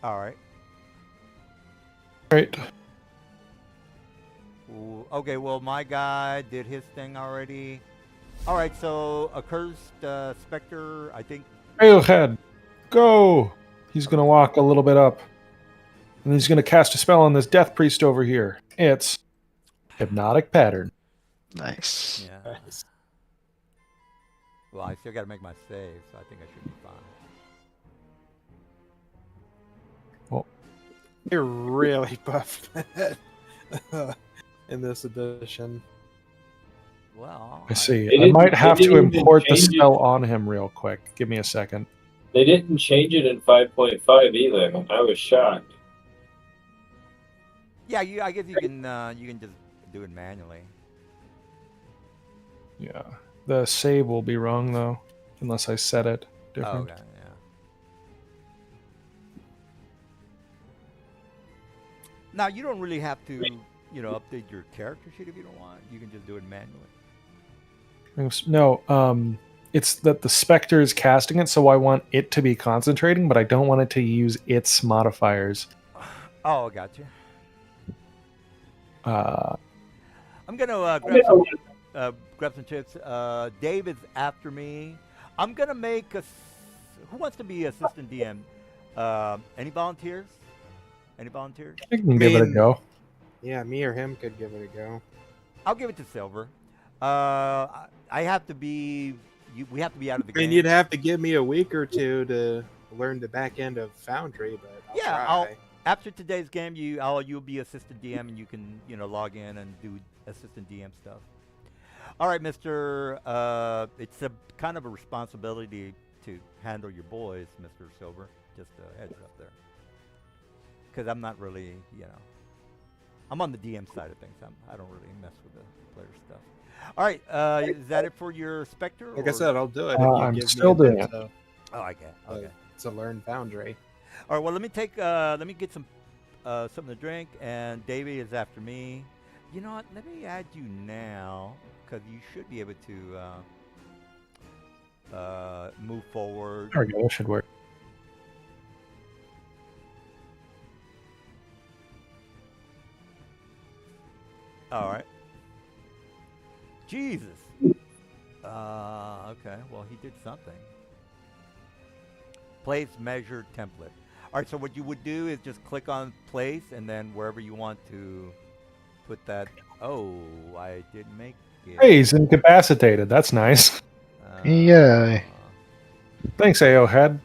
All right. Right. Ooh, okay. Well, my guy did his thing already. All right. So accursed specter. I think. Railhead, go! He's gonna walk a little bit up. And he's gonna cast a spell on this death priest over here. It's hypnotic pattern. Nice. Yeah. Well, I still got to make my save, so I think I should be fine. You're really buffed in this edition. Well, I see. They I didn't- might they have to didn't even import the change it. spell on him real quick. Give me a second. They didn't change it in 5.5 either. I was shocked. Yeah, I guess you can just do it manually. Yeah. The save will be wrong though, unless I set it Oh, different. okay, yeah. Now you don't really have to, update your character sheet if you don't want. You can just do it manually. No, it's that the specter is casting it, so I want it to be concentrating, but I don't want it to use its modifiers. Oh, gotcha. I'm gonna grab some chips. Dave is after me. I'm gonna make who wants to be assistant DM? Any volunteers? Any volunteers? I can give it a mean- go. Yeah, me or him could give it a go. I'll give it to Silver. I have to be. We have to be out of the I mean, game. you'd have to give me a week or two to learn the back end of Foundry, but I'll try. After today's game, you'll be assistant DM and you can log in and do assistant DM stuff. All right, Mister. It's a kind of a responsibility to handle your boys, Mister Silver. Just a heads up there, because I'm not really, I'm on the DM side of things. I don't really mess with the player stuff. All right, is that it for your Spectre? Like I said, I'll do it. if I'm you give still me a doing bit it. to- Oh, I get. Okay. to learn Foundry. All right. Well, let me get some something to drink, and Davey is after me. You know what? Let me add you now, because you should be able to move forward. There we go. That should work. All right. Jesus. Okay. Well, he did something. Place measure template. All right. So what you would do is just click on place, and then wherever you want to put that. Oh, I didn't make it. Hey, he's incapacitated. That's nice. Yay. Thanks, AO Head.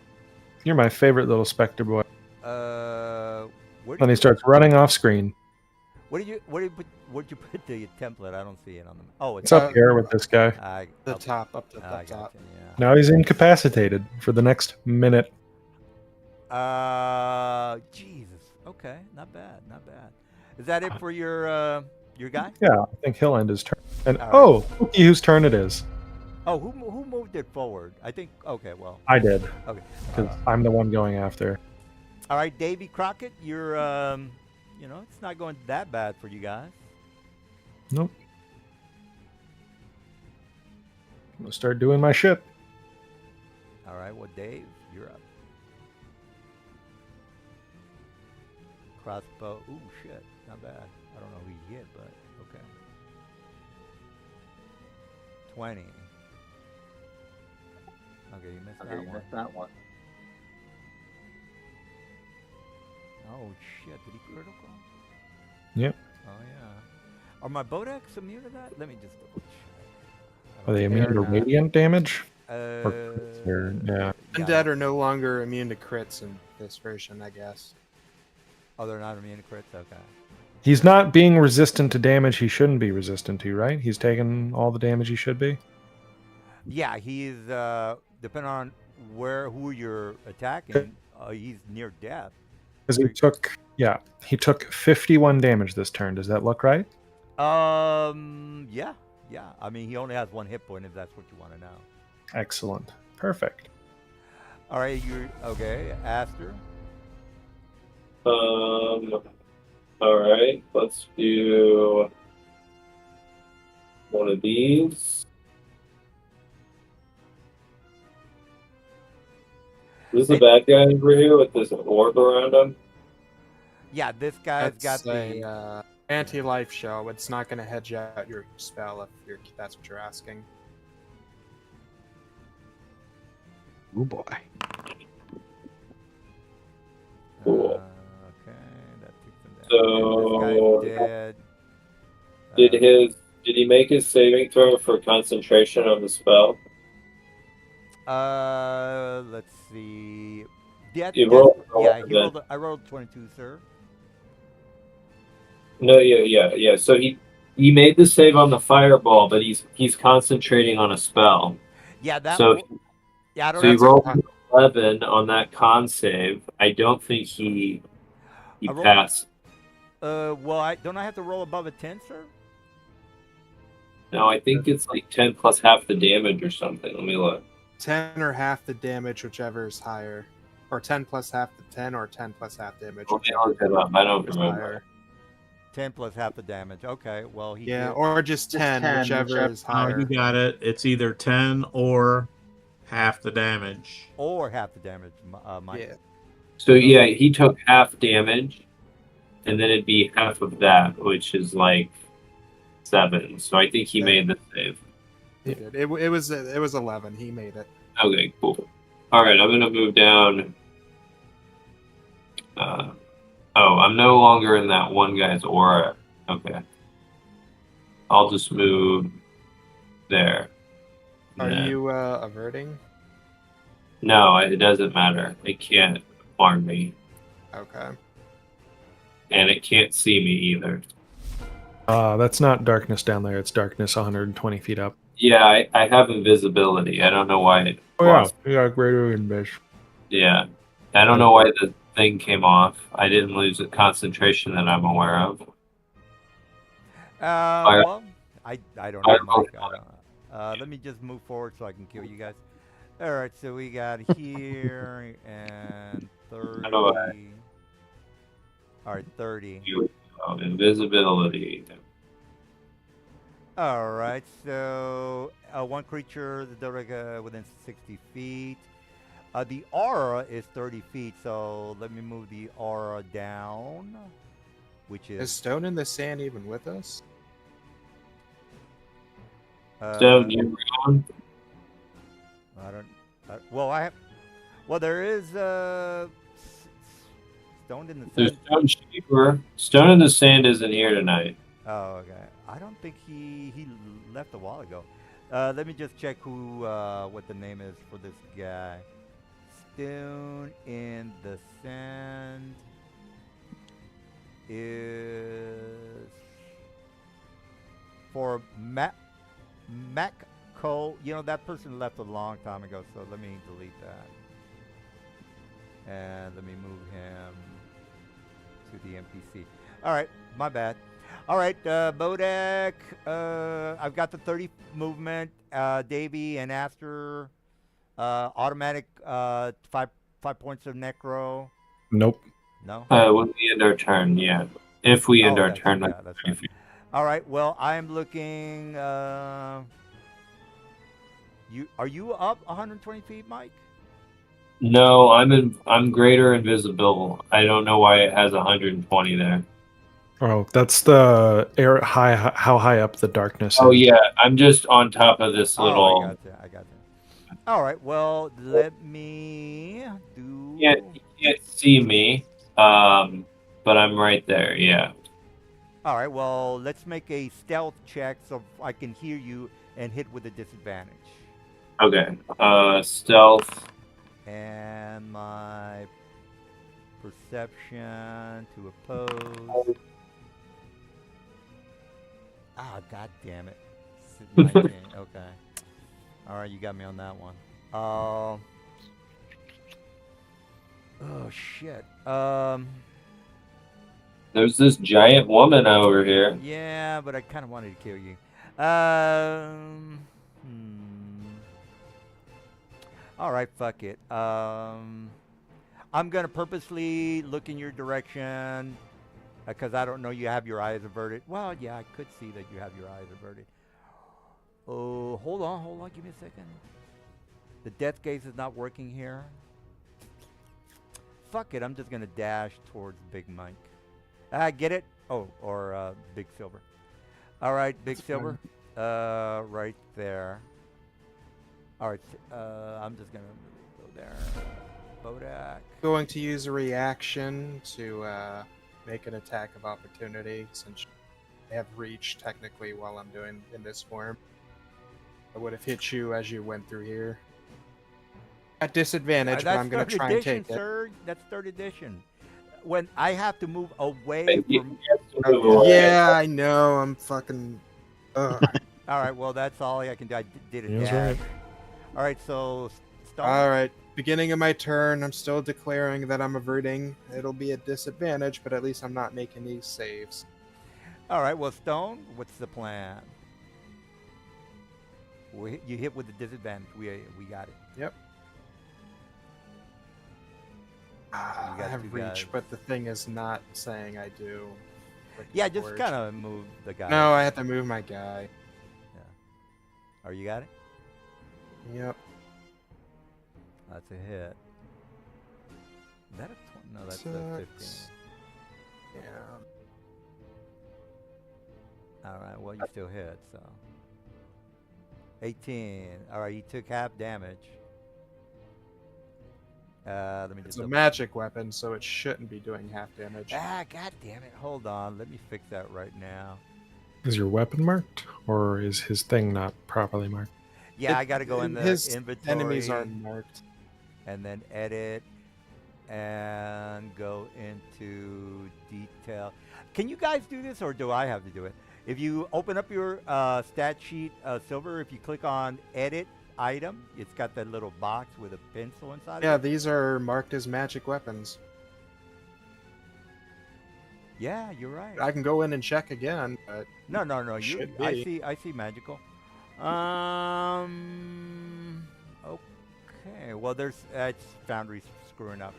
You're my favorite little Spectre boy. Where Then he you starts running off screen. Where'd you put the template? I don't see it on the. Oh, It's up here with this guy. The top, up the I top. gotcha, yeah. Now he's incapacitated for the next minute. Jesus. Okay, not bad, not bad. Is that it for your guy? Yeah, I think he'll end his turn. And All right. oh, looky whose turn it is. Oh, who moved it forward? I think. Okay, well. I did, Okay. because I'm the one going after. All right, Davy Crockett, you're it's not going that bad for you guys. Nope. I'm gonna start doing my shit. All right, well, Dave, you're up. Crossbow. Ooh, shit, not bad. I don't know who you hit, but okay. 20. Okay, you missed Okay, that you one. missed that one. Oh shit! Did he critical? Yep. Oh yeah. Are my Bodex immune to that? Let me just double check. I Are they don't immune think to they're not. radiant damage? Uh, Yeah. Undead are no longer immune to crits in this version, I guess. Oh, they're not immune to crits? Okay. He's not being resistant to damage he shouldn't be resistant to, right? He's taking all the damage he should be. Yeah, he's depending on who you're attacking, he's near death. Because he took 51 damage this turn. Does that look right? Yeah. I mean, he only has 1 hit point if that's what you want to know. Excellent. Perfect. All right, you're okay, Aster. All right, let's do one of these. This is the bad guy over here with this orb around him. Yeah, this guy's got That's the. a anti-life shell. It's not going to hedge out your spell if that's what you're asking. Oh boy. Cool. Okay, that takes him down. So- This guy's dead. Did he make his saving throw for concentration on the spell? Let's see. Yeah, He rolled a yeah, one, he rolled. I rolled 22, sir. No, yeah. So he made the save on the fireball, but he's concentrating on a spell. Yeah, that. So Yeah, I don't So he know. rolled 11 on that con save. I don't think he I rolled- passed. Well, I have to roll above a 10, sir. No, I think it's like 10 plus half the damage or something. Let me look. 10 or half the damage, whichever is higher. Or 10 plus half the 10, or 10 plus half damage. Let me look it up. I don't is remember. higher. 10 plus half the damage. Okay, well he. Yeah, did- or just 10, whichever is Oh, higher. you got it. It's either 10 or half the damage. or half the damage, Mike. Yeah. So yeah, he took half damage, and then it'd be half of that, which is like 7. So I think he made the save. He did. It was 11. He made it. Okay, cool. All right, I'm gonna move down. I'm no longer in that one guy's aura. Okay, I'll just move there. Are Yeah. you averting? No, it doesn't matter. It can't harm me, Okay. and it can't see me either. That's not darkness down there. It's darkness 120 feet up. Yeah, I have invisibility. I don't know why it. Oh yeah, lost. you got greater invis. Yeah, I don't know why the thing came off. I didn't lose the concentration that I'm aware of. Well, I don't know, Fire- Mike. I don't, let me just move forward so I can kill you guys. All right, so we got here and 30. know All right, 30. Invisibility. All right, so one creature within 60 feet. The aura is 30 feet, so let me move the aura down, which Is is Stone in the Sand even with us? So you round? I don't. Well, I have. Well, there is Stone in the There's Sand. Stone Shaper. Stone in the Sand isn't here tonight. Oh, okay. I don't think he left a while ago. Let me just check who what the name is for this guy. Stone in the Sand is for Mac Cole. You know, that person left a long time ago, so let me delete that. And let me move him to the NPC. All right, my bad. All right, Bodek, I've got the 30 movement. Davey and Aster, automatic 5 points of necro. Nope. No. When we end our turn, yeah. If we end Oh, our that's turn, right, like, yeah, that's right. All right. Well, I'm looking. Are you up 120 feet, Mike? No, I'm greater invisible. I don't know why it has 120 there. Oh, that's the air high. How high up the darkness? Oh is. yeah, I'm just on top of this Oh, little. I got you. All right. Well, let me do. You can't see me, but I'm right there. Yeah. All right. Well, let's make a stealth check so I can hear you and hit with a disadvantage. Okay. Stealth. And my perception to oppose. Ah, god damn it. 19. Okay. All right, you got me on that one. Oh shit. There's this giant woman over here. Yeah, but I kind of wanted to kill you. Hmm. All right, fuck it. I'm gonna purposely look in your direction because I don't know you have your eyes averted. Well, yeah, I could see that you have your eyes averted. Oh, hold on, give me a second. The death gaze is not working here. Fuck it, I'm just gonna dash towards Big Mike. Get it? Oh, or Big Silver. All right, Big Silver. Right there. All right, I'm just gonna go there. Bodak. Going to use a reaction to make an attack of opportunity since I have reach technically while I'm doing in this form. I would have hit you as you went through here. At disadvantage, but I'm going to try and take it. Sir. That's third edition. When I have to move away from. Yeah, I know. I'm fucking. All right, well, that's all I can do. I did a He was dash. right. All right, so. Stone. All right. Beginning of my turn, I'm still declaring that I'm averting. It'll be a disadvantage, but at least I'm not making these saves. All right, well, Stone, what's the plan? You hit with the disadvantage. We got it. Yep. You I got have two reach, guys. but the thing is not saying I do. Yeah, just kind of move the guy. No, I have to move my guy. Oh, you got it? Yep. That's a hit. Is that a 20? No, that's a 15. Sucks. Yeah. All right, well, you still hit, so. 18. All right, you took half damage. Let me It's just. a magic weapon, so it shouldn't be doing half damage. God damn it. Hold on. Let me fix that right now. Is your weapon marked, or is his thing not properly marked? Yeah, I got to go in the His inventory. enemies aren't marked. And then edit and go into detail. Can you guys do this, or do I have to do it? If you open up your stat sheet, Silver, if you click on edit item, it's got that little box with a pencil inside Yeah, of it. these are marked as magic weapons. Yeah, you're right. I can go in and check again, but No. You, Should I be. see magical. Okay. Well, there's it's Foundry's screwing up.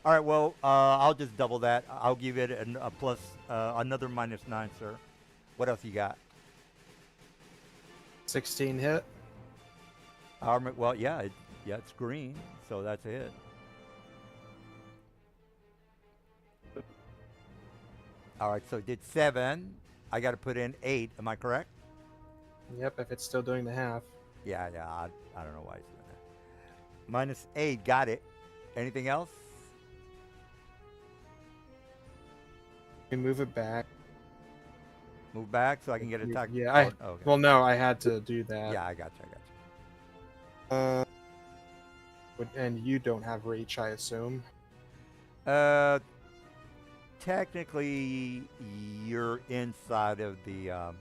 All right. Well, I'll just double that. I'll give it a plus another -9, sir. What else you got? 16 hit. Armor. Well, yeah, it's green, so that's a hit. All right. So it did 7. I got to put in 8. Am I correct? Yep, if it's still doing the half. Yeah. I don't know why it's doing that. -8. Got it. Anything else? You move it back. Move back so I can get attacked. Yeah, Oh, okay. Well, no, I had to do that. Yeah, I got you. And you don't have reach, I assume. Technically, you're inside of the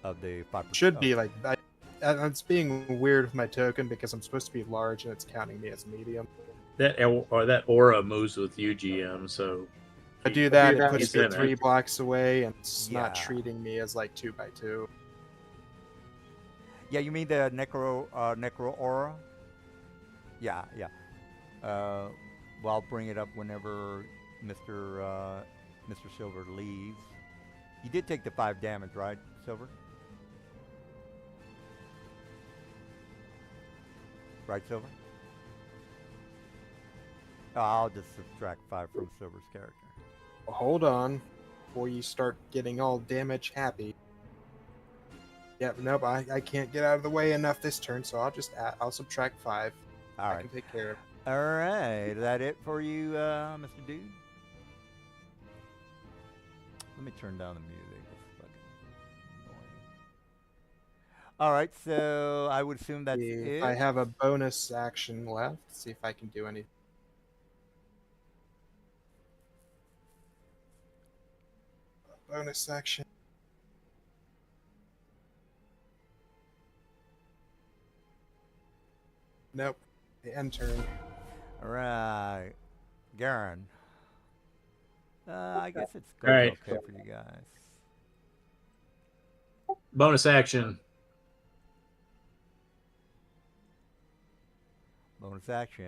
5%. Should be like it's being weird with my token because I'm supposed to be large and it's counting me as medium. That aura moves with UGM, so I do that, it puts He's me in 3 it. blocks away, and it's not Yeah. treating me as like 2x2. Yeah, you mean the necro aura? Yeah. Well, I'll bring it up whenever Mr. Silver leaves. You did take the 5 damage, right, Silver? Right, Silver? Oh, I'll just subtract 5 from Silver's character. Well, hold on, before you start getting all damage happy. Yep, nope, I can't get out of the way enough this turn, so I'll subtract 5. All I right. can take care of it. All right. Is that it for you, Mr. Dude? Let me turn down the music. It's fucking All right, so I would assume that's See it. if I have a bonus action left. See if I can do anything. Bonus action. Nope. The end turn. All right, Garen. I guess it's All goes right. okay for you guys. Bonus action. Bonus action.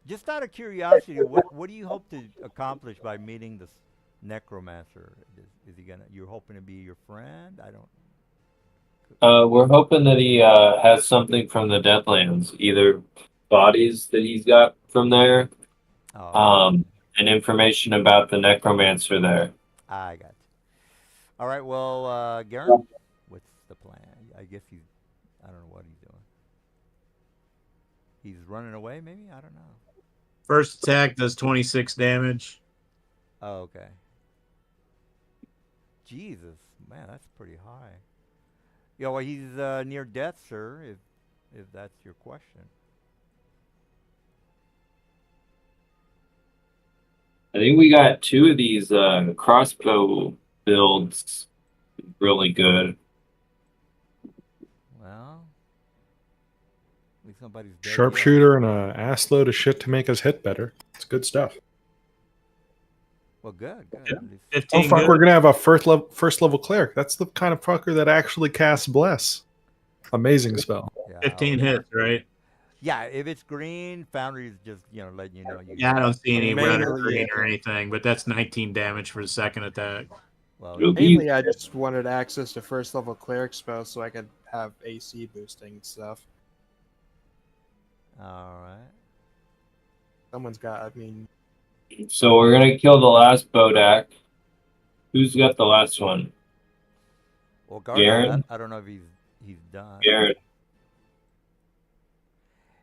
Just out of curiosity, what do you hope to accomplish by meeting this necromancer? Is he gonna? You're hoping to be your friend? I don't. We're hoping that he has something from the Deadlands, either bodies that he's got from there, Oh, and information about the necromancer there. I got you. All right. Well, Garen, what's the plan? I guess he's. I don't know what he's doing. He's running away, maybe. I don't know. First attack does 26 damage. Oh, okay. Jesus, man, that's pretty high. Yeah, well, he's near death, sir. If that's your question. I think we got two of these crossbow builds really good. Well, at least somebody's dead. yet. Sharpshooter and a ass load of shit to make us hit better. It's good stuff. Well, good. Yeah. At least- 15 Oh fuck, good. we're gonna have a first level cleric. That's the kind of fucker that actually casts bless. Amazing spell. yeah, 15 I'll- hits, right? Yeah, if it's green, Foundry's just letting you know. Yeah, I don't see any red or Mainly, green or yeah. anything, but that's 19 damage for the second attack. Well, It'll be- Mainly, I just wanted access to first level cleric spells so I could have AC boosting and stuff. all right. Someone's got. I mean, So we're gonna kill the last Bodak. Who's got the last one? Well, Garen, Garen? I don't know if he's done. Garrett.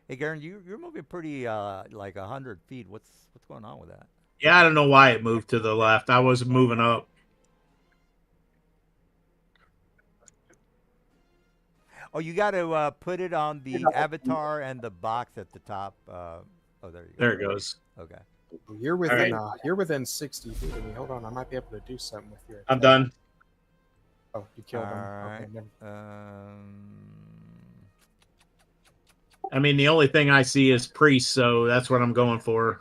Hey, Garen, you're moving pretty like 100 feet. What's going on with that? Yeah, I don't know why it moved to the left. I was moving up. Oh, you got to put it on the avatar and the box at the top. Oh, there you go. There it goes. Okay. you're within. You're within 60 feet of me. Hold on, I might be able to do something with your. I'm done. Oh, you killed him. Alright. Okay, never- I mean, the only thing I see is priest, so that's what I'm going for.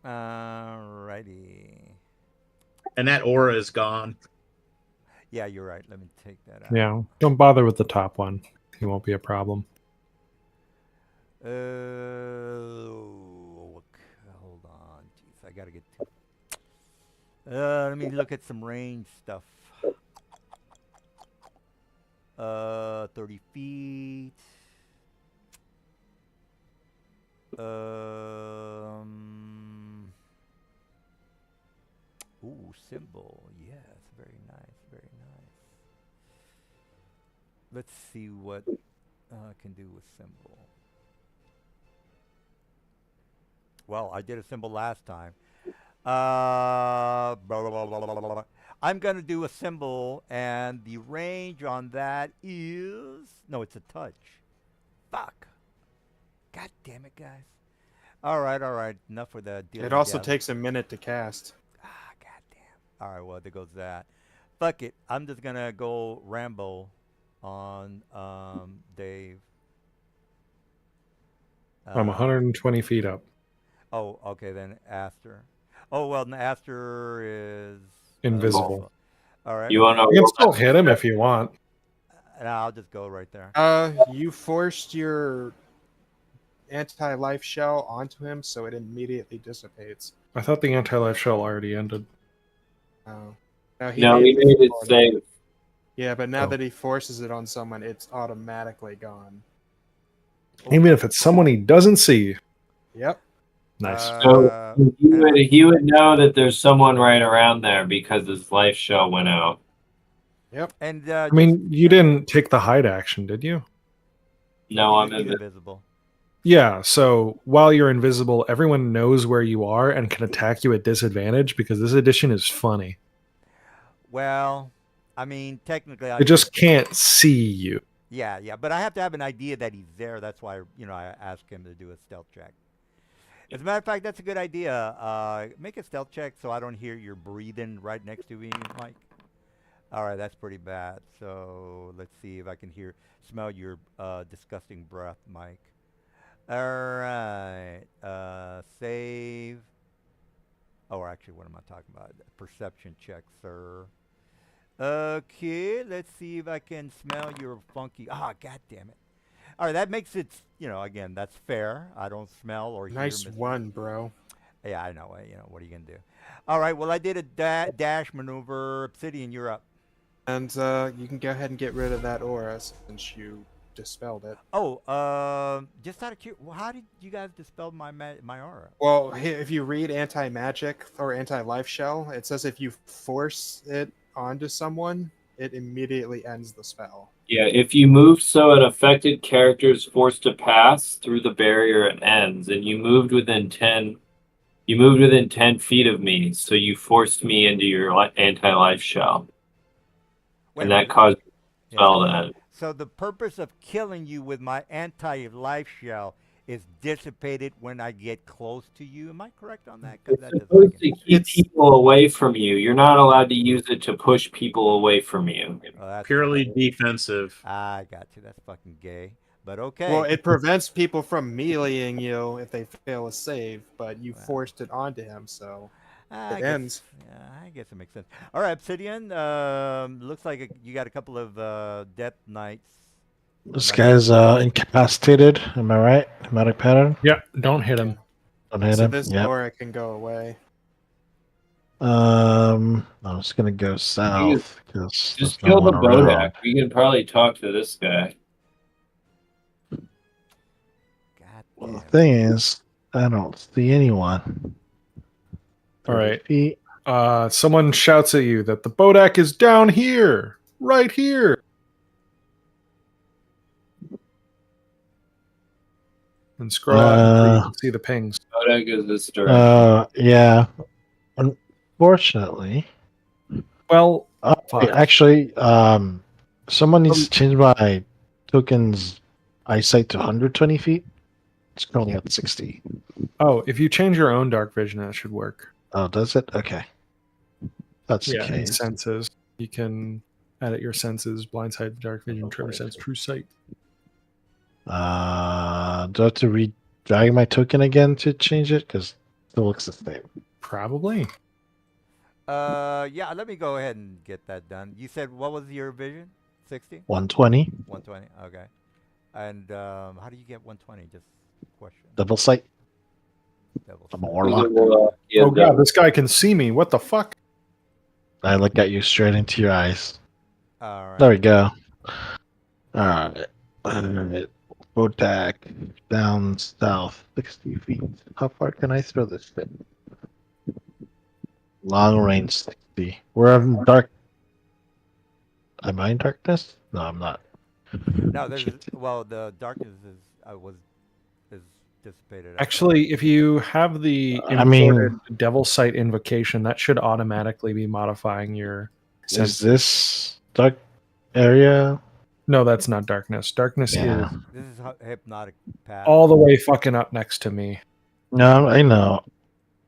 Alrighty. And that aura is gone. Yeah, you're right. Let me take that out. Yeah, don't bother with the top one. He won't be a problem. Hold on. Jeez, I gotta get to. Let me look at some range stuff. 30 feet. Ooh, symbol. Yes, very nice, very nice. Let's see what I can do with symbol. Well, I did a symbol last time. Blah, blah, blah, blah, blah, blah, blah. I'm going to do a symbol, and the range on that is... No, it's a touch. Fuck. God damn it, guys. All right. Enough with that. It also takes a minute to cast. Ah, goddamn. All right, well, there goes that. Fuck it. I'm just going to go Rambo on Dave. I'm 120 feet up. Oh, okay, then Aster. Oh, well, Aster is... Invisible. all right. You want You to? can still hit him if you want. And I'll just go right there. You forced your anti-life shell onto him, so it immediately dissipates. I thought the anti-life shell already ended. No, No, he made it safe. Yeah, but now Oh. that he forces it on someone, it's automatically gone. Even if it's someone he doesn't see. Yep. Nice. So he would know that there's someone right around there because his life shell went out. And I mean, you didn't take the hide action, did you? No, I'm he's in. invisible. Yeah, so while you're invisible, everyone knows where you are and can attack you at disadvantage because this edition is funny. Well, I mean, technically, I It just can't see you. yeah, yeah, but I have to have an idea that he's there. That's why, I asked him to do a stealth check. As a matter of fact, that's a good idea. Make a stealth check so I don't hear your breathing right next to me, Mike. All right, that's pretty bad. So let's see if I can smell your disgusting breath, Mike. All right, save. Oh, actually, what am I talking about? Perception check, sir. Okay, let's see if I can smell your funky. Ah, god damn it. All right, that makes it, again, that's fair. I don't smell or hear. Nice one, bro. Yeah, I know. What are you going to do? All right, well, I did a dash maneuver. Obsidian, you're up. And you can go ahead and get rid of that aura since you dispelled it. Oh, just out of curiosity, well, how did you guys dispel my aura? Well, if you read anti-magic or anti-life shell, it says if you force it onto someone, it immediately ends the spell. Yeah, if you move so an affected character is forced to pass through the barrier it ends, and you moved within 10 feet of me, so you forced me into your anti-life shell. And that caused the spell to end. So the purpose of killing you with my anti-life shell is dissipated when I get close to you. Am I correct on that? 'Cause that It's doesn't supposed make to any- keep people away from you. You're not allowed to use it to push people away from you. Oh, that's Purely fine. defensive. I got you. That's fucking gay. But okay. Well, it prevents people from meleeing you if they fail a save, but you Wow. forced it onto him, so I it guess- ends. Yeah, I guess it makes sense. All right, Obsidian. Looks like you got a couple of Death Knights. This guy's incapacitated. Am I right? Thematic pattern. Yeah, don't hit him. Don't hit So him. this Yep. aura can go away. I'm just gonna go south because Just kill the Bodak. We can probably talk to this guy. God Well, damn the it. thing is, I don't see anyone. All right. 30 feet. Someone shouts at you that the Bodak is down here, right here. And scroll out so you can see the pings. Bodak is this direction. Yeah. Unfortunately, Well, wait, actually, someone needs to change my token's eyesight to 120 feet. It's currently at 60. oh, if you change your own dark vision, that should work. Oh, does it? Okay. That's the Yeah, and case. senses. You can edit your senses: blind sight, dark vision, tremor sense, true sight. Do I have to re-drag my token again to change it? Because it still looks the same. Probably. Yeah, let me go ahead and get that done. You said what was your vision? 60? 120. 120. Okay. And how do you get 120? Just question. Double sight. Devil I'm a Sight. warlock. Oh god, this guy can see me. What the fuck? I look at you straight into your eyes. All right. There we go. Alright. Alright. Botak down south 60 feet. How far can I throw this thing? Long range 60. We're in dark. Am I in darkness? No, I'm not. No, there's Shit. well, the darkness is dissipated. Actually, if you have the I mean- imported Devil Sight invocation, that should automatically be modifying your Is sense. this dark area? No, that's not darkness. Darkness Yeah. is this is hypnotic path. all the way fucking up next to me. No, I know.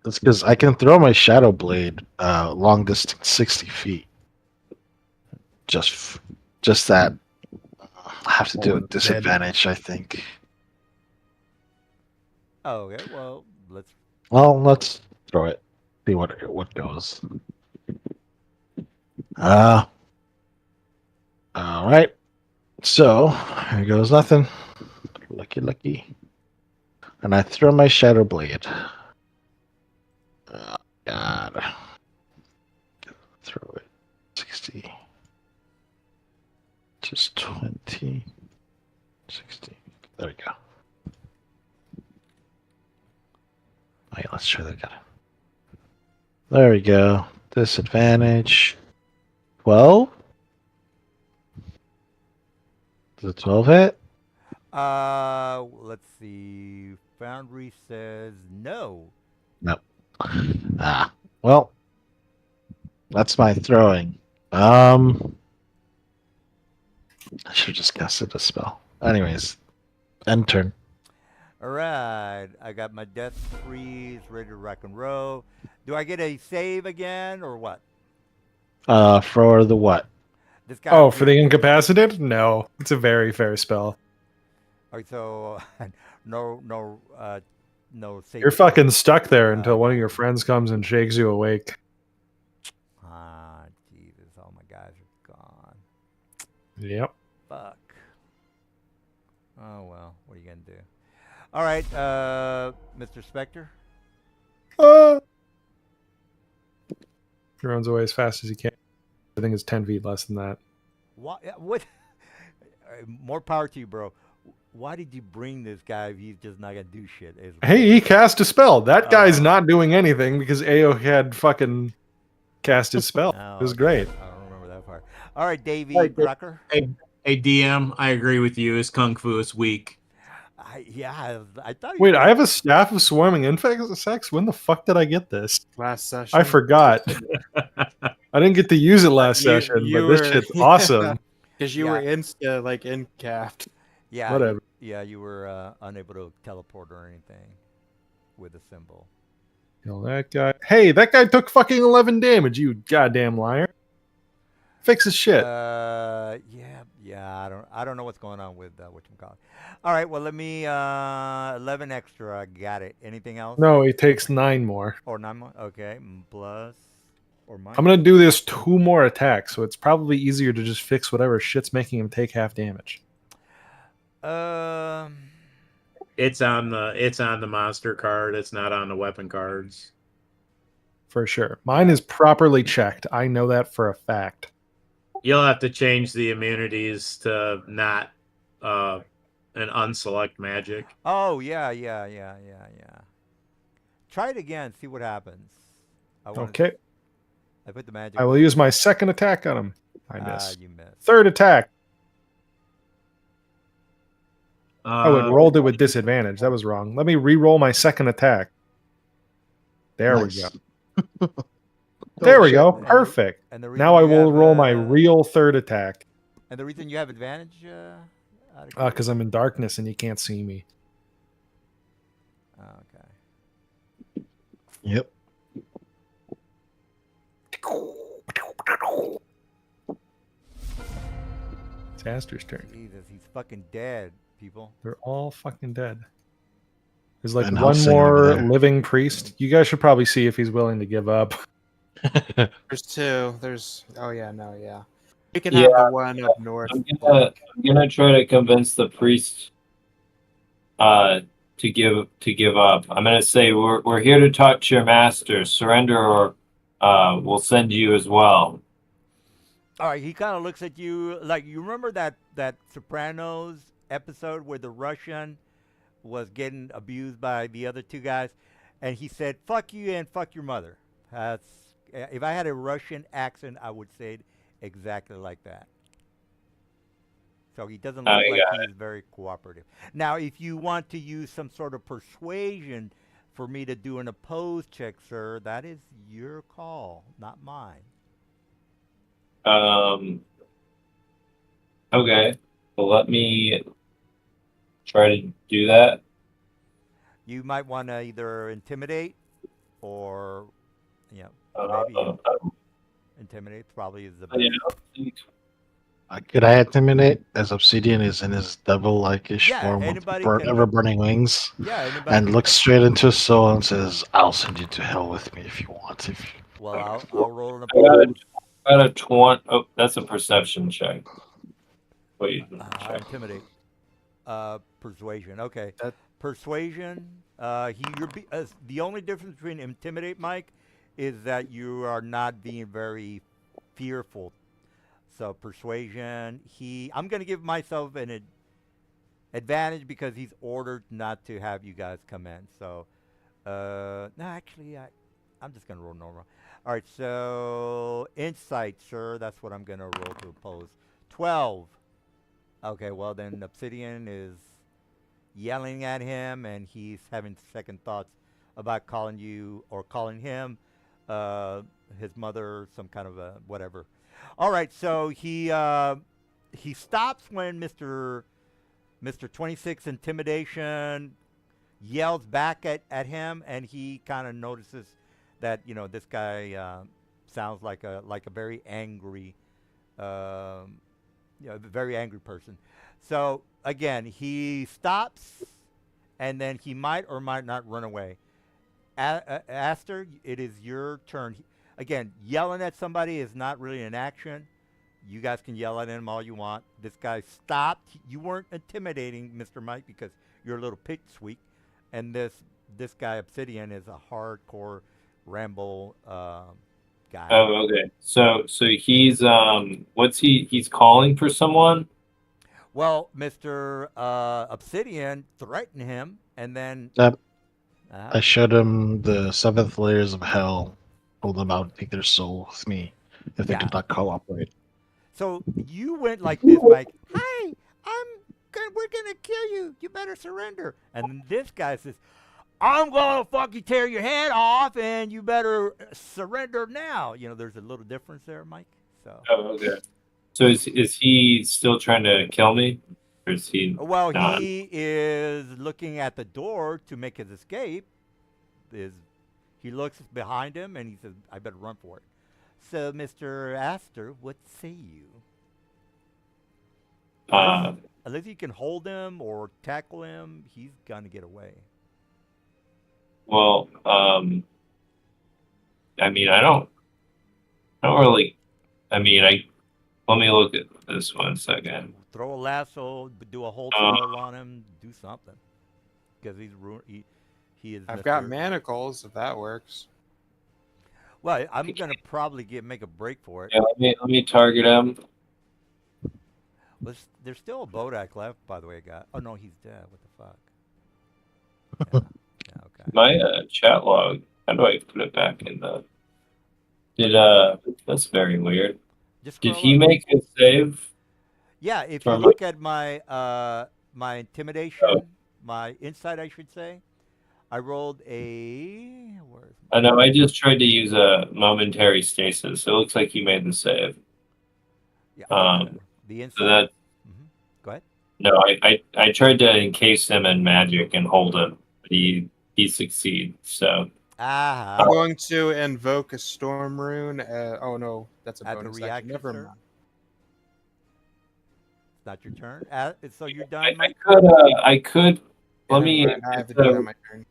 It's because I can throw my Shadow Blade long distance 60 feet. Just that. I have to do a disadvantage, I think. Oh, okay. Well, let's. Well, let's throw it. See what goes. All right. So here goes nothing. Lucky. And I throw my Shadow Blade. Oh, God. Throw it. 60. Just 20. 60. There we go. Okay, let's try that again. There we go. Disadvantage. 12? Does a 12 hit? Let's see. Foundry says no. Well, that's my throwing. I should just casted a spell. Anyways, end turn. All right, I got my death freeze ready to rock and roll. Do I get a save again or what? For the what? This guy. Oh, for the incapacitated? No, it's a very fair spell. All right, so no save. You're fucking stuck there until one of your friends comes and shakes you awake. Ah, Jesus! All my guys are gone. Yep. Fuck. Oh well, what are you gonna do? All right, Mr. Spectre. He runs away as fast as he can. I think it's 10 feet less than that. What? What? More power to you, bro. Why did you bring this guy if he's just not gonna do shit? Hey, he cast a spell. That guy's Oh. not doing anything because Ao had fucking cast his spell. Oh, It was okay. great. I don't remember that part. All right, Davey Hey, Dave. Rucker. Hey, DM, I agree with you. His kung fu is weak. I thought. Wait, I have a staff of swarming insects? When the fuck did I get this? Last session. I forgot. I didn't get to use it last You- session, you but this were- shit's awesome. Because you were incapped. Yeah. Whatever. Yeah, you were unable to teleport or anything with a symbol. Kill that guy. Hey, that guy took fucking 11 damage, you goddamn liar. Fix his shit. Yeah. I don't know what's going on with whatchamacallit. All right, well let me 11 extra. Got it. Anything else? No, he takes 9 more. Or 9 more. Okay, plus or minus. I'm gonna do this 2 more attacks, so it's probably easier to just fix whatever shit's making him take half damage. It's on the monster card. It's not on the weapon cards. For sure. Mine is properly checked. I know that for a fact. You'll have to change the immunities to not an unselect magic. Oh yeah. Try it again. See what happens. Okay. I put the magic. I will use my second attack on him. I Ah, miss. you missed. Third attack. Oh, it Uh, rolled it with disadvantage. That was wrong. Let me re-roll my second attack. There we Nice. go. There we shit. go. Perfect. And the reason Now I you will have, roll my real third attack. And the reason you have advantage. Because I'm in darkness and you can't see me. Okay. Yep. It's Aster's turn. Jesus, he's fucking dead, people. They're all fucking dead. There's like And one Helsing over more there. living priest. You guys should probably see if he's willing to give up. There's 2. There's. Oh yeah, no, yeah. You can Yeah. have the one up north. I'm gonna try to convince the priest to give up. I'm gonna say we're here to talk to your master. Surrender or we'll send you as well. All right, he kind of looks at you like you remember that Sopranos episode where the Russian was getting abused by the other 2 guys, and he said, "Fuck you and fuck your mother." That's if I had a Russian accent, I would say it exactly like that. So he doesn't look I like got he's very cooperative. Now, if you want to use some sort of persuasion for me to do an opposed check, sir, that is your call, not mine. Okay. Well, let me try to do that. You might want to either intimidate or, you know, Uh, maybe intimidate probably is the best. Could I intimidate as Obsidian is in his devil-like-ish Yeah, form anybody of can- ever-burning wings, Yeah, anybody. and looks straight into his soul and says, "I'll send you to hell with me if you want." Well, I'll roll an I got opposed. a 20. Oh, that's a perception check. Wait. check. Intimidate. Persuasion. Okay. That- Persuasion. The only difference between intimidate, Mike, is that you are not being very fearful. So persuasion. I'm gonna give myself an advantage because he's ordered not to have you guys come in. So, no, actually, I'm just gonna roll normal. All right. So insight, sir. That's what I'm gonna roll to oppose. 12. Okay, well then Obsidian is yelling at him, and he's having second thoughts about calling you or calling him, his mother, some kind of a whatever. All right, so he stops when Mr. 26 Intimidation yells back at him, and he kind of notices that this guy sounds like a very angry, very angry person. So again, he stops, and then he might or might not run away. Aster, it is your turn. Again, yelling at somebody is not really an action. You guys can yell at him all you want. This guy stopped. You weren't intimidating Mr. Mike because you're a little pipsqueak, and this guy Obsidian is a hardcore ramble guy. Oh, okay. So he's he's calling for someone? Well, Mr. Obsidian threatened him, and then Yep. I showed him the 7th layers of hell. Told them I would take their soul with me if they Yeah. did not cooperate. So you went like this, Mike. Hey, we're gonna kill you. You better surrender. And then this guy says, I'm gonna fucking tear your head off, and you better surrender now. There's a little difference there, Mike. So. Oh, okay. So is he still trying to kill me, or is he? Well, not? he is looking at the door to make his escape. He looks behind him and he says, I better run for it. So, Mr. Aster, what say you? Unless you can hold him or tackle him, he's going to get away. Well, I mean, I don't really. I mean, let me look at this one second. Throw a lasso, do a hold roll on him, do something. Because he's he is. I've Mr. got manacles, if that works. Well, I'm going to probably make a break for it. Yeah, let me target him. There's still a Bodak left, by the way, guy. Oh, no, he's dead. What the fuck? Yeah, okay. My chat log. How do I put it back in the? That's very weird. Just Did scroll he up. make a save? Yeah, if For you my- look at my my intimidation, my insight, I should say, I rolled a. Where is I know. I just tried to use a momentary stasis. It looks like he made the save. yeah, the So insight. that Go ahead. no, I tried to encase him in magic and hold him, but he succeeds. So Ah, I'm going to invoke a storm rune. Oh no, that's a At the bonus reaction, action. Never sir? mind. it's not your turn. So you're done, I Mike. could. Let Never me. mind, I have to It's do a, that on my turn.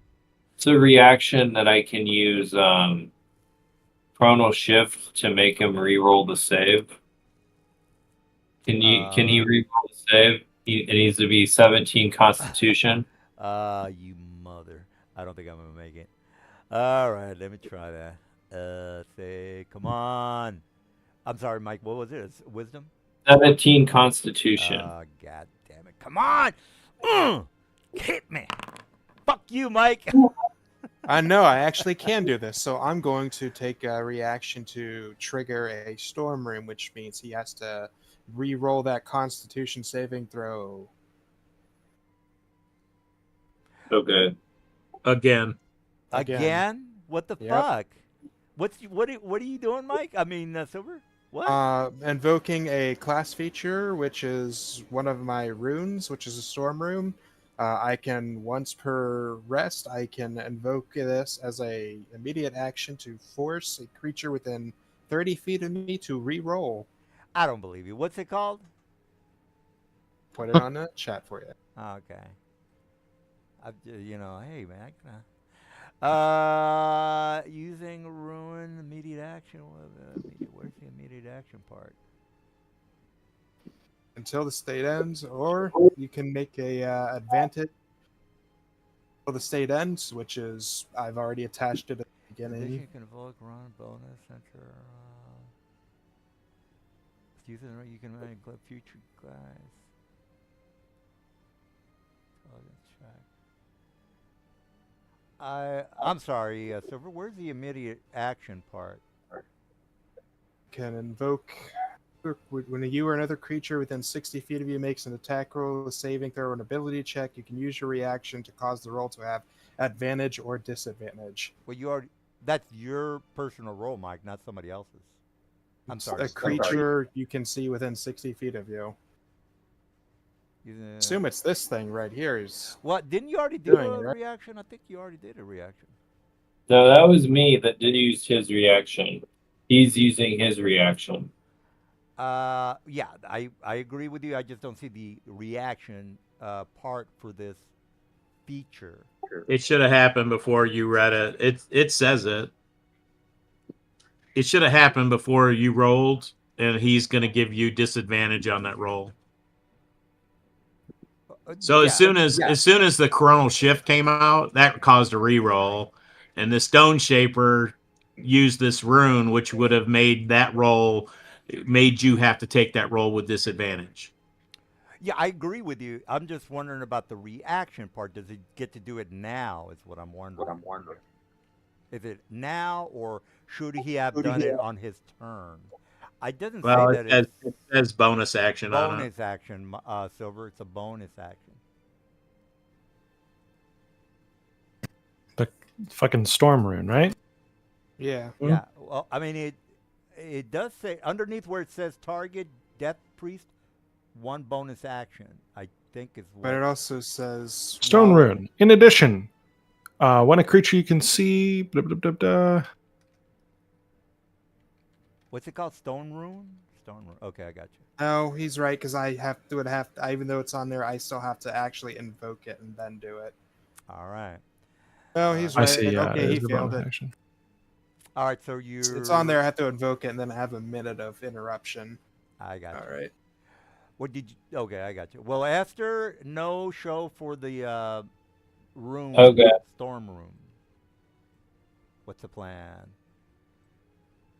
it's a reaction that I can use. Chronal shift to make him re-roll the save. Can he re-roll the save? It needs to be 17 Constitution. You mother. I don't think I'm gonna make it. All right, let me try that. Come on. I'm sorry, Mike. What was it? It's wisdom. 17 Constitution. God damn it! Come on. Hit me. Fuck you, Mike. I know, I actually can do this. So I'm going to take a reaction to trigger a storm rune, which means he has to re-roll that Constitution saving throw. Okay. Again. Again? What the Yep. fuck? What are you doing, Mike? I mean, Silver. What? Invoking a class feature, which is one of my runes, which is a storm rune. I can once per rest, I can invoke this as a immediate action to force a creature within 30 feet of me to re-roll. I don't believe you. What's it called? Put it on the chat for you. Okay. Hey man. Using ruin immediate action. Where's the immediate action part? Until the state ends, or you can make a advantage until the state ends, which is I've already attached it at the beginning. You can evoke run bonus center. Using you can include future guys. I'm sorry, Silver. Where's the immediate action part? Can invoke when you or another creature within 60 feet of you makes an attack roll, a saving throw, or an ability check. You can use your reaction to cause the roll to have advantage or disadvantage. Well, that's your personal role, Mike, not somebody else's. I'm It's sorry. a creature you can see within 60 feet of you. Yeah. Assume it's this thing right here. Is What? Didn't you already do Doing a it, right? reaction? I think you already did a reaction. No, that was me that did use his reaction. He's using his reaction. Yeah, I agree with you. I just don't see the reaction part for this feature. It should have happened before you read it. It says it. It should have happened before you rolled, and he's going to give you disadvantage on that roll. So yeah, as soon as the coronal shift came out, that caused a reroll, and the stone shaper used this rune, which would have made that roll, made you have to take that roll with disadvantage. yeah, I agree with you. I'm just wondering about the reaction part. Does he get to do it now? Is what I'm wondering. Is it now, or should he have done it on his turn? I doesn't say Well, that it's it says bonus action on it. bonus action, Silver. It's a bonus action. The fucking storm rune, right? yeah. Yeah. Well, I mean, it does say underneath where it says target death priest, one bonus action. I think is what. But it also says Stone while- rune. In addition, when a creature you can see, blah, blah, blah, blah. What's it called? Stone rune. Stone rune. Okay, I got you. No, he's right because I would have to, even though it's on there, I still have to actually invoke it and then do it. All right. No, he's I right. see. Yeah, Okay, it he is the failed bonus it. action. All right. So you. It's on there. I have to invoke it and then have a minute of interruption. I got All you. right. What did you? Okay, I got you. Well, after no show for the room. Okay. Storm room. What's the plan?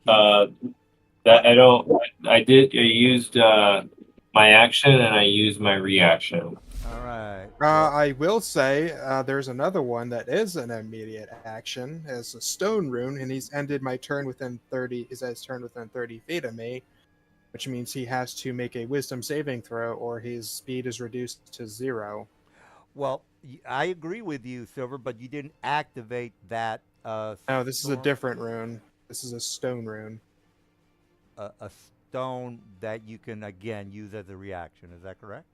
That I don't. I used my action and I used my reaction. All right. I will say there's another one that is an immediate action as a stone rune, and he's ended my turn within 30. He's his turn within 30 feet of me, which means he has to make a Wisdom saving throw, or his speed is reduced to 0. Well, I agree with you, Silver, but you didn't activate that. No, this is a storm- different rune. This is a stone rune. a stone that you can again use as a reaction. Is that correct?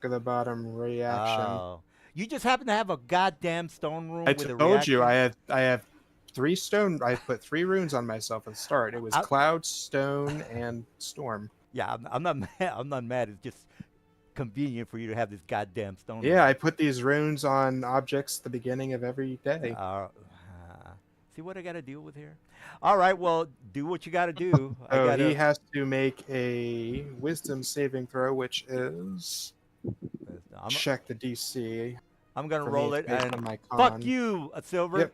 Look at the bottom reaction. Oh, you just happen to have a goddamn stone room I with a told you reaction? I have 3 stone. I put 3 runes on myself at the start. It was cloud, stone, and storm. Yeah, I'm not mad. I'm not mad. It's just convenient for you to have this goddamn stone. Yeah, I put these runes on objects at the beginning of every day. See what I got to deal with here? All right, well, do what you got to do. So he has to make a Wisdom saving throw, which is check the DC. I'm gonna for roll me, it it's based and on my fuck con. you, Silver. Yep.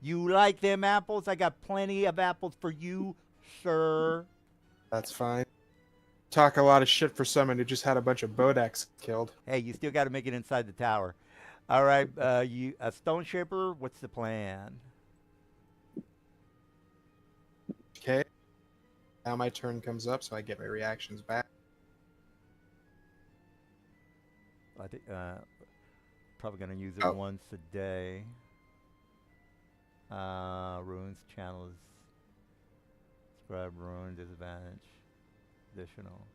You like them apples? I got plenty of apples for you, sir. That's fine. Talk a lot of shit for someone who just had a bunch of Bodex killed. Hey, you still got to make it inside the tower. All right, you a stone shaper. What's the plan? Okay. Now my turn comes up, so I get my reactions back. I think probably gonna use it Oh. once a day. Runes channels. Scribe rune disadvantage. Additional.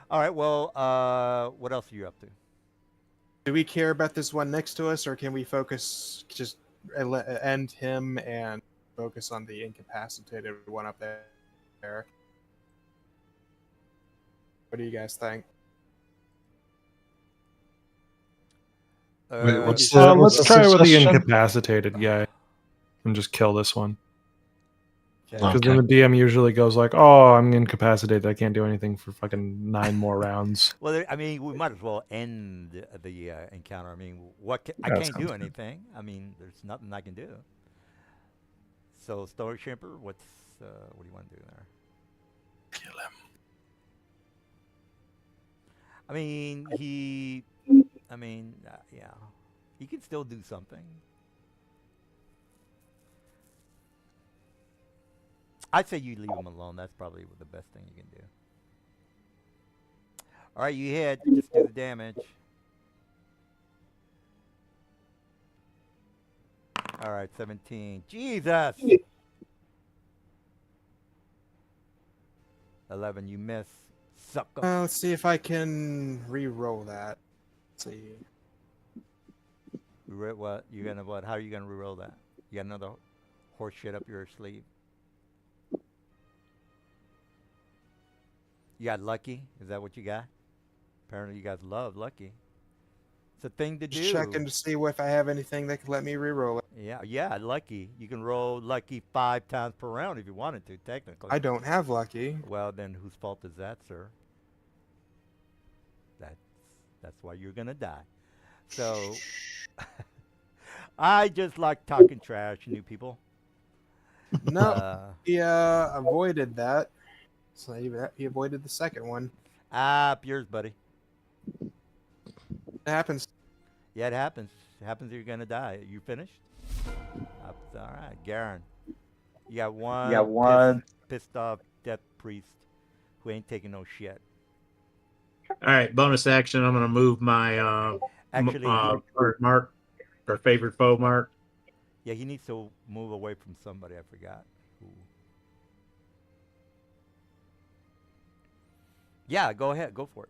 All right. Well, what else are you up to? Do we care about this one next to us, or can we focus, just end him and focus on the incapacitated one up there? What do you guys think? Wait, what's Let's the try with the suggestion? incapacitated guy and just kill this one. Okay. Because Okay. then the DM usually goes like, "Oh, I'm incapacitated. I can't do anything for fucking 9 more rounds." Well, I mean, we might as well end the encounter. I mean, I That can't do sounds good. anything. I mean, there's nothing I can do. So, Story Shimper, what do you want to do there? Kill him. I mean, yeah, he can still do something. I'd say you leave him alone. That's probably the best thing you can do. All right, you hit. Just do the damage. All right, 17. Jesus! 11, you miss. Sucker. Let's see if I can re-roll that. Let's see. What? You gonna what? How are you gonna re-roll that? You got another horse shit up your sleeve? You got lucky? Is that what you got? Apparently, you guys love lucky. It's a thing to do. Just checking to see if I have anything that can let me re-roll it. Yeah, lucky. You can roll lucky 5 times per round if you wanted to, technically. I don't have lucky. Well, then whose fault is that, sir? That's why you're gonna die. So, I just like talking trash, new people. No, he avoided that. So he avoided the second one. Up yours, buddy. It happens. Yeah, it happens. It happens. You're gonna die. You finished? All right, Garen. You got one. Pissed off death priest who ain't taking no shit. All right, bonus action. I'm gonna move my Actually, mark or favorite foe mark. yeah, he needs to move away from somebody. I forgot who. Yeah, go ahead. Go for it.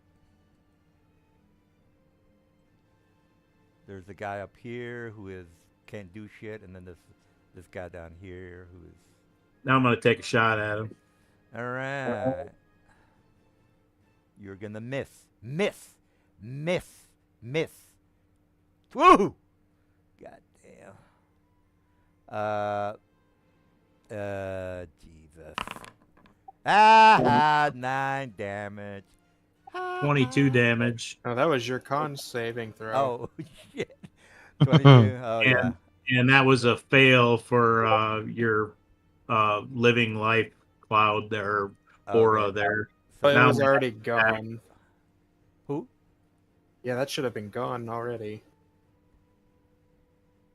There's a guy up here who can't do shit, and then this guy down here who is. Now I'm gonna take a shot at him. All right. You're gonna miss. Woo! Goddamn. Jesus. 9 damage. 22 damage. Oh, that was your con saving throw. Oh shit. 22. Oh yeah. And that was a fail for your living life cloud there, aura Okay. there. But it now was we already gone. Who? Yeah, that should have been gone already.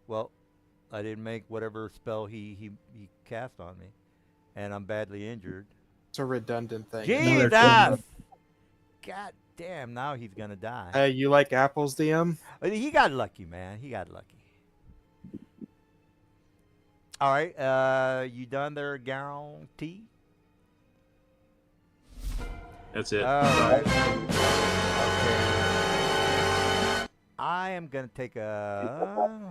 Well, I didn't make whatever spell he cast on me, and I'm badly injured. It's a redundant thing. Jesus! God damn! Now he's gonna die. Hey, you like apples, DM? He got lucky, man. He got lucky. All right, you done there, guarantee? That's it. All right. Okay. I am gonna take a.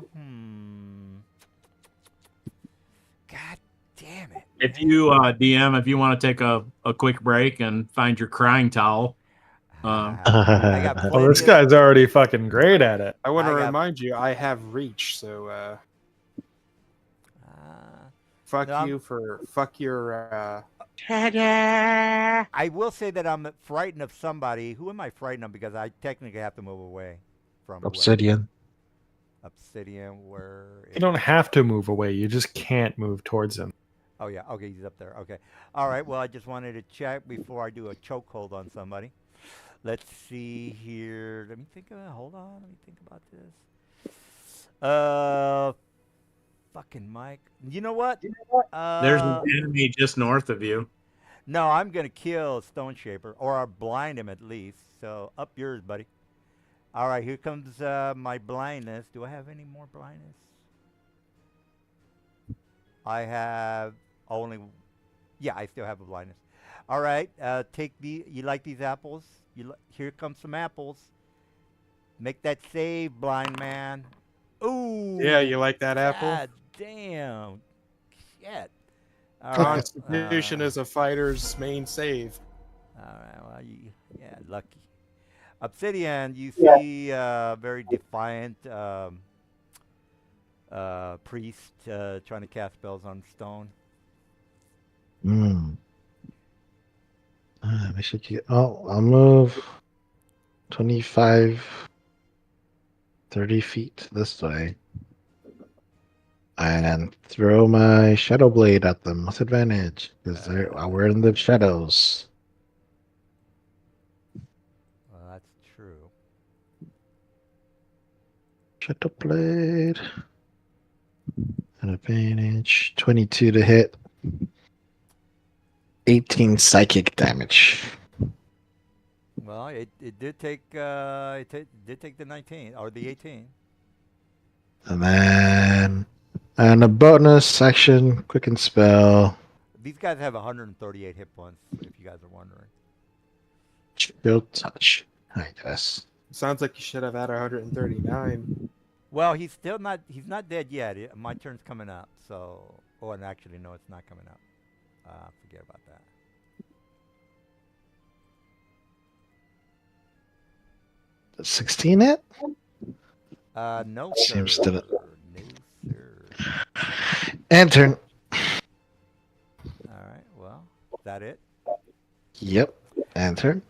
God damn it! If you DM, if you want to take a quick break and find your crying towel, I got Well, plenty this of- guy's already fucking great at it. I want to I got- remind you, I have reach, so fuck No, I'm- you for fuck your. I will say that I'm frightened of somebody. Who am I frightened of? Because I technically have to move away from whoever. Obsidian. Obsidian, where? You don't have to move away. You just can't move towards him. Oh yeah. Okay, he's up there. Okay. All right. Well, I just wanted to check before I do a chokehold on somebody. Let's see here. Let me think about. Hold on. Let me think about this. Fucking Mike. You know what? there's an enemy just north of you. No, I'm gonna kill Stone Shaper, or I'll blind him at least. So up yours, buddy. All right, here comes my blindness. Do I have any more blindness? I have only. Yeah, I still have a blindness. All right, take the. You like these apples? Here comes some apples. Make that save, blind man. Ooh. Yeah, you like that apple? God damn. Shit. All right, Constitution is a fighter's main save. All right. Well, yeah, lucky. Obsidian, you see very defiant priest trying to cast spells on stone. I should get. Oh, I'll move 25, 30 feet this way. And throw my Shadow Blade at them with advantage. Because we're in the shadows. Well, that's true. Shadow Blade. An advantage. 22 to hit. 18 psychic damage. Well, it did take did take the 19 or the 18. And then and a bonus action, quicken spell. These guys have 138 hit points, if you guys are wondering. Chill touch, I guess. Sounds like you should have had 139. Well, he's not dead yet. My turn's coming up, so... Oh, and actually, no, it's not coming up. Forget about that. Does 16 hit? No, Seems sir. to- No, sir. And turn. All right, well, is that it? Yep. And turn.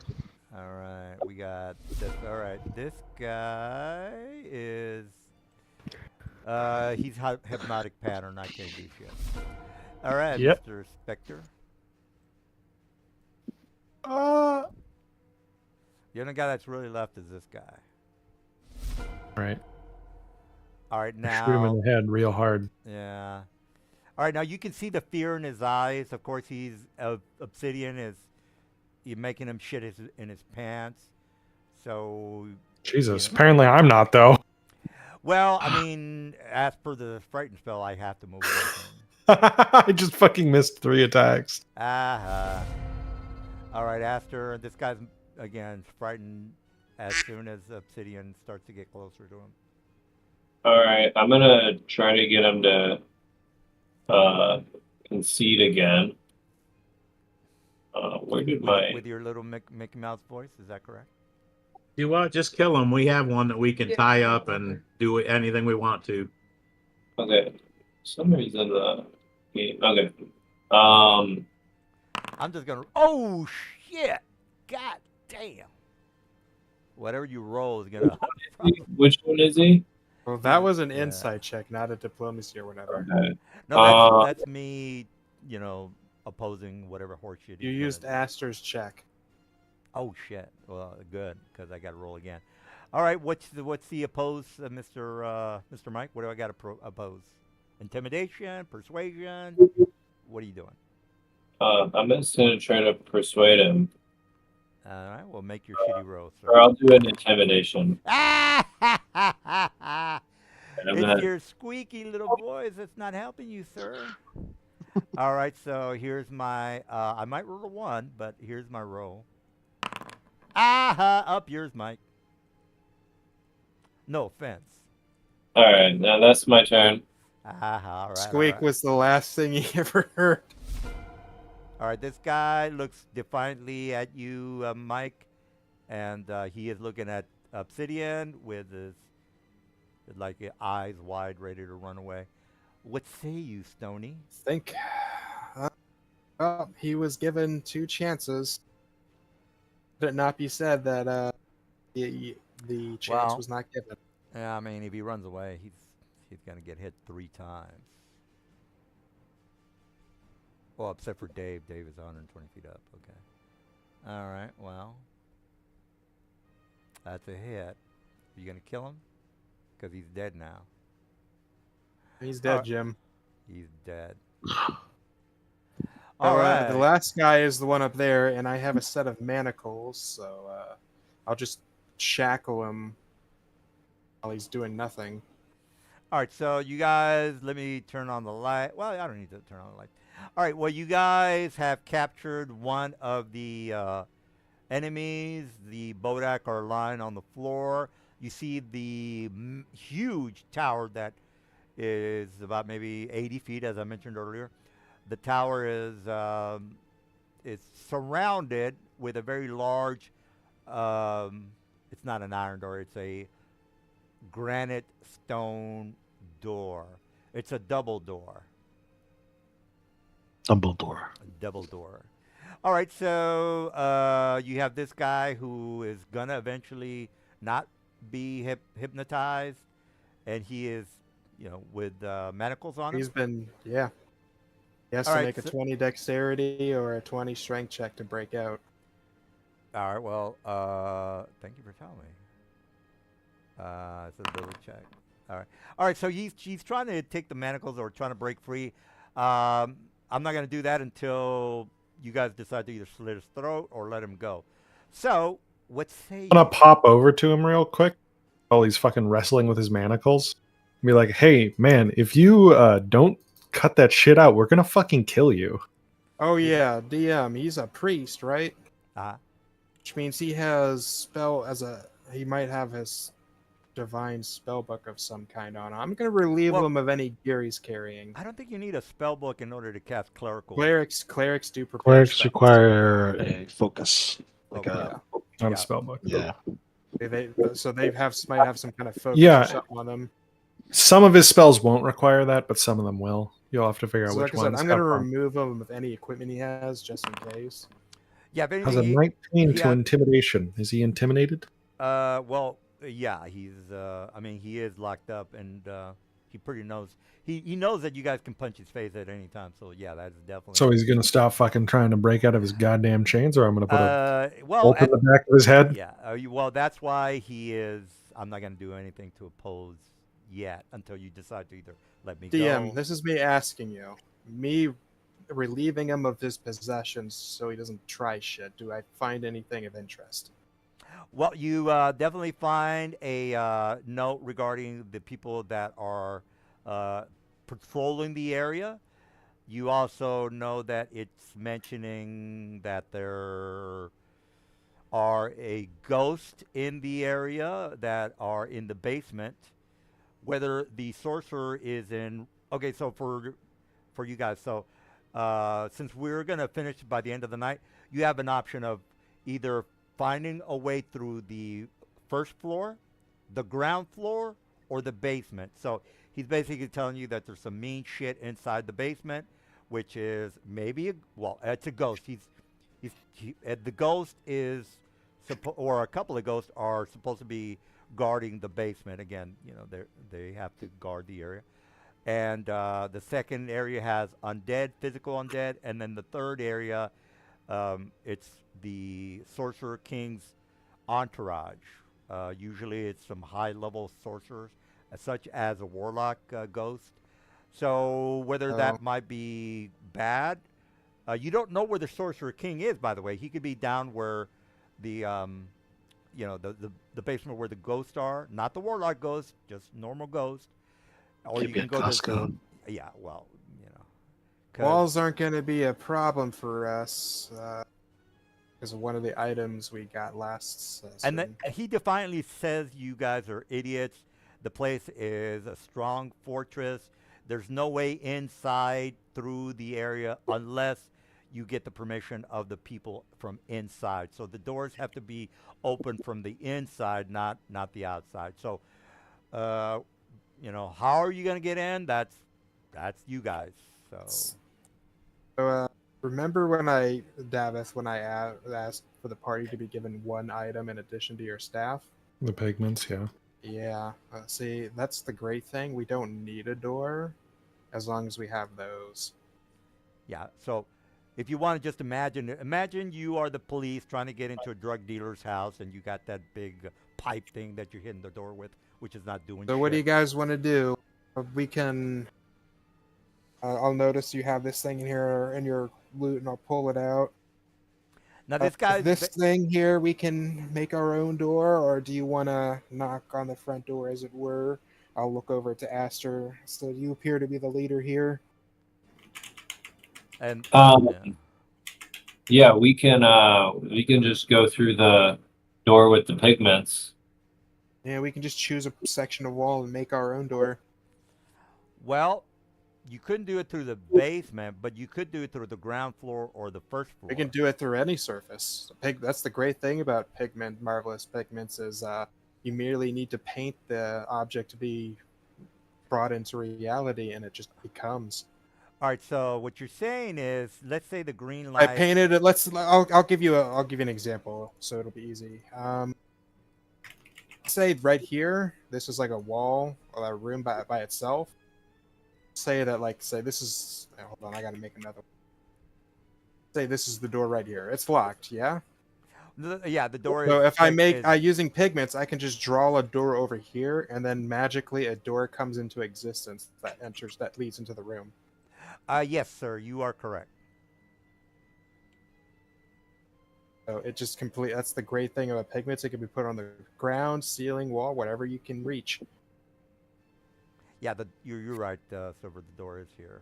All right, we got this. All right, this guy is... he's hypnotic pattern. I can't do shit. All right, Yep. Mr. Spectre. Uh, The only guy that's really left is this guy. Right. All right, now... Shoot him in the head real hard. Yeah. All right, now you can see the fear in his eyes. Of course, he's Obsidian is you're making him shit in his pants. So, Jesus. Yeah. Apparently I'm not, though. well, I mean, as per the frighten spell, I have to move away from him. I just fucking missed 3 attacks. Aha. All right, Aster, this guy's again frightened as soon as Obsidian starts to get closer to him. All right, I'm gonna try to get him to concede again. Where did my With your little Mickey Mouse voice, is that correct? You what? Just kill him. We have one that we can tie up and do anything we want to. okay? For some reason the game. Okay. I'm just gonna. Oh shit! God damn! Whatever you roll is gonna. Which one is he? well, that was an Yeah. insight check, not a diplomacy or whatever. Okay. No, that's me. You know, opposing whatever horseshit. You he's used gonna do. Aster's check. Oh shit! Well, good because I got to roll again. All right, what's the oppose, Mr. Mike? What do I got to oppose? Intimidation, persuasion. What are you doing? I'm just gonna try to persuade him, All right, well, make your shitty roll, sir. or I'll do an intimidation. Ah! And I'm It's gonna, your squeaky little voice that's not helping you, sir. All right, so here's my. I might roll a 1, but here's my roll. Aha! Up yours, Mike. No offense. all right, now that's my turn. Aha! All right. Squeak all right. was the last thing he ever heard. All right, this guy looks defiantly at you, Mike, and he is looking at Obsidian with his eyes wide, ready to run away. What say you, Stony? Think. Well, he was given 2 chances. Could it not be said that the chance Well- was not given? Yeah, I mean, if he runs away, he's gonna get hit 3 times. Well, except for Dave. Dave is 120 feet up. Okay. All right. Well, that's a hit. You gonna kill him? Because he's dead now. He's dead, Alright. Jim. He's dead. All right. The last guy is the one up there, and I have a set of manacles, so I'll just shackle him while he's doing nothing. All right, so you guys, let me turn on the light. Well, I don't need to turn on the light. All right, well, you guys have captured one of the enemies. The Bodak are lying on the floor. You see the huge tower that is about maybe 80 feet, as I mentioned earlier. The tower is it's surrounded with a very large, it's not an iron door, it's a granite stone door. It's a double door. Dumbledore. A double door. All right, so you have this guy who is gonna eventually not be hypnotized, and he is, you know, with manacles on him. He's been, yeah. He has All to right, make a so- 20 dexterity or a 20 strength check to break out. All right, well, thank you for telling me. It's a double check. All right, so he's trying to take the manacles or trying to break free. I'm not going to do that until you guys decide to either slit his throat or let him go. So, what say I'm gonna pop over to him real quick while he's fucking wrestling with his manacles. Be like, hey, man, if you don't cut that shit out, we're gonna fucking kill you. Oh yeah, DM. He's a priest, right? Uh-huh. Which means he might have his divine spell book of some kind on. I'm gonna relieve Well, him of any gear he's carrying. I don't think you need a spell book in order to cast clerical. Clerics do prepare Clerics spells. require a focus. Like Okay. a Not Yeah. a spell book. yeah. Might have some kind of focus Yeah. or something on them. Some of his spells won't require that, but some of them will. You'll have to figure out So which like I said, ones. I'm gonna have fun. remove him of any equipment he has just in case. Yeah, if Has a anything, 19 he to has- intimidation. Is he intimidated? well, yeah, he's. I mean, he is locked up, and he pretty knows. He knows that you guys can punch his face at any time. So yeah, that's definitely. So he's gonna stop fucking trying to break out of his goddamn chains, or I'm gonna put a well, bolt in the back of his head. yeah. Well, that's why he is. I'm not going to do anything to oppose yet until you decide to either let me DM, go. this is me asking you. Me relieving him of his possessions so he doesn't try shit. Do I find anything of interest? Well, you definitely find a note regarding the people that are patrolling the area. You also know that it's mentioning that there are a ghost in the area that are in the basement. Whether the sorcerer is in. Okay, so for you guys, so since we're gonna finish by the end of the night, you have an option of either finding a way through the first floor, the ground floor, or the basement. So he's basically telling you that there's some mean shit inside the basement, which is maybe it's a ghost. The ghost is or a couple of ghosts are supposed to be guarding the basement. Again, they have to guard the area. And the second area has undead, physical undead, and then the third area, it's the Sorcerer King's entourage. Usually it's some high-level sorcerers, such as a warlock ghost. So whether that might be bad, you don't know where the Sorcerer King is, by the way. He could be down where the basement where the ghosts are, not the warlock ghost, just normal ghost. Or Could you be can a go Costco. to, yeah, well, 'cause- Walls aren't going to be a problem for us because of one of the items we got last. And then he defiantly says you guys are idiots. The place is a strong fortress. There's no way inside through the area unless you get the permission of the people from inside. So the doors have to be open from the inside, not the outside. So, how are you going to get in? That's you guys. So, remember when Davith, when I asked for the party to be given one item in addition to your staff? The pigments, yeah. Yeah. See, that's the great thing. We don't need a door as long as we have those. yeah. So if you want to just imagine you are the police trying to get into a drug dealer's house and you got that big pipe thing that you're hitting the door with, which is not doing So shit. what do you guys want to do? We can... I'll notice you have this thing in here in your loot, and I'll pull it out. Now this guy, This thing here, we can make our own door, or do you want to knock on the front door, as it were? I'll look over to Aster. So you appear to be the leader here. and Yeah, we can just go through the door with the pigments. Yeah, we can just choose a section of wall and make our own door. well, you couldn't do it through the basement, but you could do it through the ground floor or the first floor. We can do it through any surface. That's the great thing about Marvelous Pigments is you merely need to paint the object to be brought into reality, and it just becomes. All right. So what you're saying is, let's say the green light. I painted it. I'll give you an example, so it'll be easy. Say right here, this is like a wall or a room by itself. Say this is. Hold on, I gotta make another one. Say this is the door right here. It's locked, yeah? The door. So if is, using pigments, I can just draw a door over here, and then magically a door comes into existence that leads into the room. Yes, sir. You are correct. So it just that's the great thing about pigments. It can be put on the ground, ceiling, wall, whatever you can reach. Yeah, you're right, Silver. The door is here.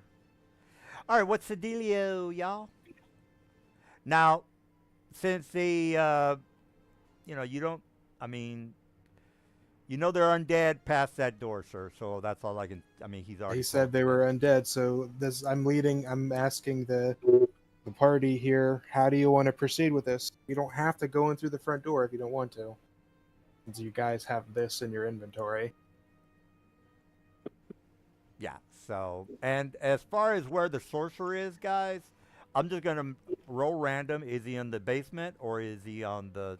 All right, what's the dealio, y'all? Now, since they, you don't. I mean, they're undead past that door, sir. So that's all I can. I mean, he's already. He said they were undead, so this I'm asking the party here, how do you want to proceed with this? You don't have to go in through the front door if you don't want to. Since you guys have this in your inventory. Yeah. So, and as far as where the sorcerer is, guys, I'm just gonna roll random. Is he in the basement or is he on the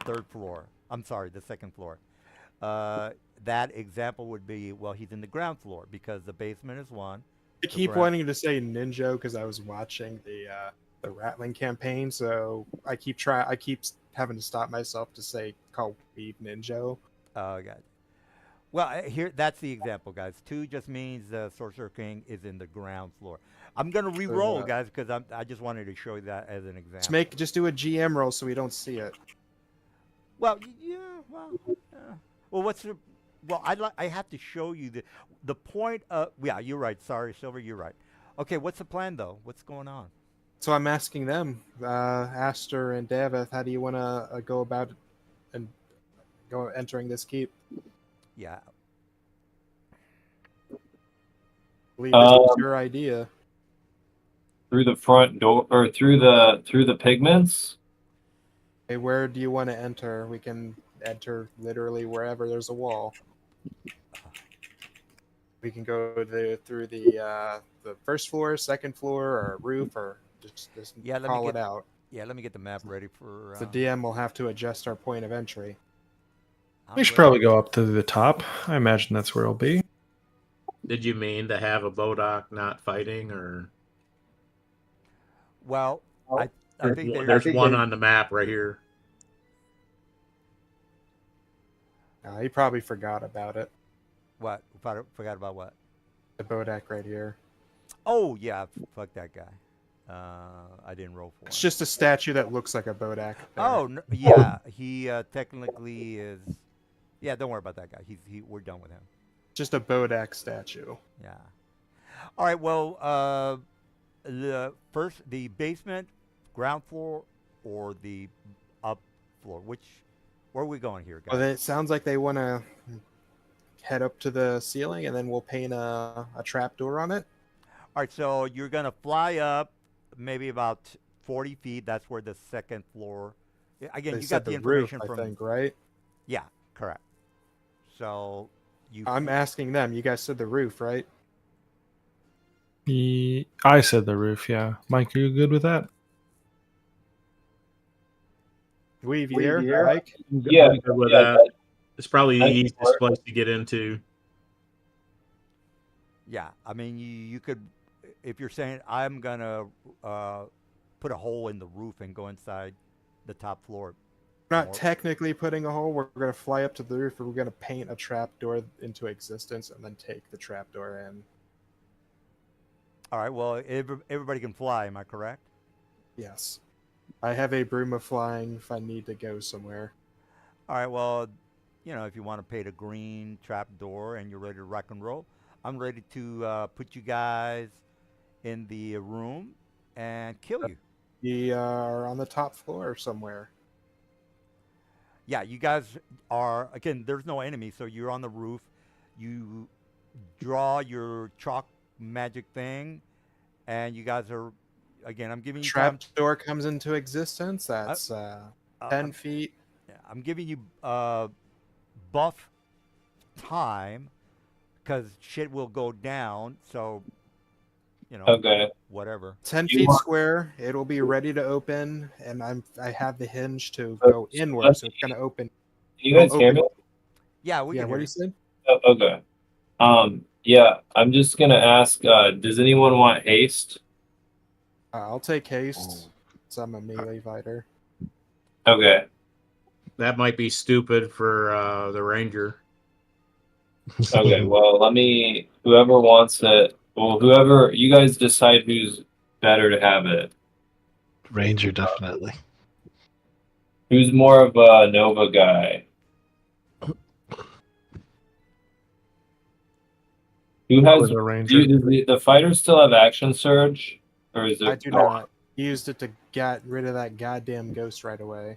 third floor? I'm sorry, the second floor. That example would be, well, he's in the ground floor because the basement is one. I keep wanting to say Ninja because I was watching the Rattling campaign, so I keep having to stop myself to call Weeb Ninja. Oh, God. Well, here that's the example, guys. 2 just means the Sorcerer King is in the ground floor. I'm gonna re-roll, guys, because I just wanted to show you that as an example. Just do a GM roll so we don't see it. Well, yeah. Well, what's the? Well, I have to show you the point of. Yeah, you're right. Sorry, Silver, you're right. Okay, what's the plan though? What's going on? So I'm asking them, Aster and Davith, how do you want to go about it and go entering this keep? Yeah. I believe this is your idea. Through the front door or through the pigments? Hey, where do you want to enter? We can enter literally wherever there's a wall. We can go through the first floor, second floor, or roof, or just call it out. Yeah, let me get the map ready for. The DM will have to adjust our point of entry. We should probably go up to the top. I imagine that's where it'll be. Did you mean to have a Bodok not fighting, or? Well, I think there's one on the map right here. He probably forgot about it. What? Forgot about what? The Bodak right here. Oh yeah, fuck that guy. I didn't roll for. It's just a statue that looks like a Bodak. Oh no, yeah, he technically is. Yeah, don't worry about that guy. We're done with him. Just a Bodak statue. Yeah. All right. Well, the basement, ground floor, or the up floor. Where are we going here, guys? Well, it sounds like they want to head up to the ceiling, and then we'll paint a trap door on it. All right. So you're gonna fly up, maybe about 40 feet. That's where the second floor. Again, They you said got the roof, information from. I think, right? Yeah. Correct. So you. I'm asking them. You guys said the roof, right? I said the roof, yeah. Mike, are you good with that? Weave here, Mike? Yeah, I'm good with that. It's probably the easiest place to get into. Yeah, I mean, you could, if you're saying I'm gonna put a hole in the roof and go inside the top floor. We're not technically putting a hole. We're going to fly up to the roof, and we're going to paint a trap door into existence, and then take the trap door in. All right. Well, everybody can fly. Am I correct? Yes. I have a broom of flying if I need to go somewhere. All right. Well, if you want to paint a green trap door and you're ready to rock and roll, I'm ready to put you guys in the room and kill you. We are on the top floor somewhere. Yeah, you guys are, again, there's no enemy, so you're on the roof. You draw your chalk magic thing, and you guys are, again, I'm giving you trap door comes into existence. That's 10 feet. Yeah, I'm giving you buff time because shit will go down, so, okay. Whatever. 10 feet square. It'll be ready to open, and I have the hinge to go inward, so it's going to open. Can you guys hear me? Yeah, what do you say? Oh, okay. Yeah, I'm just gonna ask. Does anyone want haste? I'll take haste. So I'm a melee fighter. Okay. That might be stupid for the ranger. Okay. Well, whoever wants it. Well, whoever you guys decide who's better to have it. Ranger, definitely. Who's more of a Nova guy? Who has With a ranger. does the fighters still have action surge, or is it? I do not. Used it to get rid of that goddamn ghost right away.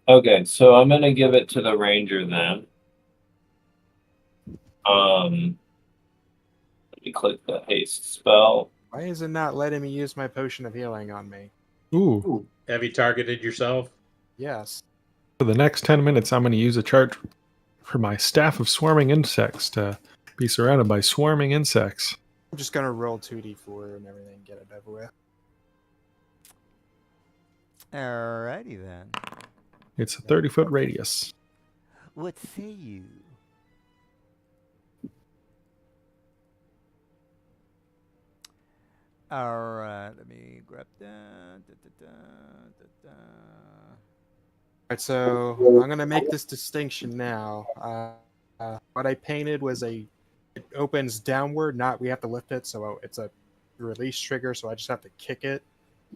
Okay, so I'm gonna give it to the ranger then. Let me click the haste spell. Why is it not letting me use my potion of healing on me? Ooh. Have you targeted yourself? Yes. For the next 10 minutes, I'm going to use a chart for my staff of swarming insects to be surrounded by swarming insects. I'm just gonna roll 2d4 and everything, get it over with. Alrighty then. It's a 30-foot radius. What say you? Alright, let me grab that. Alright, so I'm gonna make this distinction now. What I painted was it opens downward, not we have to lift it, so it's a release trigger, so I just have to kick it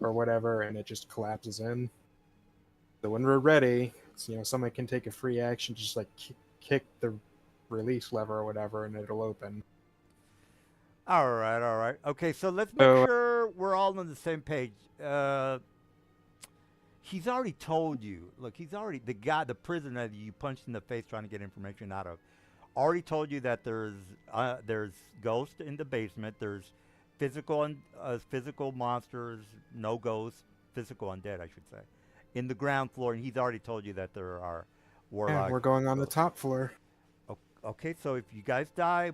or whatever, and it just collapses in. So when we're ready, someone can take a free action, just like kick the release lever or whatever, and it'll open. Alright. Okay, so let's make So- sure we're all on the same page. He's already told you. Look, the prisoner that you punched in the face trying to get information out of, already told you that there's ghosts in the basement. There's physical monsters, no ghosts, physical undead, I should say, in the ground floor. And he's already told you that there are warlocks. Yeah, we're going on the top floor. Okay, so if you guys die,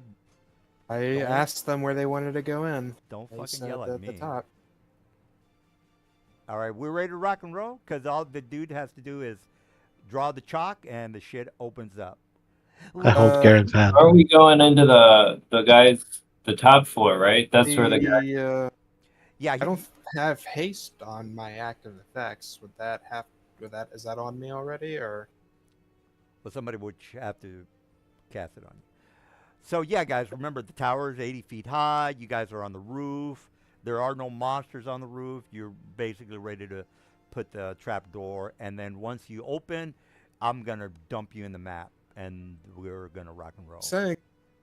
I asked them where they wanted to go in. don't They fucking said yell at the me. top. All right, we're ready to rock and roll because all the dude has to do is draw the chalk and the shit opens up. I hold Garen's hand. Are we going into the top floor, right? That's where the guy. Yeah, I don't have haste on my active effects. Is that on me already, or? Well, somebody would have to cast it on you. So yeah, guys, remember the tower is 80 feet high. You guys are on the roof. There are no monsters on the roof. You're basically ready to put the trap door, and then once you open, I'm gonna dump you in the map, and we're gonna rock and roll. Saying,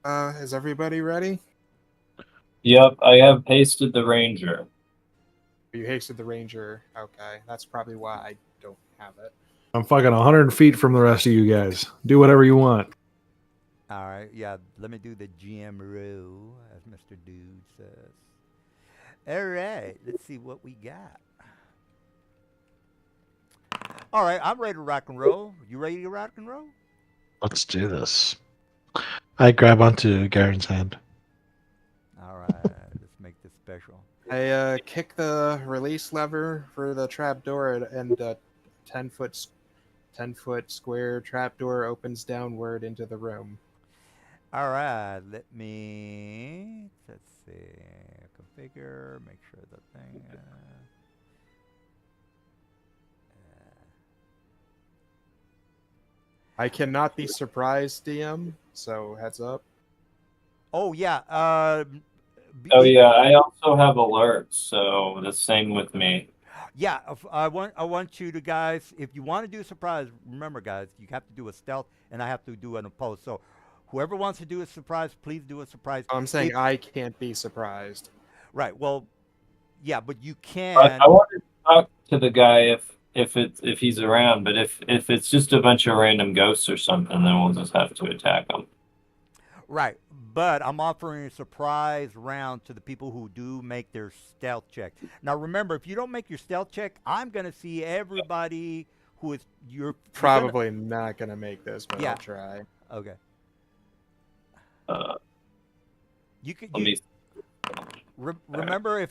is everybody ready? Yep, I have pasted the ranger. You hasted the ranger. Okay, that's probably why I don't have it. I'm fucking 100 feet from the rest of you guys. Do whatever you want. All right, yeah. Let me do the GM row, as Mr. Dude says. All right, let's see what we got. All right, I'm ready to rock and roll. You ready to rock and roll? Let's do this. I grab onto Garen's hand. All right, let's make this special. I kick the release lever for the trapdoor, and the 10-foot square trapdoor opens downward into the room. All right, let's see, configure, make sure the thing. I cannot be surprised, DM. So heads up. Oh yeah. Oh yeah, I also have alerts, so the same with me. Yeah, I want you to guys, if you want to do a surprise, remember guys, you have to do a stealth, and I have to do an opposed. So whoever wants to do a surprise, please do a surprise. I'm saying I can't be surprised. Right. Well, yeah, but you can. But I want to talk to the guy if he's around, but if it's just a bunch of random ghosts or something, then we'll just have to attack them. Right. But I'm offering a surprise round to the people who do make their stealth check. Now remember, if you don't make your stealth check, I'm gonna see everybody who is Probably not gonna make this, but Yeah. I'll try. Okay. You could. Let me. Remember,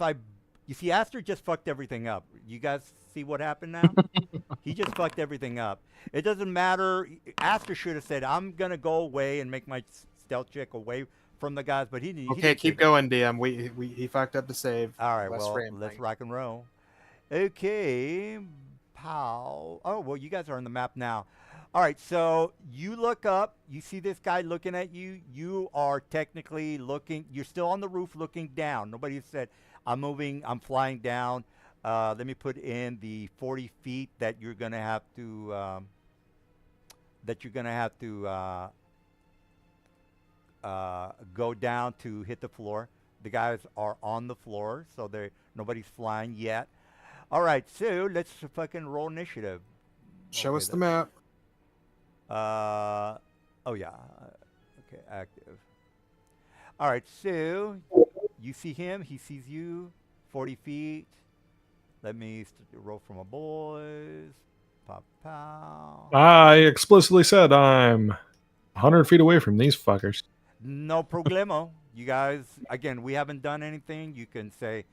you see, Aster just fucked everything up. You guys see what happened now? He just fucked everything up. It doesn't matter. Aster should have said, "I'm gonna go away and make my stealth check away from the guys," but he didn't. Okay, keep going, DM. He fucked up the save. All right, Less well, rambling. let's rock and roll. Okay, pow. Oh, well, you guys are on the map now. All right, so you look up. You see this guy looking at you. You are technically looking. You're still on the roof looking down. Nobody said, "I'm moving. I'm flying down." Let me put in the 40 feet that you're gonna have to. go down to hit the floor. The guys are on the floor, so nobody's flying yet. All right, so let's fucking roll initiative. Show Okay, us the map. Oh yeah. Okay, active. All right, so you see him. He sees you. 40 feet. Let me roll for my boys. Pop, pow. I explicitly said I'm 100 feet away from these fuckers. No problemo. You guys, again, we haven't done anything. You can say,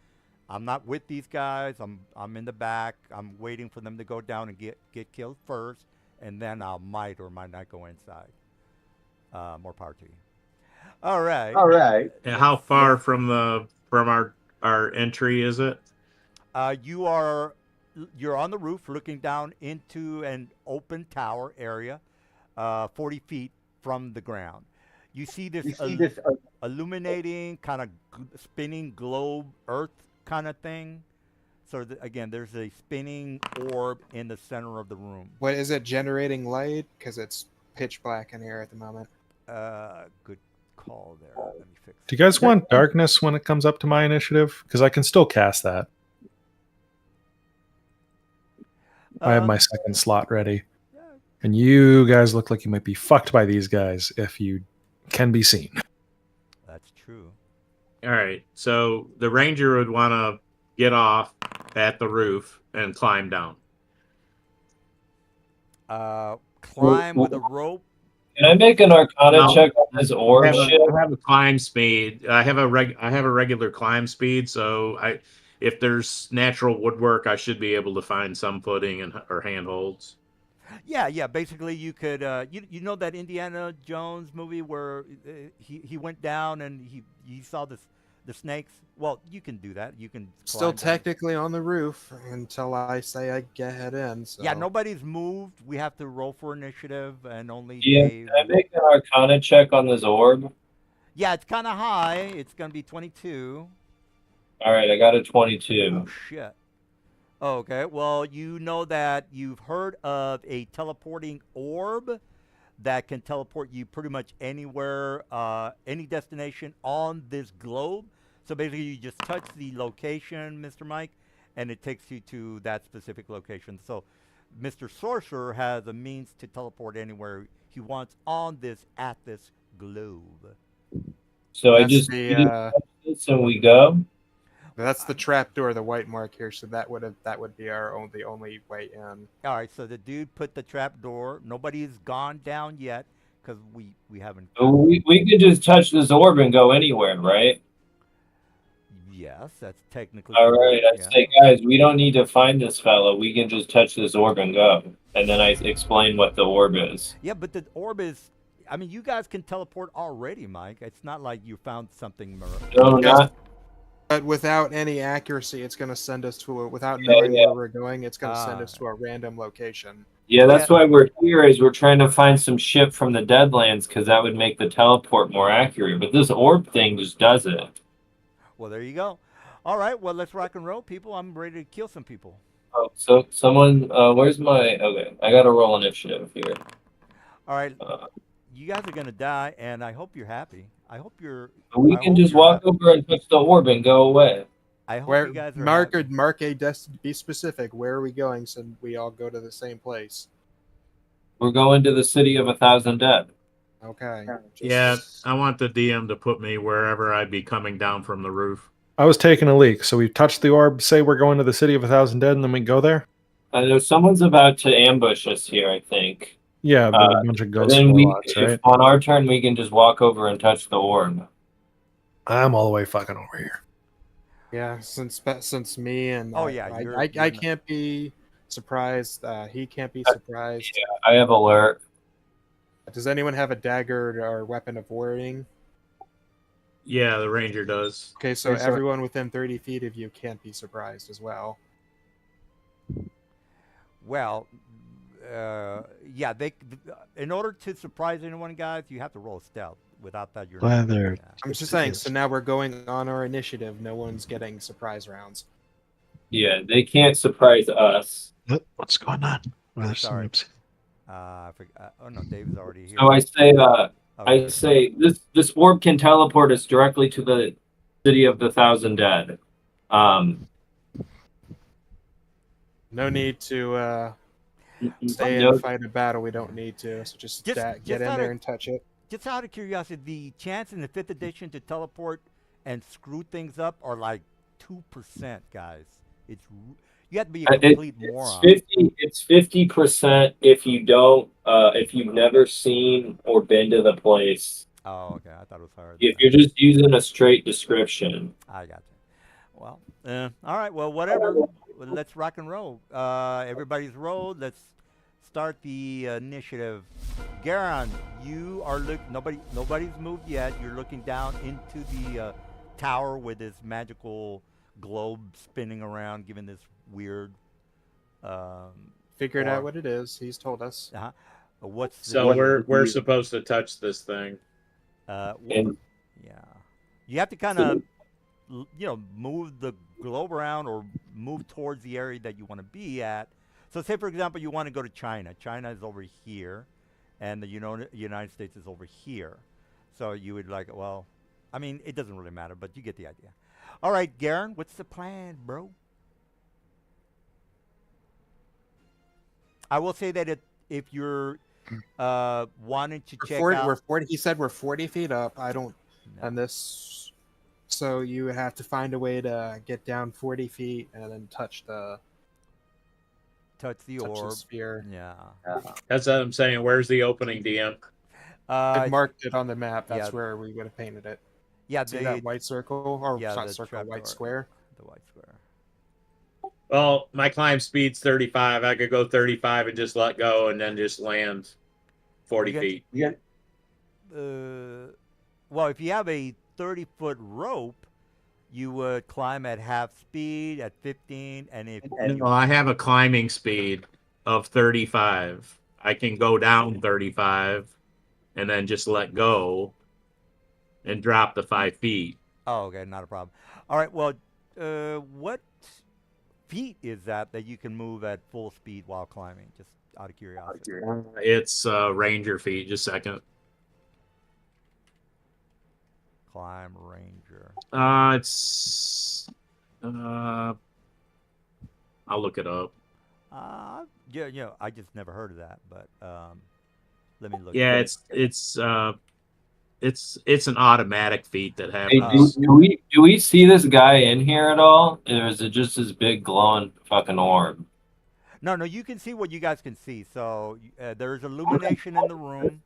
I'm not with these guys. I'm in the back. I'm waiting for them to go down and get killed first, and then I might or might not go inside. More power to you. All right. All right. And how far from our entry is it? You're on the roof looking down into an open tower area, 40 feet from the ground. You see this, illuminating kind of spinning globe Earth kind of thing. So again, there's a spinning orb in the center of the room. What is it generating light? Because it's pitch black in here at the moment. Good call there. Let me fix Do you guys want darkness when it comes up to my initiative? Because I can still cast that. I have my second slot ready. And you guys look like you might be fucked by these guys if you can be seen. That's true. All right. So the ranger would want to get off at the roof and climb down. Climb with a rope. Can I make an Arcana No. check on this orb ship? I have a climb speed. I have a regular climb speed. So if there's natural woodwork, I should be able to find some footing or handholds. Yeah. Basically, you could. You know that Indiana Jones movie where he went down and he saw the snakes. Well, you can do that. You can Still climb down. technically on the roof until I say I get head in. So. Yeah, nobody's moved. We have to roll for initiative, and only Yeah, Dave. can I make an Arcana check on this orb? Yeah, it's kind of high. It's gonna be 22. All right, I got a 22. Oh shit. Okay, well, you know that you've heard of a teleporting orb that can teleport you pretty much anywhere, any destination on this globe. So basically, you just touch the location, Mr. Mike, and it takes you to that specific location. So Mr. Sorcerer has a means to teleport anywhere he wants at this globe. So I That's just the, touch this and we go. That's the trap door, the white mark here. So that would be the only way in. All right, so the dude put the trap door. Nobody's gone down yet because we haven't. We could just touch this orb and go anywhere, right? Yes, that's technically. All right, I yeah. say, guys, we don't need to find this fellow. We can just touch this orb and go. And then I explain what the orb is. Yeah, but the orb is. I mean, you guys can teleport already, Mike. It's not like you found something. No, not. But without any accuracy, it's going to send us to without Yeah, knowing yeah. where we're going, it's going to send us Ah. to a random location. Yeah, that's Yeah. why we're here. Is we're trying to find some ship from the Deadlands because that would make the teleport more accurate. But this orb thing just does it. Well, there you go. All right, well, let's rock and roll, people. I'm ready to kill some people. Oh, so someone, where's my? Okay, I got to roll initiative here. All right, Uh, you guys are gonna die, and I hope you're happy. I hope you're. we I can hope just you're walk happy. over and touch the orb and go away. I hope Where you guys are mark happy. be specific. Where are we going? So we all go to the same place. We're going to the city of 1,000 dead. Okay. Yeah, I want the DM to put me wherever I'd be coming down from the roof. I was taking a leak, so we touched the orb, say we're going to the city of 1,000 dead, and then we go there? I know someone's about to ambush us here, I think. Yeah, there's a bunch of And ghost then warlocks, right? on our turn, we can just walk over and touch the orb. I'm all the way fucking over here. Yeah, since me and Oh, yeah, I you're not- can't be surprised. He can't be surprised. I have alert. Does anyone have a dagger or weapon of warding? Yeah, the ranger does. Okay, so Okay, so- everyone within 30 feet of you can't be surprised as well. Well, yeah, in order to surprise anyone, guys, you have to roll stealth. Without that, you're not gonna do Whether- that. I'm just saying. So now we're going on our initiative. No one's getting surprise rounds. Yeah, they can't surprise us. What's going on? Well, there's some Sorry. oops. I forgot. Oh no, Dave's already here. So I say, I say this orb can teleport us directly to the city of the Thousand Dead. No need to stay no, and fight a battle we don't need to. So just, Just- get just in out there of- and touch it. Just out of curiosity, the chance in the 5th edition to teleport and screw things up are like 2%, guys. You have to be a complete moron. It's 50% if you don't if you've never seen or been to the place. Oh, okay. I thought it was hard. If you're just using a straight description. I got you. Well, all right. Well, whatever. Well, let's rock and roll. Everybody's rolled. Let's start the initiative. Garon, you are nobody's moved yet. You're looking down into the tower with this magical globe spinning around, giving this weird. Figured or- out what it is. He's told us. What's the, So we're supposed to touch this thing. And yeah, you have to kind of move the globe around or move towards the area that you want to be at. So say for example you want to go to China. China is over here, and the United States is over here. So you would well, I mean it doesn't really matter, but you get the idea. All right, Garen, what's the plan, bro? I will say that if you're wanting to check out, We're 40. He said we're 40 feet up. I don't. No. And this. So you would have to find a way to get down 40 feet and then touch the orb. sphere. Yeah. That's what I'm saying. Where's the opening, DM? I marked it on the map. That's yeah. where we would have painted it. Yeah, See that white circle or yeah, not the circle, trapdoor. white square. The white square. Well, my climb speed's 35. I could go 35 and just let go and then just land 40 You feet. Well, if you have a 30-foot rope, you would climb at half speed at 15, and if No, I have a climbing speed of 35. I can go down 35 and then just let go and drop the 5 feet. oh, okay, not a problem. All right, well, what feet is that you can move at full speed while climbing? Just out of curiosity. It's ranger feet. Just a second. Climb ranger. It's I'll look it up. Yeah, I just never heard of that, but let me look. Yeah, it up. it's an automatic feat that hey, happens. do we see this guy in here at all? Or is it just this big glowing fucking orb? No, you can see what you guys can see. So there's illumination in the room.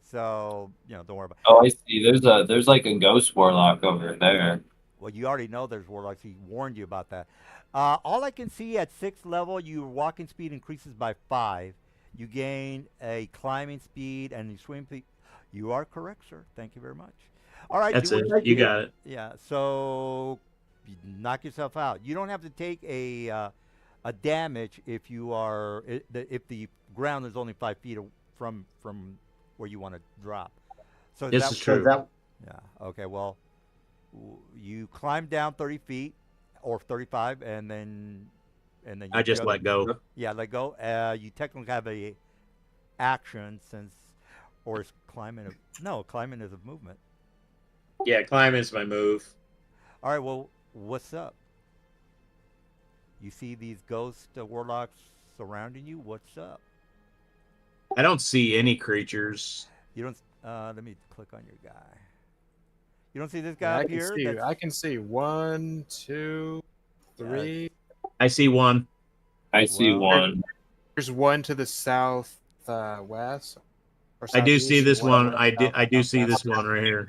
So don't worry about it. Oh, I see. There's like a ghost warlock over there. Well, you already know there's warlocks. He warned you about that. All I can see at 6th level, your walking speed increases by 5. You gain a climbing speed and you swim speed. You are correct, sir. Thank you very much. All right. That's do it. what You got it. Yeah. So you knock yourself out. You don't have to take a damage if you are if the ground is only 5 feet from where you want to drop. So This is true. Yeah. Okay. Well, you climb down 30 feet or 35, and then you I just let go. Yeah, let go. You technically have a action or is climbing? Climbing is a movement. Yeah, climb is my move. All right. Well, what's up? You see these ghost warlocks surrounding you. What's up? I don't see any creatures. You don't. Let me click on your guy. You don't see this guy up here? I can see 1, 2, 3. I see one. I see Well, one. There's one to the south west. or I do southeast, see this to one. the I do see this southwest. one right here.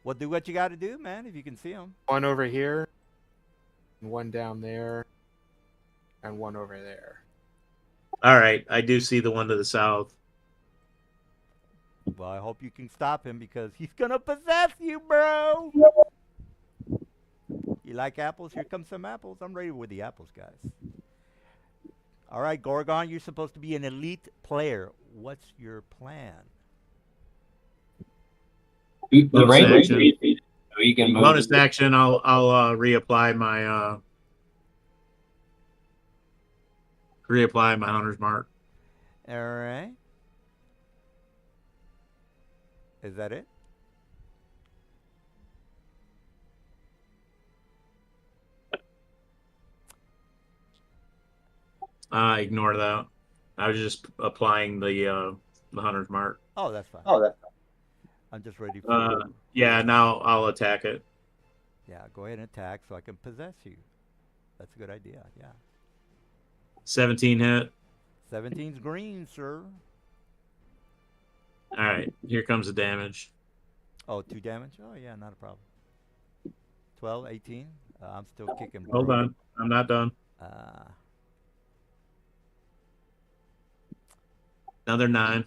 Well, do what you got to do, man. If you can see them. One over here, and one down there, and one over there. All right, I do see the one to the south. Well, I hope you can stop him because he's gonna possess you, bro. You like apples? Here comes some apples. I'm ready with the apples, guys. All right, Gorgon, you're supposed to be an elite player. What's your plan? The Bonus ranger action. feet, we can move. Bonus action. I'll reapply my hunter's mark. All right. Is that it? Ignore that. I was just applying the hunter's mark. Oh, that's fine. I'm just ready for. Yeah, now I'll attack it. Yeah, go ahead and attack so I can possess you. That's a good idea. Yeah. 17 hit. 17's green, sir. All right, here comes the damage. Oh, 2 damage? Oh, yeah, not a problem. 12, 18. I'm still kicking. Hold bro. on, I'm not done. Another 9.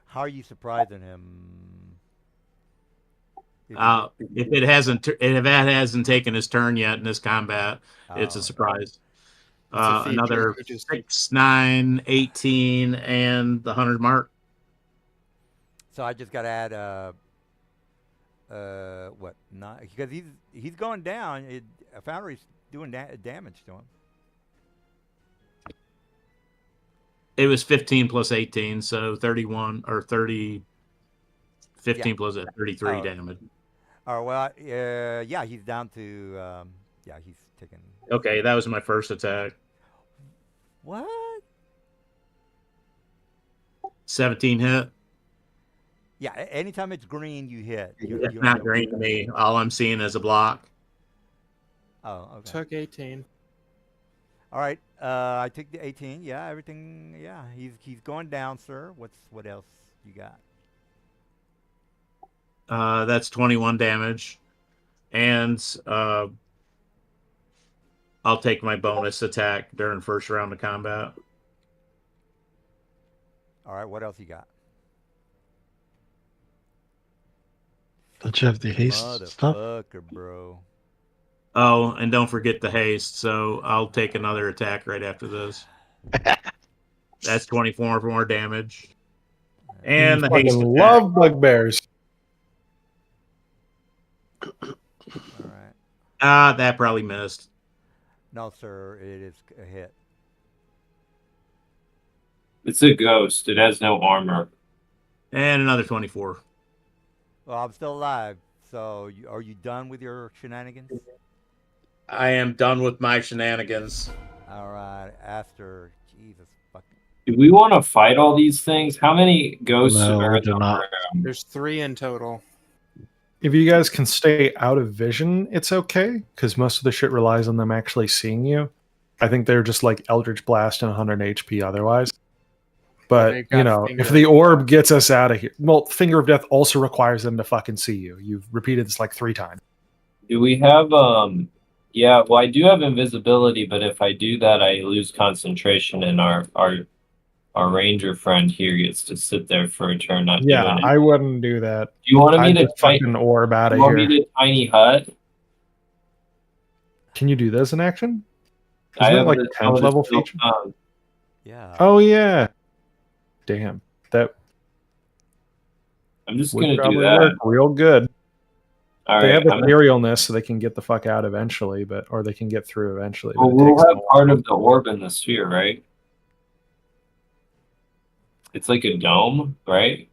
How are you surprising him? If it hasn't taken his turn yet in this combat, it's a Oh, surprise. a feature, Another which is- 6, 9, 18, and the 100 mark. So I just got to add what? Not because he's going down. Foundry's doing damage to him. It was 15 plus 18, so 31 or 30. 15 plus 33 Oh. damage. Oh well, yeah, he's down to yeah, he's taking. Okay, that was my first attack. What? 17 hit. Yeah, anytime it's green, you hit. It's not green to me. All I'm seeing is a block. Oh, okay. Took 18. All right. I took the 18. Yeah, everything. Yeah, he's going down, sir. What else you got? That's 21 damage. And I'll take my bonus attack during first round of combat. All right. What else you got? Don't you have the haste stuff? Motherfucker, bro. Oh, and don't forget the haste. So I'll take another attack right after this. That's 24 more damage. And the Fucking haste attack. love bugbears. All right. That probably missed. No, sir. It is a hit. It's a ghost. It has no armor. And another 24. Well, I'm still alive. So, are you done with your shenanigans? I am done with my shenanigans. All right, Aster. Jesus fucking. Do we want to fight all these things? How many ghosts No, are we in do the not. room? There's 3 in total. If you guys can stay out of vision, it's okay, because most of the shit relies on them actually seeing you. I think they're just like Eldritch Blast and 100 HP otherwise. But, they've got you know, Finger if of the Death. orb gets us out of here... Well, Finger of Death also requires them to fucking see you. You've repeated this like 3 times. Do we have yeah, well I do have invisibility, but if I do that I lose concentration and our ranger friend here gets to sit there for a turn not Yeah, doing it. I wouldn't do that. Do you want me I'd to just fucking orb out of you want me here. to tiny hut? Can you do this in action? I Isn't that have like this a 10th level built feature? on. Yeah. Oh, yeah. Damn. That I'm just would gonna probably do that. work real good. All They right. have I'm etherealness, so they can get the fuck out eventually, or they can get through eventually. But well, it we'll takes them have a part while. of the orb in the sphere, right? It's like a dome, right?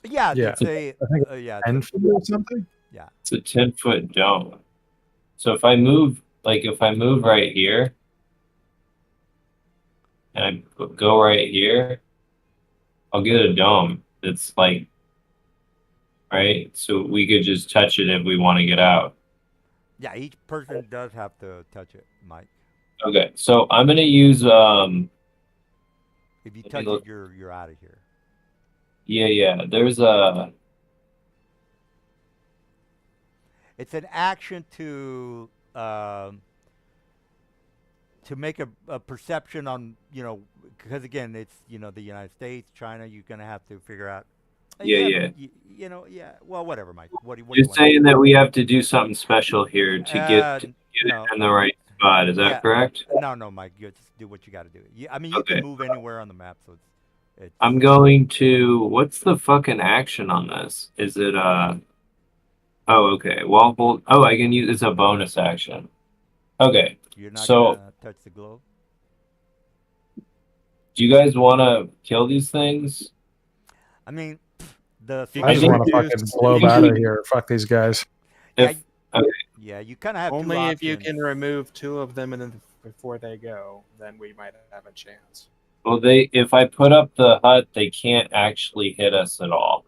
Yeah. Yeah. It's a. I think Yeah. 10 feet or something. It's a 10-foot dome. So if I move right here, and I go right here, I'll get a dome that's like, right? So we could just touch it if we want to get out. Yeah. Each person does have to touch it, Mike. Okay, so I'm gonna use If you Let me touch look. it, you're out of here. yeah. There's a It's an action to make a perception on, because again, it's, the United States, China. You're gonna have to figure out. Yeah. Yeah. Well, whatever, Mike. What do You're you want? saying that we have to do something special here to get no. it in the right spot. Is that Yeah. correct? No, Mike. You just do what you got to do. I mean, you Okay. can move anywhere on the map, so it's. I'm going to. What's the fucking action on this? Is it Oh, okay. Well, I can use. It's a bonus action. Okay. You're not So- gonna touch the globe. Do you guys want to kill these things? I mean, The I I just think want to you- fucking blow out of here. Fuck these guys. If Yeah, you kind of have Only two if you options. can remove 2 of them and then before they go, then we might have a chance. well, if I put up the hut, they can't actually hit us at all.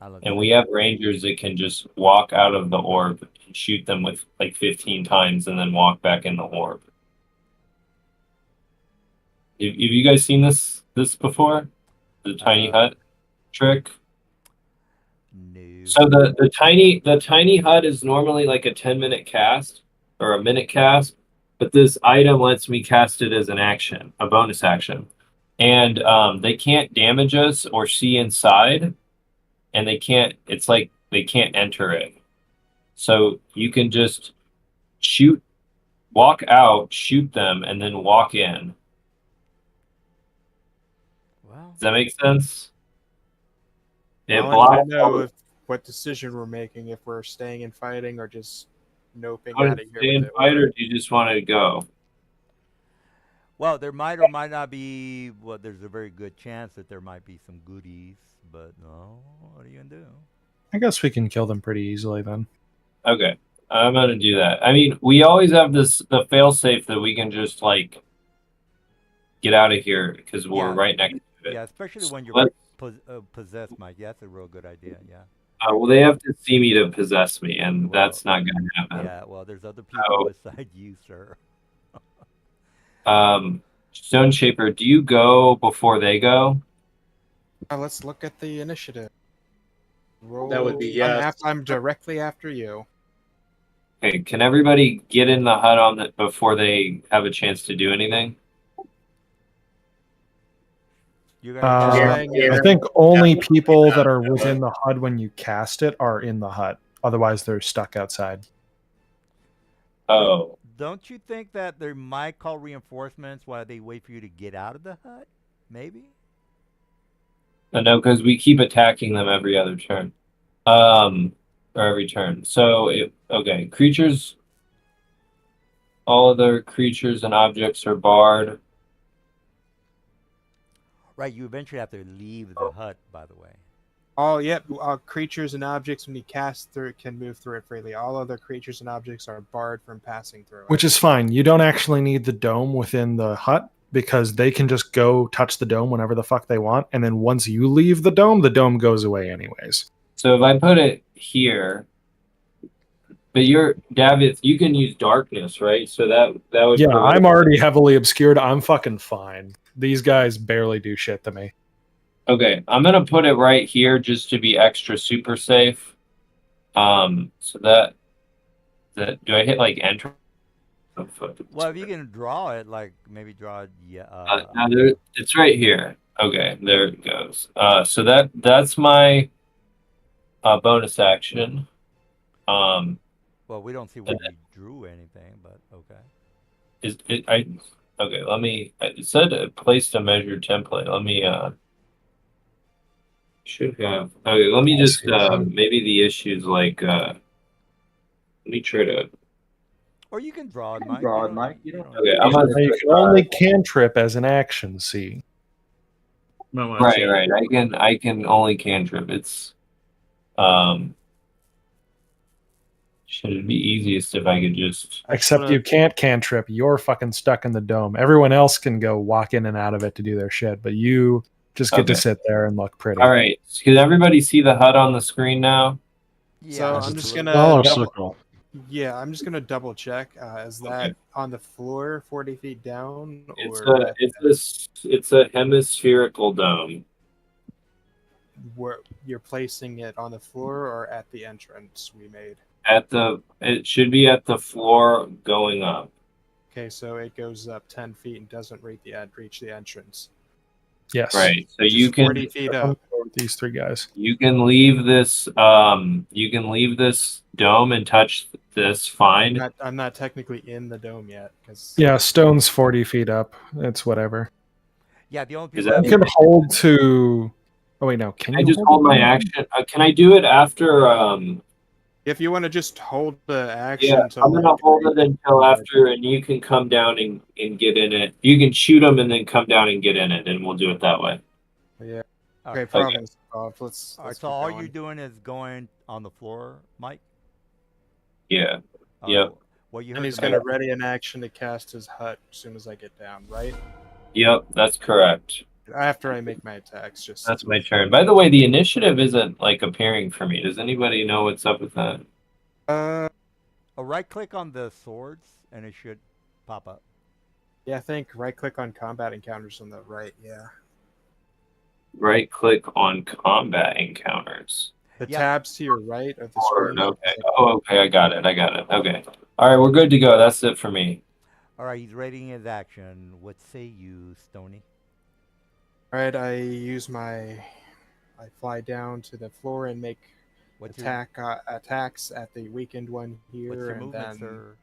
I love And that. we have rangers that can just walk out of the orb and shoot them with like 15 times and then walk back in the orb. Have you guys seen this before? The tiny hut trick? No. So the tiny hut is normally like a 10-minute cast or a minute cast, but this item lets me cast it as an action, a bonus action. And they can't damage us or see inside, and it's like they can't enter it. So you can just walk out, shoot them, and then walk in. Well, Does that make sense? It I want blocks to know what decision we're making, if we're staying and fighting or just noping out of here. stay and with it. fight, or do you just want to go? well, there might or might not be. Well, there's a very good chance that there might be some goodies, but no. What are you gonna do? I guess we can kill them pretty easily then. Okay, I'm gonna do that. I mean, we always have the failsafe that we can just like get out of here because we're Yeah. right next to it. Yeah, especially when you're Let's- possessed, Mike. Yeah, that's a real good idea. Yeah. Well, they have to see me to possess me, and Well, that's not gonna happen. Yeah. Well, there's other people Oh. beside you, sir. Stone Shaper, do you go before they go? Let's look at the initiative. Roll. That would be yes. I'm directly after you. Okay, can everybody get in the hut on it before they have a chance to do anything? You're gonna. Yeah. I think only people that are within the HUD when you cast it are in the hut. Otherwise, they're stuck outside. Oh, Don't you think that they might call reinforcements while they wait for you to get out of the hut? Maybe. no, because we keep attacking them every other turn. Or every turn. So, okay, creatures. All other creatures and objects are barred. Right. You eventually have to leave the hut. By the way. Oh, yep. Creatures and objects, when you cast through it, can move through it freely. All other creatures and objects are barred from passing through it. Which is fine. You don't actually need the dome within the hut because they can just go touch the dome whenever the fuck they want. And then once you leave the dome goes away anyways. So if I put it here, but Davith, you can use darkness, right? So that would Yeah, prevent- I'm already heavily obscured. I'm fucking fine. These guys barely do shit to me. Okay, I'm gonna put it right here just to be extra super safe. So that do I hit like enter? Oh, fuck. Well, if you can draw it, like maybe draw it. Yeah. Now it's right here. Okay, there it goes. So that's my bonus action. Well, we don't see where you drew anything, but okay. Okay, let me. It said placed a measured template. Let me. Should have. Okay, let me just. Maybe the issues like. Let me try to. Or you can draw it, Mike. Okay, I'm gonna. You can only cantrip as an action, see. Right. I can only cantrip. It's. Should be easiest if I could just. Except you can't cantrip. You're fucking stuck in the dome. Everyone else can go walk in and out of it to do their shit, but you just get to Okay. sit there and look pretty. All right. Can everybody see the HUD on the screen now? Yeah. So just I'm a just little- gonna. Dollar double- circle. Yeah, I'm just gonna double check. Is that Okay. on the floor, 40 feet down, It's or it's a hemispherical dome. where you're placing it on the floor or at the entrance we made? It should be at the floor going up. Okay, so it goes up 10 feet and doesn't reach the entrance. Yes. Right. So Just you can 40 feet up. These three guys. you can leave this dome and touch this fine. I'm not technically in the dome yet because Yeah, stone's 40 feet up. It's whatever. Yeah, the only Is people that- You can hold to. Oh, wait, no. Can I you just hold my to- action. Can I do it after? if you want to just hold the action, Yeah, until I'm gonna hold it until after, and you can come down and get in it. You can shoot them and then come down and get in it, and we'll do it that way. Yeah. All Okay, right. problem solved. Let's. All right. let's So keep all going. you're doing is going on the floor, Mike. Yeah. All Yep. right, well, you And heard he's the gonna man- ready an action to cast his hut as soon as I get down, right? Yep, that's correct. After I make my attacks, just That's my turn. By the way, the initiative isn't like appearing for me. Does anybody know what's up with that? right click on the swords and it should pop up. yeah, I think right click on combat encounters on the right. Yeah, Right click on combat encounters. the Yeah. tabs to your right of the Or, screen. okay. Oh, okay. I got it. Okay. All right, we're good to go. That's it for me. All right, he's readying his action. What say you, Stony? All right, I fly down to the floor and make What's attacks at the weakened one your, what's here, your and movement, then sir?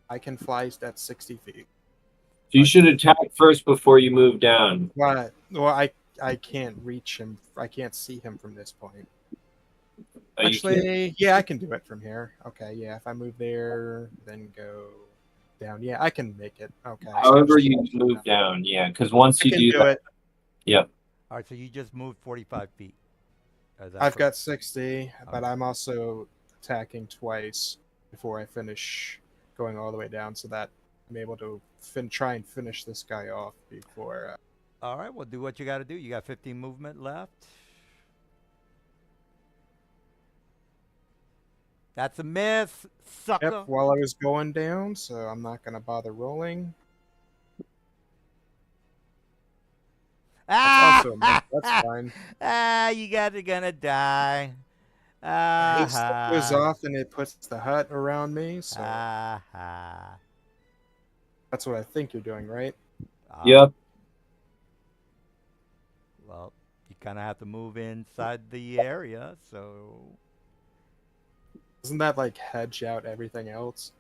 I can fly at 60 feet. So you should attack first before you move down. Well, I can't reach him. I can't see him from this point. You can't- Actually, yeah, I can do it from here. Okay, yeah, if I move there, then go down. Yeah, I can make it. Okay. however you move down, yeah, because once I you can do do that, it. yep. All right, so you just moved 45 feet. Is that I've got correct? 60, but I'm also attacking twice before I finish going all the way down, so that I'm able to try and finish this guy off before. All right, well, do what you got to do. You got 15 movement left. That's a miss, sucker. Yep, while I was going down, so I'm not gonna bother rolling. Ah! That's also a miss. That's fine. Ah, you guys are gonna die. It goes Ah, off and it puts the hut around me, so ah, that's what I think you're doing, right? Yep. Well, you kind of have to move inside the area, so Doesn't that like hedge out everything else?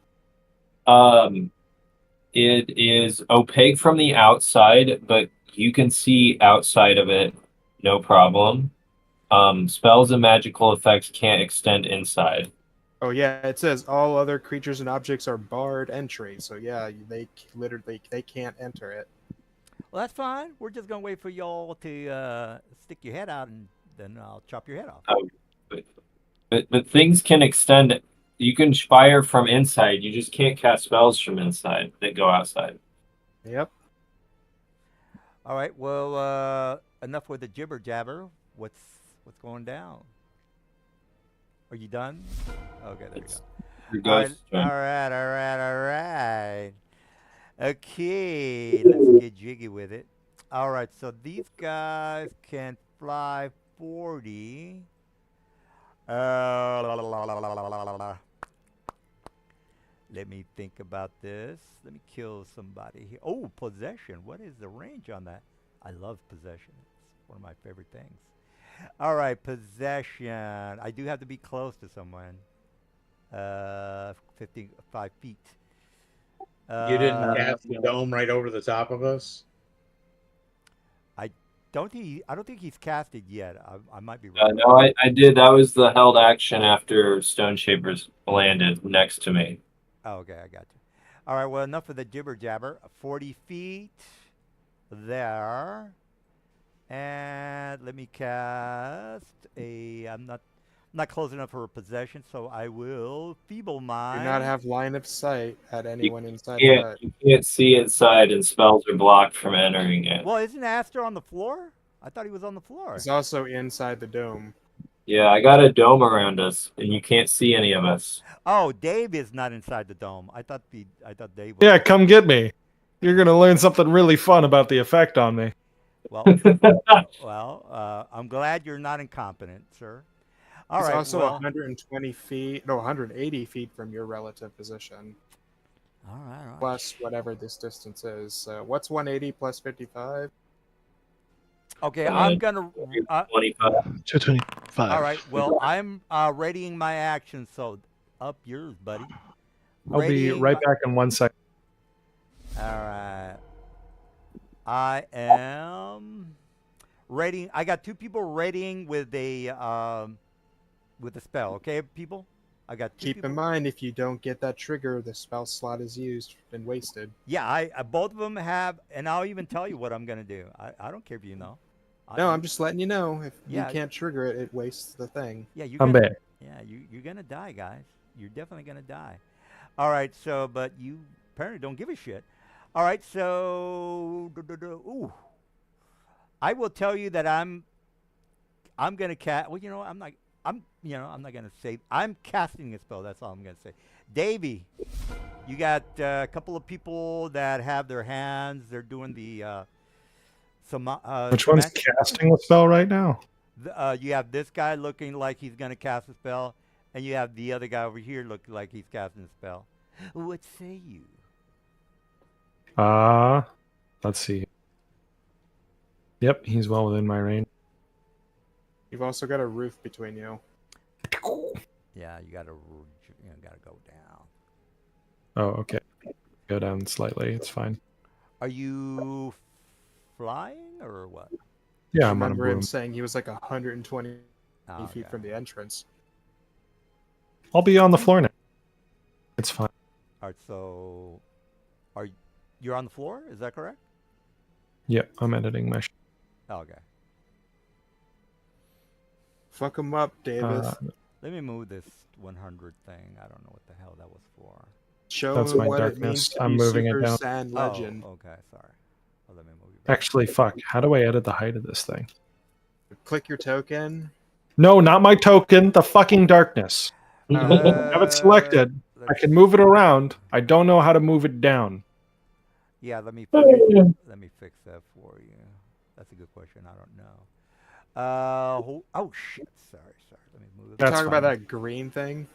It is opaque from the outside, but you can see outside of it, no problem. Spells and magical effects can't extend inside. Oh yeah, it says all other creatures and objects are barred entry. So yeah, they can't enter it. well, that's fine. We're just gonna wait for y'all to stick your head out, and then I'll chop your head off. But things can extend. You can fire from inside. You just can't cast spells from inside that go outside. Yep. All right. Well, enough with the jibber jabber. What's going down? Are you done? Okay, there It's we your go. All right, ghost all turn. right, all right, all right. Okay, let's get jiggy with it. All right, so these guys can fly 40. Let me think about this. Let me kill somebody here. Oh, possession. What is the range on that? I love possession. It's one of my favorite things. All right, possession. I do have to be close to someone. 55 feet. You didn't Uh, cast the dome right over the top of us? I don't think he's casted yet. I might be wrong. No, I did. That was the held action after Stone Shapers landed next to me. Oh, okay, I got you. All right, well, enough of the jibber jabber. 40 feet there. And let me cast a. I'm not close enough for a possession, so I will feeble Do mind. not have line of sight at anyone inside the Yeah, hut. you can't see inside, and spells are blocked from entering it. Well, isn't Aster on the floor? I thought he was on the floor. He's also inside the dome. Yeah, I got a dome around us, and you can't see any of us. Oh, Dave is not inside the dome. I thought Dave was. Yeah, come get me. You're gonna learn something really fun about the effect on me. Well, I'm glad you're not incompetent, sir. All He's right. also well, 120 feet, no, 180 feet from your relative position, all right. plus whatever this distance is. What's 180 plus 55? Okay, Uh, I'm gonna. 25. 225. All right. Well, I'm readying my action, so up yours, buddy. I'll be Readying right my- back in 1 second. All right. I am readying. I got two people readying with a spell. Okay, people. I got two Keep people. in mind, if you don't get that trigger, the spell slot is used and wasted. Yeah, I both of them have, and I'll even tell you what I'm gonna do. I don't care if you know. No, I'm just letting you know. If Yeah. you can't trigger it, it wastes the thing. Yeah, I'm bad. Yeah, you're gonna die, guys. You're definitely gonna die. All right, so but you apparently don't give a shit. All right, so ooh, I will tell you that I'm gonna cast. Well, you know, I'm not. I'm not gonna say. I'm casting a spell. That's all I'm gonna say. Davey, you got a couple of people that have their hands. They're doing the Which one's magic. casting the spell right now? You have this guy looking like he's gonna cast a spell, and you have the other guy over here looking like he's casting a spell. What say you? Let's see. Yep, he's well within my range. You've also got a roof between you. Yeah, you gotta go down. Oh, okay. Go down slightly. It's fine. Are you flying or what? Yeah, I I'm on a remember him broom. saying he was like 120 Oh, feet okay. from the entrance. I'll be on the floor now. It's fine. All right, so you're on the floor? Is that correct? Yep, I'm editing my. Oh, okay. Fuck him up, Davis. Let me move this 100 thing. I don't know what the hell that was for. Show that's him my what it darkness. means to I'm be moving it Super down. Saiyan Legend. Oh, okay. Sorry. Well, let me move you back. Actually, fuck. How do I edit the height of this thing? Click your token. No, not my token. The fucking darkness. Have it selected. I let's can move it see. around. I don't know how to move it down. Yeah, let me fix that for you. That's a good question. I don't know. Oh shit. Sorry. Let me move it. That's Talk about fine. that green thing.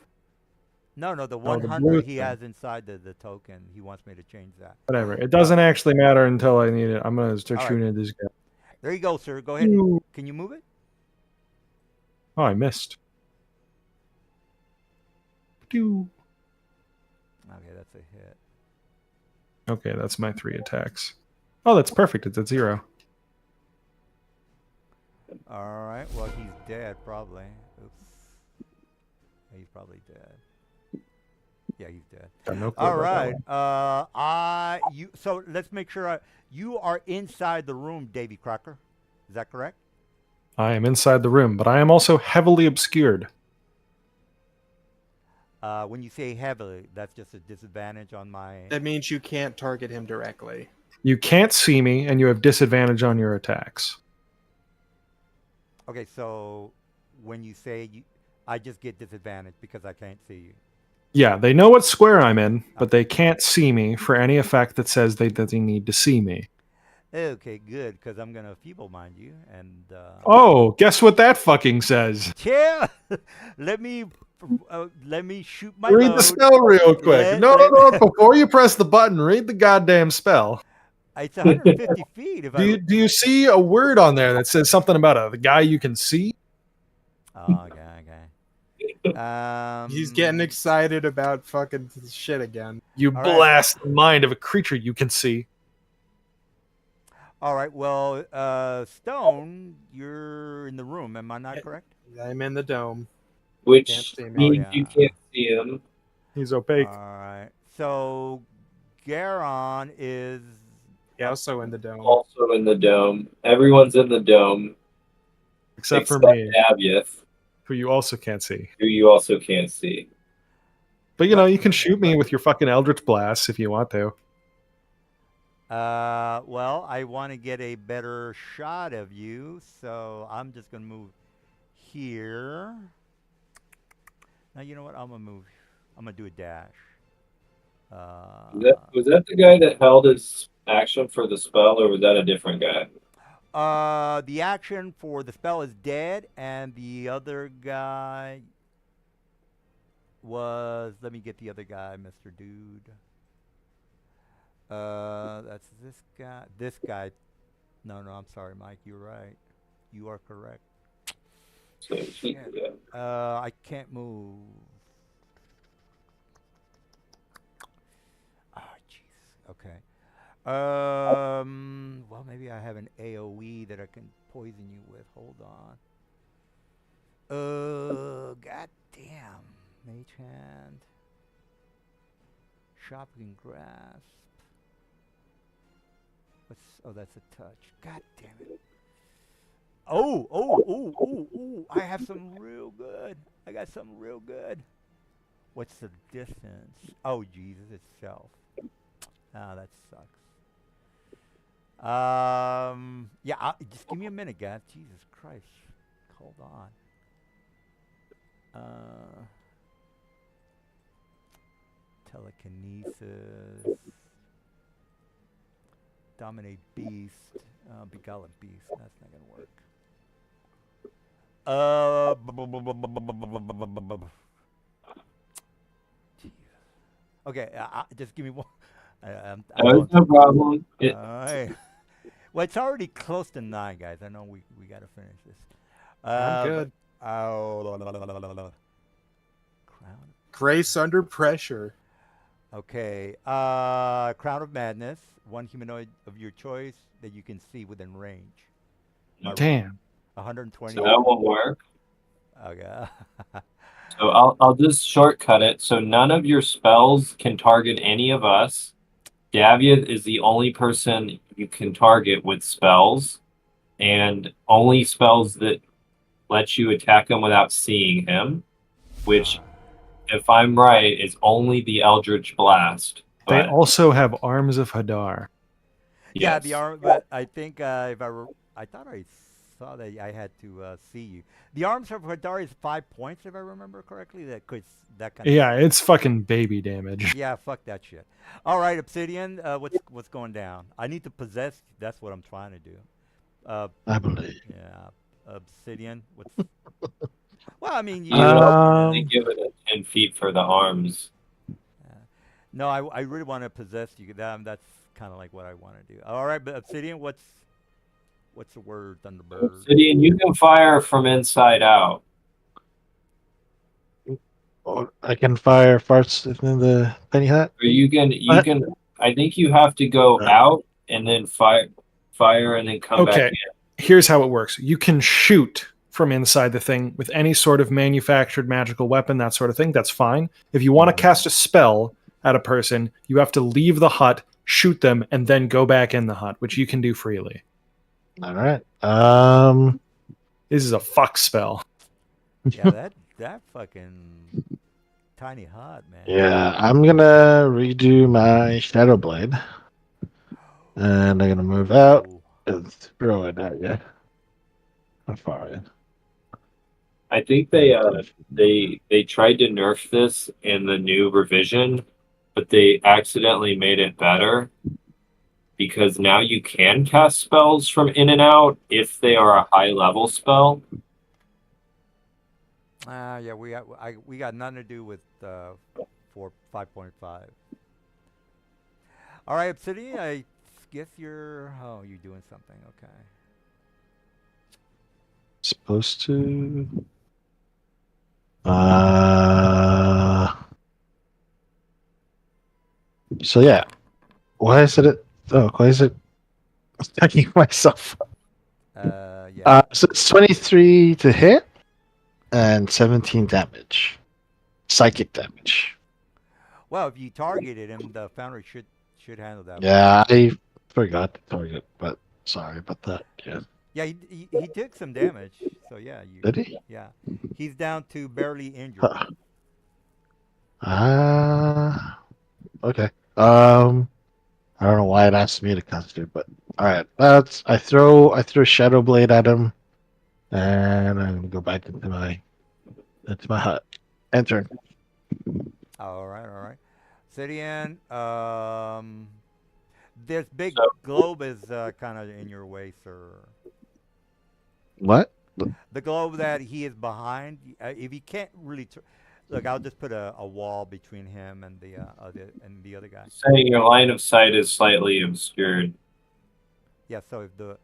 No, the the 100 blue he thing. has inside the token. He wants me to change that. Whatever. It doesn't actually matter until I need it. I'm gonna start All right. shooting at this guy. There you go, sir. Go ahead. Ooh. Can you move it? Oh, I missed. Pew. Okay, that's a hit. Okay, that's my 3 attacks. Oh, that's perfect. It's at 0. All right. Well, he's dead probably. Oops. Yeah, he's probably dead. Yeah, he's dead. Got no clue All about that right. one. So let's make sure you are inside the room, Davy Crocker. Is that correct? I am inside the room, but I am also heavily obscured. When you say heavily, that's just a disadvantage on my. That means you can't target him directly. You can't see me, and you have disadvantage on your attacks. Okay, so when you say I just get disadvantage because I can't see you. Yeah, they know what square I'm in, but they can't see me for any effect that says that they need to see me. Okay, good, because I'm gonna feeble mind you and. Oh, guess what that fucking says? Yeah, let me shoot my Read load. the spell real quick. Let- No, let- no, no. Before you press the button, read the goddamn spell. It's 150 feet. If Do you see a word on there that says something about the guy you can see? Oh, okay. He's getting excited about fucking shit again. You All right. blast the mind of a creature you can see. All right. Well, Stone, you're in the room. Am I not correct? I'm in the dome. Which Can't see me. means Oh, you yeah. can't see him. He's opaque. All right. So, Garon is. Yeah, also in the dome. Also in the dome. Everyone's in the dome except for me, Abieth, who you also can't see. who you also can't see. But you know, you can shoot me with your fucking Eldritch Blast if you want to. Well, I want to get a better shot of you, so I'm just gonna move here. Now you know what? I'm gonna do a dash. Was that the guy that held his action for the spell, or was that a different guy? The action for the spell is dead, and the other guy was. Let me get the other guy, Mr. Dude. That's this guy. This guy. No, I'm sorry, Mike. You're right. You are correct. So, Shit. I can't move. Oh, jeez. Okay. Well, maybe I have an AOE that I can poison you with. Hold on. Goddamn. Mage hand. Shopping grasp. Oh, that's a touch. God damn it. Oh! I have some real good. I got something real good. What's the distance? Oh, Jesus itself. Ah, that sucks. Yeah. Just give me a minute, guys. Jesus Christ. Hold on. Telekinesis. Dominate beast. Beguiling beast. That's not gonna work. Jeez. Okay. Just give me one. I'm That's going. no problem. Alright. Well, it's already close to 9, guys. I know we got to finish this. I'm good. Crown. Grace under pressure. Okay. Crown of Madness. One humanoid of your choice that you can see within range. Damn. 120. So that won't work. Okay. So I'll just shortcut it. So none of your spells can target any of us. Davia is the only person you can target with spells, and only spells that let you attack him without seeing him, which, if I'm right, is only the Eldritch Blast. They But also have Arms of Hadar. Yeah, yes. the arm. But I think I thought I saw that I had to see you. The arms of Hadar is 5 points, if I remember correctly. That kind of. Yeah, it's fucking baby damage. Yeah, fuck that shit. All right, Obsidian. What's going down? I need to possess. That's what I'm trying to do. I believe. Yeah, Obsidian. What's? Well, I mean, you. You only Um, give it 10 feet for the arms. No, I really want to possess you. That's kind of like what I want to do. All right, but Obsidian, what's the word, Thunderbird? Obsidian, you can fire from inside out. Or I can fire farts in the penny hat. Or you What? can. I think you have to go out and then fire, and then come back okay, in. here's how it works. You can shoot from inside the thing with any sort of manufactured magical weapon, that sort of thing. That's fine. If you want to cast a spell at a person, you have to leave the hut, shoot them, and then go back in the hut, which you can do freely. All right. This is a fuck spell. Yeah, that fucking tiny hut, man. Yeah, I'm gonna redo my Shadow Blade, and I'm gonna move out Ooh. and throw it at you. How far in? I think they tried to nerf this in the new revision, but they accidentally made it better because now you can cast spells from in and out if they are a high level spell. Yeah, we got nothing to do with 5.5. All right, Obsidian, I guess you're doing something. Okay. Supposed to. So yeah, why is it? Oh, why is it attacking myself? Yeah. So it's 23 to hit and 17 damage, psychic damage. Well, if you targeted him, the foundry should handle that. Yeah, I forgot to target, but sorry about that. Yeah, Yeah, he took some damage. So yeah, did he? yeah, he's down to barely injured. Huh. Okay. I don't know why it asked me to cast it, but all right. I throw Shadow Blade at him, and I'm gonna go back into my hut. Enter. All right. Obsidian, this big So- globe is kind of in your way, sir. What? The globe that he is behind, if he can't really look, I'll just put a wall between him and the other guy. Saying your line of sight is slightly obscured. Yeah, so if the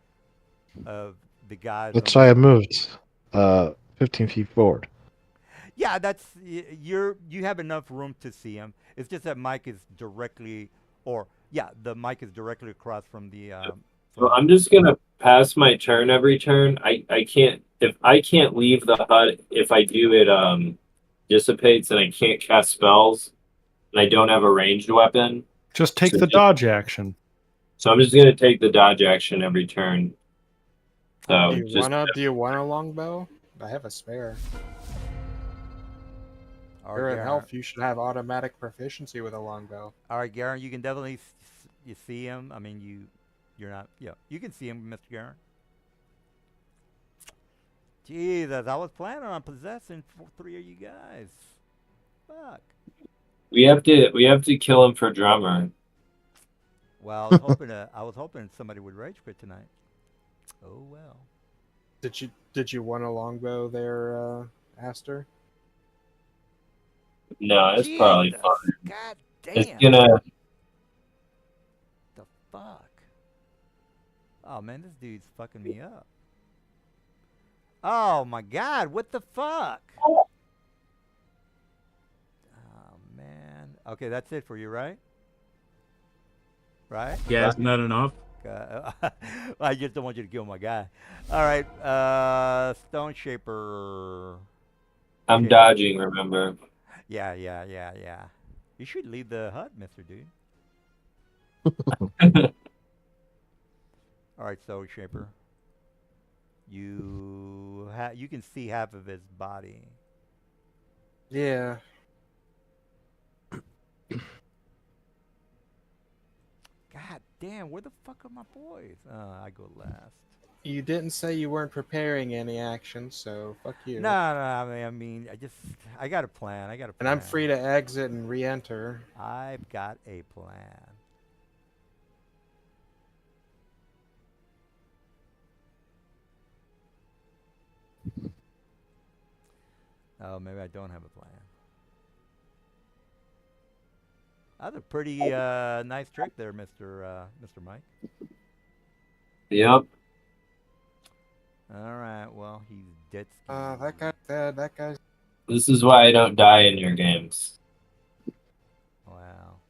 guys. That's why I moved 15 feet forward. Yeah, you have enough room to see him. It's just that Mike is directly, the mic is directly across from the. So I'm just gonna pass my turn every turn. I can't leave the hut. If I do, it dissipates and I can't cast spells. And I don't have a ranged weapon. Just take So the just- dodge action. So I'm just gonna take the dodge action every turn. So Do you just want a longbow? I have a spare. All You're right, in Garen. health. You should have automatic proficiency with a longbow. All right, Garen, you can definitely you see him. I mean, you're not. Yeah, you can see him, Mr. Garen. Jesus, I was planning on possessing 3 of you guys. Fuck. we have to kill him for drummer. Well, I was hoping somebody would rage quit tonight. Oh well. Did you want a longbow there, Aster? No, it's probably Jesus, fine. God It's damn. gonna. The fuck. Oh man, this dude's fucking me up. Oh my God, what the fuck? Oh man. Okay, that's it for you, right? Right? Yeah, isn't that enough? I just don't want you to kill my guy. All right, Stone Shaper. I'm Okay. dodging. Remember. Yeah. You should leave the hut, Mister Dude. All right, Stone Shaper. You can see half of his body. Yeah. God damn, where the fuck are my boys? I go last. You didn't say you weren't preparing any action, so fuck you. No, I mean, I got a plan. And I'm free to exit and re-enter. I've got a plan. Oh, maybe I don't have a plan. That's a pretty nice trick there, Mr. Mike. Yep. All right, well, he's dead. That guy's. This is why I don't die in your games. Wow.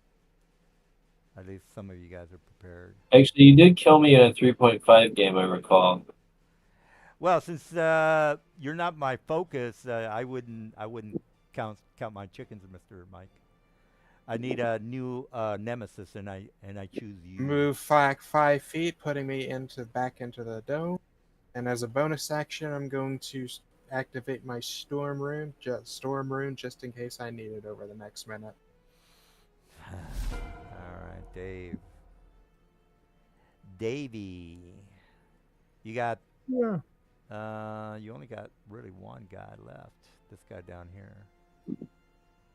At least some of you guys are prepared. Actually, you did kill me in a 3.5 game, I recall. Well, since you're not my focus, I wouldn't count my chickens, Mr. Mike. I need a new nemesis, and I choose you. Move 5 feet, putting me back into the dome. And as a bonus action, I'm going to activate my storm rune just in case I need it over the next minute. All right, Davey, you got. Yeah. You only got really one guy left. This guy down here.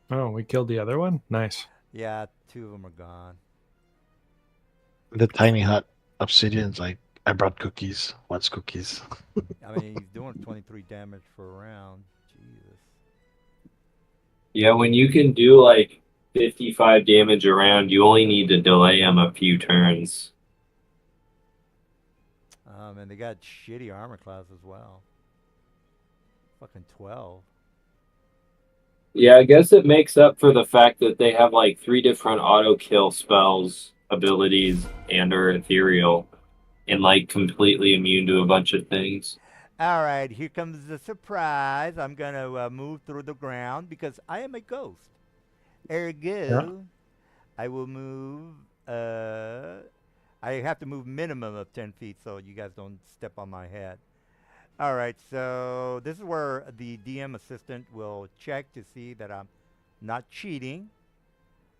Oh, we killed the other one? Nice. Yeah, 2 of them are gone. The tiny hut obsidian's like, I brought cookies. What's cookies? I mean, he's doing 23 damage for a round. Jesus. Yeah, when you can do like 55 damage around, you only need to delay him a few turns. And they got shitty armor class as well. Fucking 12. Yeah, I guess it makes up for the fact that they have like 3 different auto kill spells, abilities, and are ethereal, and like completely immune to a bunch of things. All right, here comes the surprise. I'm gonna move through the ground because I am a ghost. Ergo, I will move. I have to move minimum of 10 feet so you guys don't step on my head. All right, so this is where the DM assistant will check to see that I'm not cheating.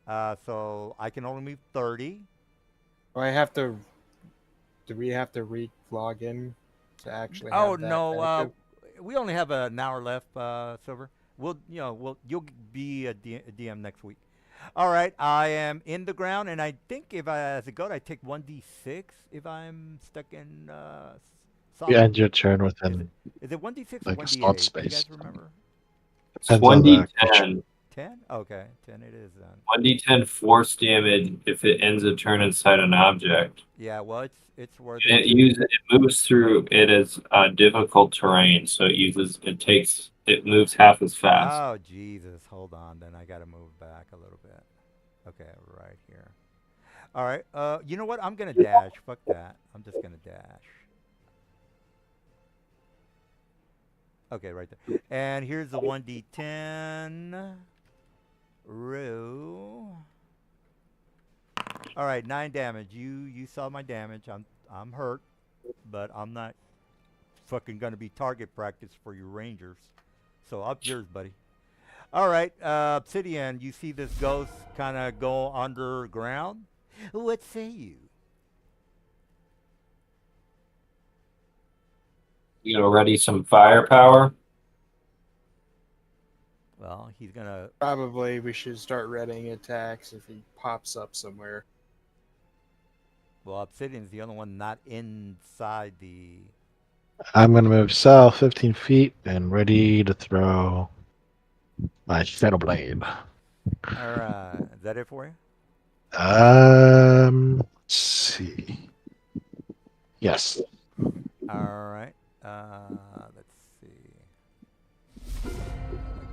So I can only move 30. Do we have to re-log in to actually Oh have that no, active? we only have an hour left, Silver. You'll be a DM next week. All right, I am in the ground, and I think as a goat, I take 1d6 if I'm stuck in solid. You end your turn within Is it 1d6 or like a 1d8? slot Do you space. guys remember? It's Depends on the 1d10. 10? Okay, 10 it is then. 1d10 force damage if it ends a turn inside an object. Yeah, well, it's worth And it. it moves through it as difficult terrain, so it moves half as fast. Oh, Jesus. Hold on. Then I got to move back a little bit. Okay, right here. All right. You know what? I'm going to dash. Fuck that. I'm just going to dash. Okay, right there. And here's the 1d10. Row. All right, 9 damage. You saw my damage. I'm hurt, but I'm not fucking gonna be target practice for your Rangers. So up yours, buddy. All right, Obsidian, you see this ghost kind of go underground? What say you? You know, ready some firepower. Well, he's gonna. Probably we should start readying attacks if he pops up somewhere. Well, Obsidian's the only one not inside the. I'm gonna move south 15 feet and ready to throw my Shadow Blade. All right, is that it for you? Let's see. Yes. All right. Let's see.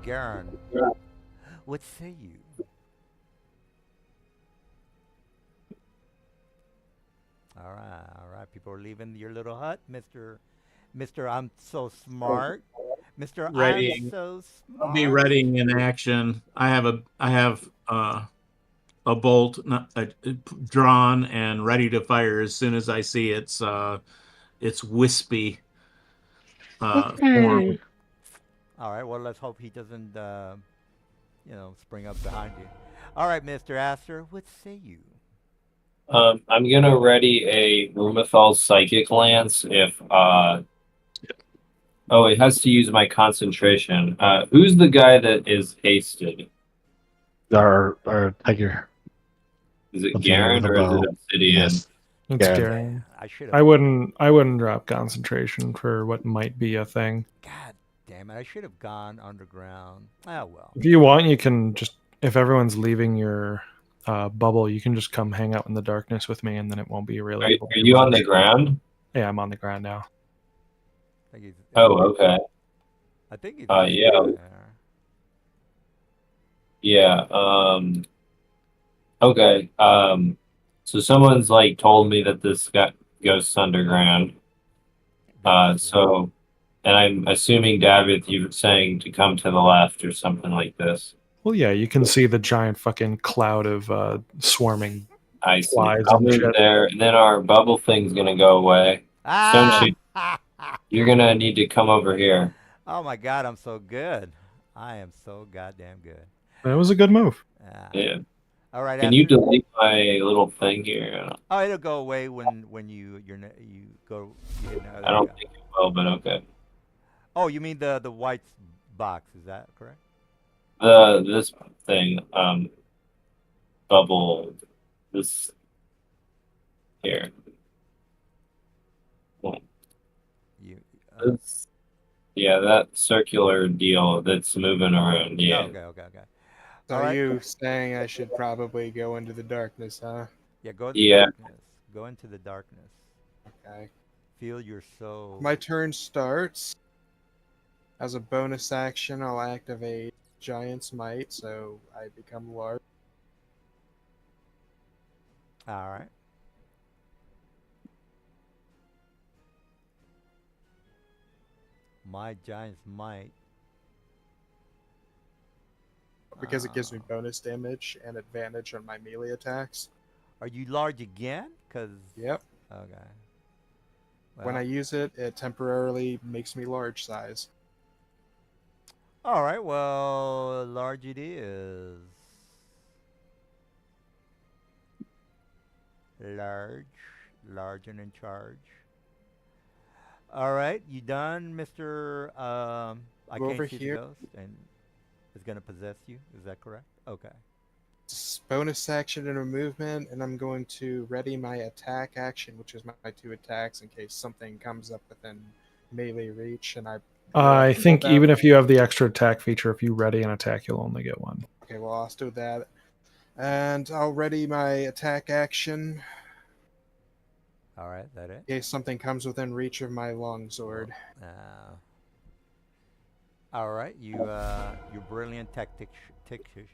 Garen, what say you? All right. People are leaving your little hut, Mister. I'm so smart, Mister. I'm Readying. so I'll be smart. readying in action. I have a bolt drawn and ready to fire as soon as I see its wispy form. All right. Well, let's hope he doesn't, spring up behind you. All right, Mister Aster, what say you? I'm gonna ready a Rumathal Psychic Lance if oh, it has to use my concentration. Who's the guy that is hasted? Our tiger. Is it Obsidian Garen with a or is bow. it Obsidian? Yes. It's Garen. scary. I should have. I wouldn't drop concentration for what might be a thing. God damn it! I should have gone underground. Ah, well. If you want, you can just, if everyone's leaving your bubble, you can just come hang out in the darkness with me, and then it won't be really. Are you on the ground? Yeah, I'm on the ground now. I think he's, Oh, okay. I think he's. Yeah. there. Yeah. Okay. So someone's like told me that this guy goes underground. So, and I'm assuming, David, you're saying to come to the left or something like this. Well, yeah, you can see the giant fucking cloud of swarming. I see. Flies I'll and move shit. there, and then our bubble thing's gonna go away. Ah! You're gonna need to come over here. Oh my God, I'm so good. I am so goddamn good. That was a good move. Ah. Yeah. All right. Can you Aster. delete my little thing here? Oh, it'll go away when you go. There I you don't go. think it will, but okay. Oh, you mean the white box? Is that correct? This thing, bubble, this here. You. This, yeah, that circular deal that's moving around. Yeah. Okay. So All right. you saying I should probably go into the darkness, huh? Yeah, go into Yeah. the darkness. Go into the darkness. Okay. Feel your soul. My turn starts. As a bonus action, I'll activate Giant's Might, so I become large. All right. My giant's might. Because it gives me bonus damage and advantage on my melee attacks. Are you large again? Cause. Yep. Okay. When I use it, it temporarily makes me large size. All right. Well, large it is. Large and in charge. All right, you done, Mister? I Go can't over see here. the ghost, and it's gonna possess you. Is that correct? Okay. It's bonus action and a movement, and I'm going to ready my attack action, which is my 2 attacks, in case something comes up within melee reach, and I think that- even if you have the extra attack feature, if you ready an attack, you'll only get one. Okay, well, I'll do that. And I'll ready my attack action All right, that it. in case something comes within reach of my longsword. All right, you're brilliant tacticians.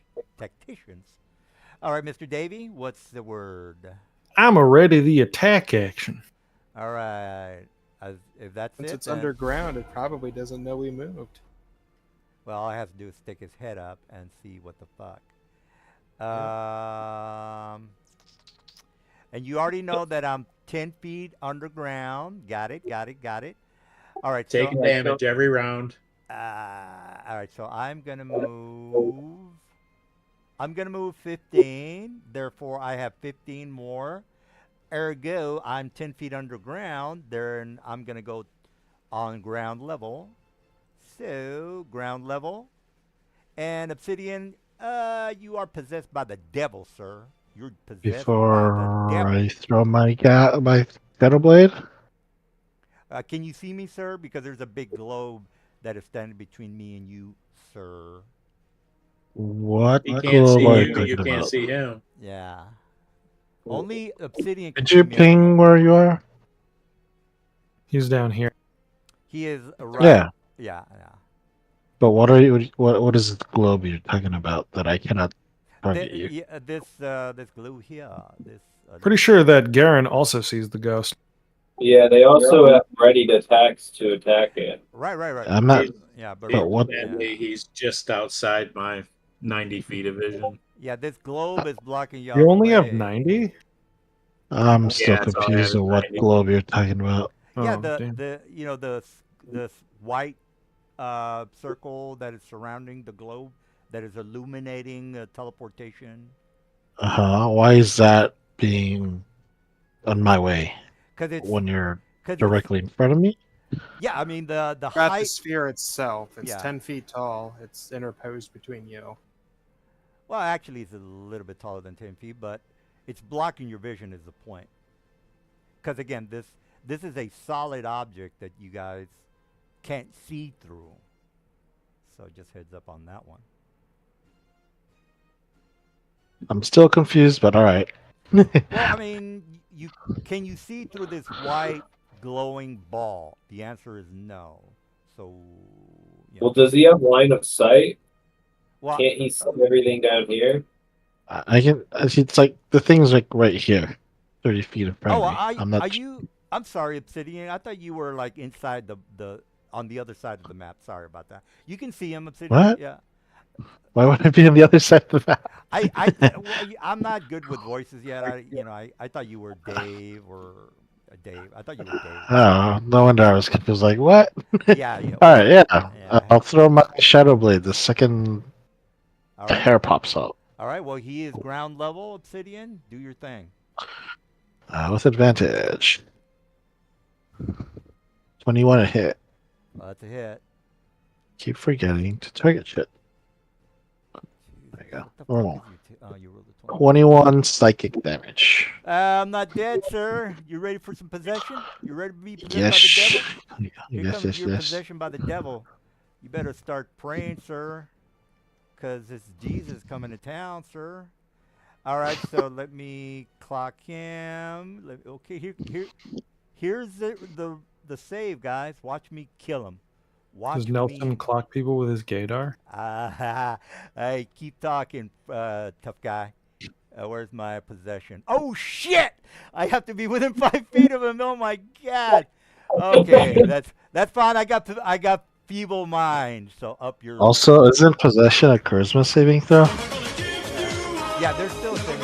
All right, Mr. Davy, what's the word? I'm ready the attack action. All right, if that's Since it, it's then- underground, it probably doesn't know we moved. Well, all I have to do is stick his head up and see what the fuck. And you already know that I'm 10 feet underground. Got it. All right. Taking So, damage every round. all right. So I'm gonna move. I'm gonna move 15. Therefore, I have 15 more. Ergo, I'm 10 feet underground. Then I'm gonna go on ground level. So ground level. And Obsidian, you are possessed by the devil, sir. You're possessed by the Before devil. I throw my Scuttle Blade. Can you see me, sir? Because there's a big globe that is standing between me and you, sir. What He can't globe see are you. You talking can't about? see him. Yeah. Only Obsidian can Did see you me. ping where you are? He's down here. He is right. Yeah. Yeah. But what are you? What is the globe you're talking about that I cannot target you? Yeah, this globe here. This. Pretty sure that Garen also sees the ghost. Yeah, they also have readied attacks to attack it. Right. I'm not. Yeah, But what? And he's just outside my 90 feet of vision. Yeah, this globe is blocking y'all's You only have way. 90? I'm still that's all I confused have on what 90. globe you're talking about. Yeah, Oh, damn. the white circle that is surrounding the globe that is illuminating teleportation. Why is that being on my way Because it's when you're 'cause it's- directly in front of me? yeah, I mean the Got the height. sphere itself. It's Yeah. 10 feet tall. It's interposed between you. Well, actually, it's a little bit taller than 10 feet, but it's blocking your vision is the point. Because again, this is a solid object that you guys can't see through. So just heads up on that one. I'm still confused, but all right. Well, I mean, you can you see through this white glowing ball? The answer is no. So, yeah. Well, does he have line of sight? Well, Can't he see everything down here? I can. It's like the thing's like right here, 30 feet in front oh, of me. I'm not. are you? I'm sorry, Obsidian. I thought you were like inside the on the other side of the map. Sorry about that. You can see him, Obsidian. What? Yeah. Why would I be on the other side of the map? I'm not good with voices yet. I thought you were Dave or Dave. I thought you were Dave. Oh, no wonder I was confused. Like what? Yeah. All right, yeah. Yeah. I'll throw my Shadow Blade the second All the right. hair pops out All right. Well, he is ground level, Obsidian. Do your thing. with advantage. 21 a hit. Well, that's a hit. Keep forgetting to target shit. There you go. What the fuck Normal. did you rolled a 20. 21 psychic damage. I'm not dead, sir. You ready for some possession? You ready to be possessed Yes. by the devil? Here Yes, comes yes, your yes. possession by the devil. You better start praying, sir, because it's Jesus coming to town, sir. All right, so let me clock him. Okay, here's the save, guys. Watch me kill him. Watch Does Nelson me. clock people with his gaydar? Hey, keep talking, tough guy. Where's my possession? Oh shit! I have to be within 5 feet of him. Oh my god. Okay, that's fine. I got feeble mind. So up your. Also, isn't possession a charisma saving throw? Yeah, there's still a thing.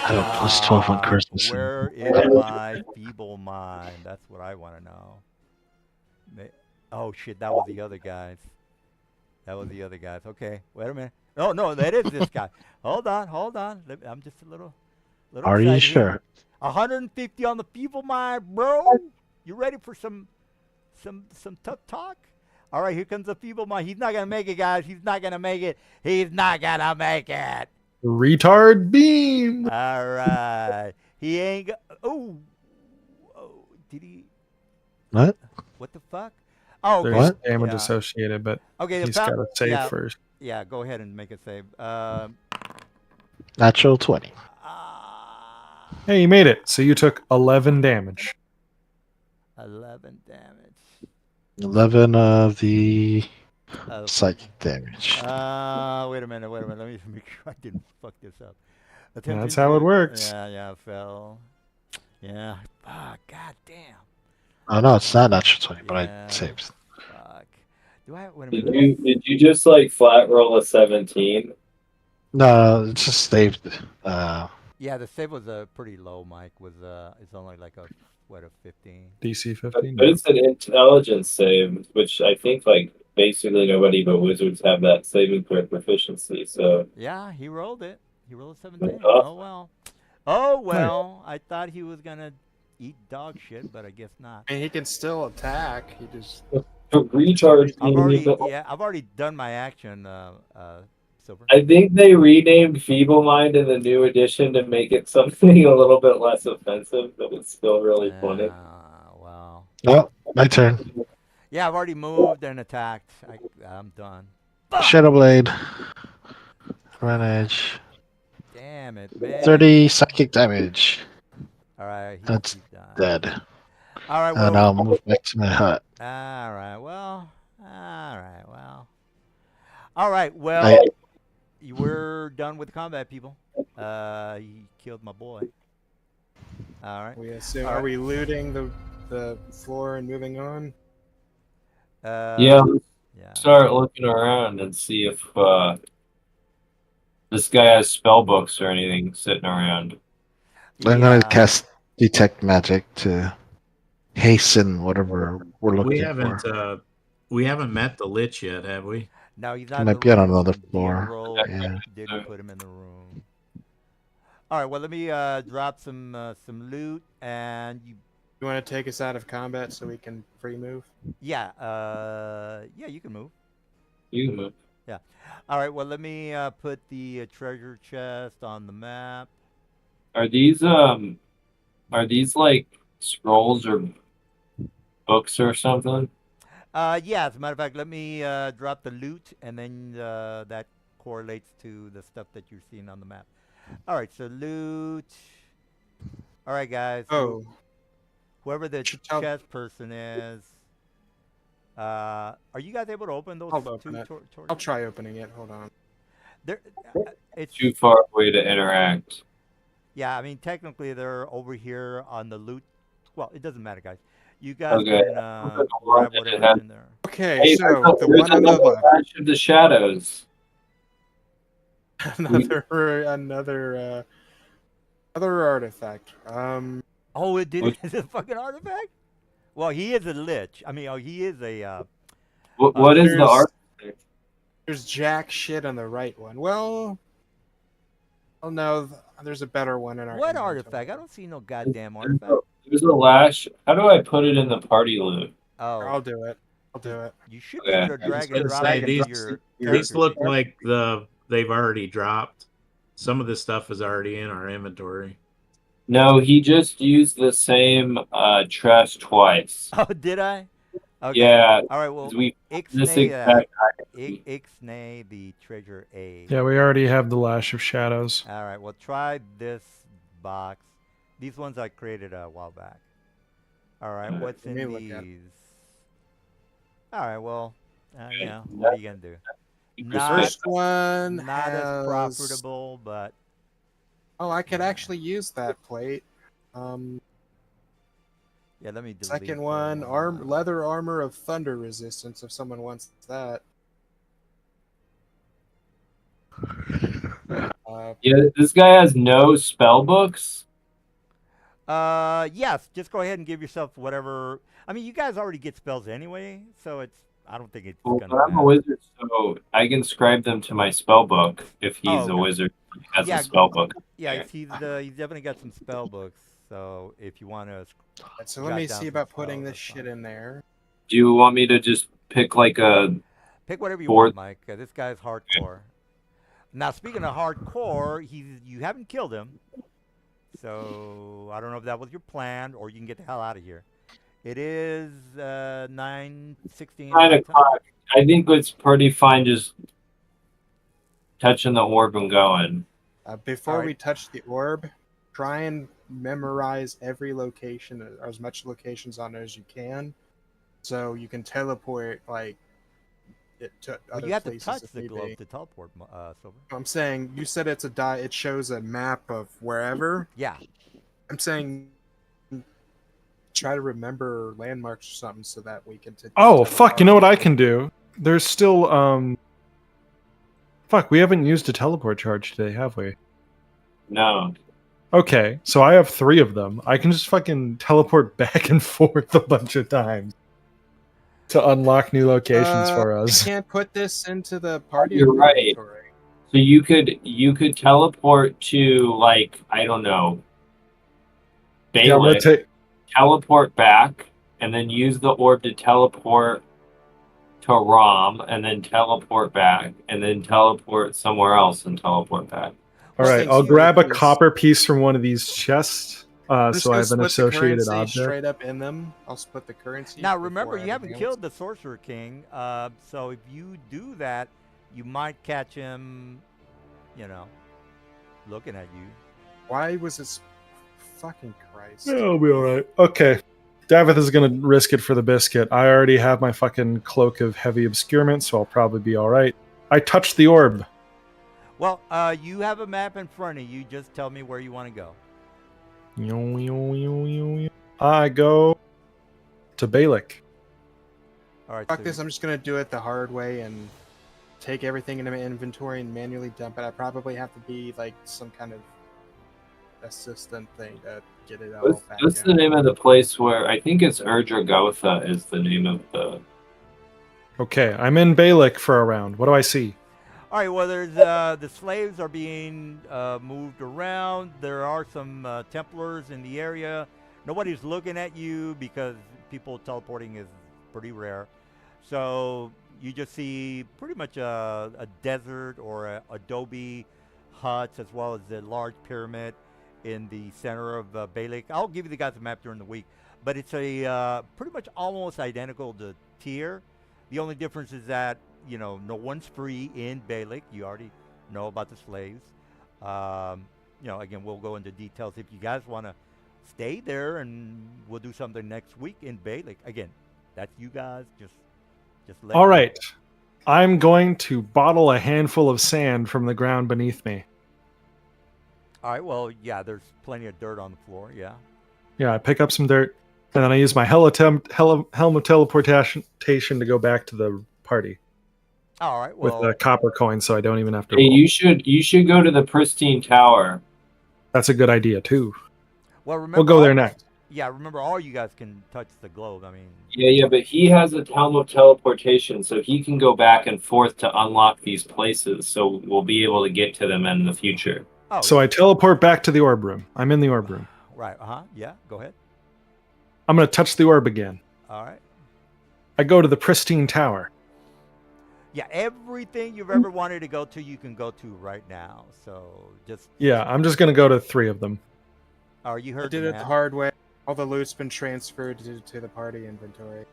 I have plus 12 on charisma saving. Where is my feeble mind? That's what I want to know. Oh shit! That was the other guys. Okay, wait a minute. No, that is this guy. Hold on. I'm just a little. Are you excited here. sure? 150 on the feeble mind, bro. You ready for some tough talk? All right, here comes the feeble mind. He's not gonna make it, guys. He's not gonna make it. Retard beam! All right. He ain't. Oh, did he? What? What the fuck? Oh, There's What? damage Yeah. associated, but Okay, he's got to save yeah, first. Yeah, go ahead and make a save. Natural 20. Hey, you made it. So you took 11 damage. 11 damage. 11 of the Okay. psychic damage. Wait a minute. Let me make sure I didn't fuck this up. That's how it works. Yeah, fell. Yeah. Ah, god damn. Oh no, it's not natural 20, but Yeah. I saved. Fuck. Do I? Wait a Did minute. you just like flat roll a 17? No, it's just saved. Yeah, the save was pretty low. Mike was it's only like a what, a 15? DC 15. But it's an intelligence save, which I think like basically nobody but wizards have that saving throw proficiency. So Yeah, he rolled it. He rolled a 17. Oh. Oh well. Oh well. I thought he was gonna eat dog shit, but I guess not. And he can still attack. He just recharge. I've already done my action. Silver. I think they renamed Feeble Mind in the new edition to make it something a little bit less offensive, but it's still really funny. Wow. Well, my turn. Yeah, I've already moved and attacked. I'm done. Shadow Blade. Advantage. Damn it, man. 30 psychic damage. All right. That's he's done. Dead. All right. And Well. I'll move back to my hut. All right. Well. All right. Well. All right. Well. I- We're done with combat, people. He killed my boy. All right. we assume. All Are right. we looting the floor and moving on? Yeah, Yeah. start looking around and see if this guy has spell books or anything sitting around. I'm gonna Yeah. cast Detect Magic to hasten whatever we're looking for. We haven't met the Lich yet, have we? No, he's He not in might the be on room. another DM floor. rolled, Yeah. Didn't put him in the room. All right. Well, let me drop some loot, and you. You want to take us out of combat so we can free move? Yeah. Yeah. You can move. You can move. All right. Well, let me put the treasure chest on the map. Are these like scrolls or books or something? Yeah. As a matter of fact, let me drop the loot, and then that correlates to the stuff that you're seeing on the map. All right. So loot. All right, guys. Oh, Whoever the should tell- chess person is. Are you guys able to open those I'll open two it. torches? I'll try opening it. Hold on. They're, it's Too far away to interact. yeah. I mean, technically, they're over here on the loot. Well, it doesn't matter, guys. You guys Okay. can Look at the grab one that it whatever's has. in there. Okay, Hey, so there's the one on the another left, Clash of the Shadows. another artifact. Oh, it did. Which- Is it a fucking artifact? Well, he is a lich. I mean, he is a. What is the there's- art? There's jack shit on the right one. Well, oh no, there's a better one in our. What inventory. artifact? I don't see no goddamn There's artifact. a lash. How do I put it in the party loot? Oh, I'll do it. I'll do it. you should be Okay. able to I was drag and gonna drop say, it these- into your. These character look sheet. like they've already dropped. Some of this stuff is already in our inventory. No, he just used the same trash twice. Oh, did I? Okay. Yeah, All right. Well, 'cause we this ixnay exact ixnay the treasure A. Yeah, we already have the Lash of Shadows. All right. Well, try this box. These ones I created a while back. All right. Alright, What's in let me look at these? All right. Well, you know, what are you gonna do? The Not, first one not as has- profitable, but Oh, I could actually use that plate. yeah. Let me delete Second that one, leather armor of thunder resistance. If someone wants that. Yeah, this guy has no spell books. Yes. Just go ahead and give yourself whatever. I mean, you guys already get spells anyway, so it's. I don't think it's Well, gonna. but I'm a matter. wizard, so I can scribe them to my spell book if he's Oh, a okay. wizard. He has Yeah, a spell book. Yeah, he's definitely got some spell books. So if you want to, So let Jot me down see some about spells, putting this that's shit fine. in there. Do you want me to just pick like a? pick whatever you Fourth. want, Mike. This guy's hardcore. Now, speaking of hardcore, you haven't killed him, so I don't know if that was your plan or you can get the hell out of here. It is 9:16. 9 o'clock. I think it's pretty fine just touching the orb and going. Before Alright. we touch the orb, try and memorize every location, or as much locations on it as you can, so you can teleport like it to Well, other you have to places touch if the need glove be. to teleport, Silver. I'm saying you said it's a die. It shows a map of wherever. Yeah. I'm saying try to remember landmarks or something so that we can. Oh, fuck. You know what I can do? There's still, Fuck, we haven't used a teleport charge today, have we? No. Okay, so I have 3 of them. I can just fucking teleport back and forth a bunch of times to unlock new locations for I us. can't put this into the party You're right. inventory. So you could teleport to, like, I don't know, Yeah, I'm gonna Balak, take. teleport back, and then use the orb to teleport to Rom, and then teleport back, and then teleport somewhere else and teleport back. All Well, right, thanks I'll for grab a this. copper piece from one of these chests, I'm just so I gonna have an split the associated currency object. straight up in them. I'll split the currency. Now remember, before you haven't anything else. killed the Sorcerer King, so if you do that, you might catch him, you know, looking at you. Why was this? Fucking Christ! Yeah, I'll be all right. Okay, Davith is gonna risk it for the biscuit. I already have my fucking cloak of heavy obscurement, so I'll probably be all right. I touched the orb. Well, you have a map in front of you. Just tell me where you want to go. I go to Balak. All right. Fuck so this! I'm just gonna do it the hard way and take everything into my inventory and manually dump it. I probably have to be like some kind of assistant thing to get it all back. What's the name of the place where I think it's Urdragotha is the name of the. Okay, I'm in Balak for a round. What do I see? All right. Well, there's the slaves are being moved around. There are some Templars in the area. Nobody's looking at you because people teleporting is pretty rare. So you just see pretty much a desert or adobe huts, as well as the large pyramid in the center of Balak. I'll give you the guys a map during the week, but it's a pretty much almost identical to Tyr. The only difference is that, you know, no one's free in Balak. You already know about the slaves. You know, again, we'll go into details if you guys want to stay there, and we'll do something next week in Balak. Again, that's you guys. Just let All me know. right, I'm going to bottle a handful of sand from the ground beneath me. All right. Well, yeah, there's plenty of dirt on the floor. Yeah. Yeah, I pick up some dirt, and then I use my helm of teleportation to go back to the party All right. with Well, a copper coin, so I don't even have to Hey, roll. you should go to the Pristine Tower. That's a good idea too. well, remember. We'll go there all- next. Yeah, remember, all you guys can touch the globe. I mean, Yeah, but he has a helm of teleportation, so he can go back and forth to unlock these places. So we'll be able to get to them in the future. oh, So I teleport back to the orb room. I'm in the orb room. right. Yeah. Go ahead. I'm going to touch the orb again. All right. I go to the Pristine Tower. Yeah, everything you've ever wanted to go to, you can go to right now. So just. Yeah, I'm just going to go to 3 of them. Oh, you I heard did the it the map. hard way. All the loot's been transferred to the party inventory.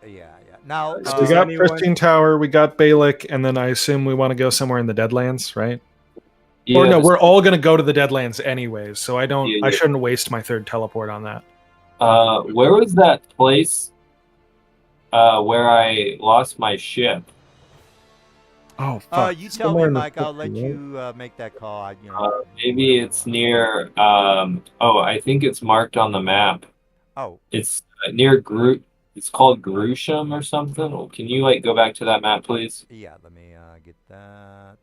Yeah. Now, So we Does got anyone- Pristine Tower, we got Balak, and then I assume we want to go somewhere in the Deadlands, right? Yeah, Or no, we're all going to go to the Deadlands anyways, so I Yeah. shouldn't waste my 3rd teleport on that. where was that place where I lost my ship? Oh, fuck. you tell Somewhere me, in the Mike. I'll let fucking you make that call. Maybe it's near. I think it's marked on the map. Oh, It's near Groot. It's called Grusham or something. Oh, can you go back to that map, please? yeah. Let me get that.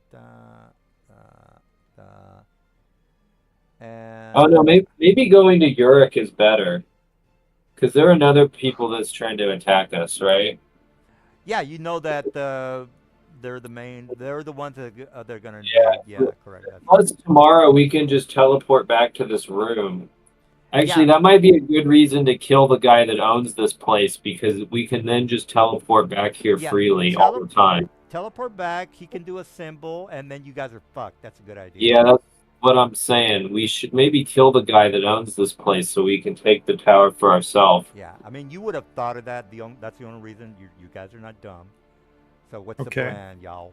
And Oh no, maybe going to Uruk is better, because there are another people that's trying to attack us, right? yeah, you know that they're the main. They're the ones that they're gonna. Yeah. Yeah. Correct. That's Plus, tomorrow we can just teleport back to this room. Actually, Yeah. that might be a good reason to kill the guy that owns this place, because we can then just teleport back here Yeah, freely all the time. teleport back. He can do a symbol, and then you guys are fucked. That's a good idea. Yeah, that's what I'm saying. We should maybe kill the guy that owns this place so we can take the tower for ourselves. Yeah. I mean, you would have thought of that. That's the only reason. You guys are not dumb. So what's Okay. the plan, y'all?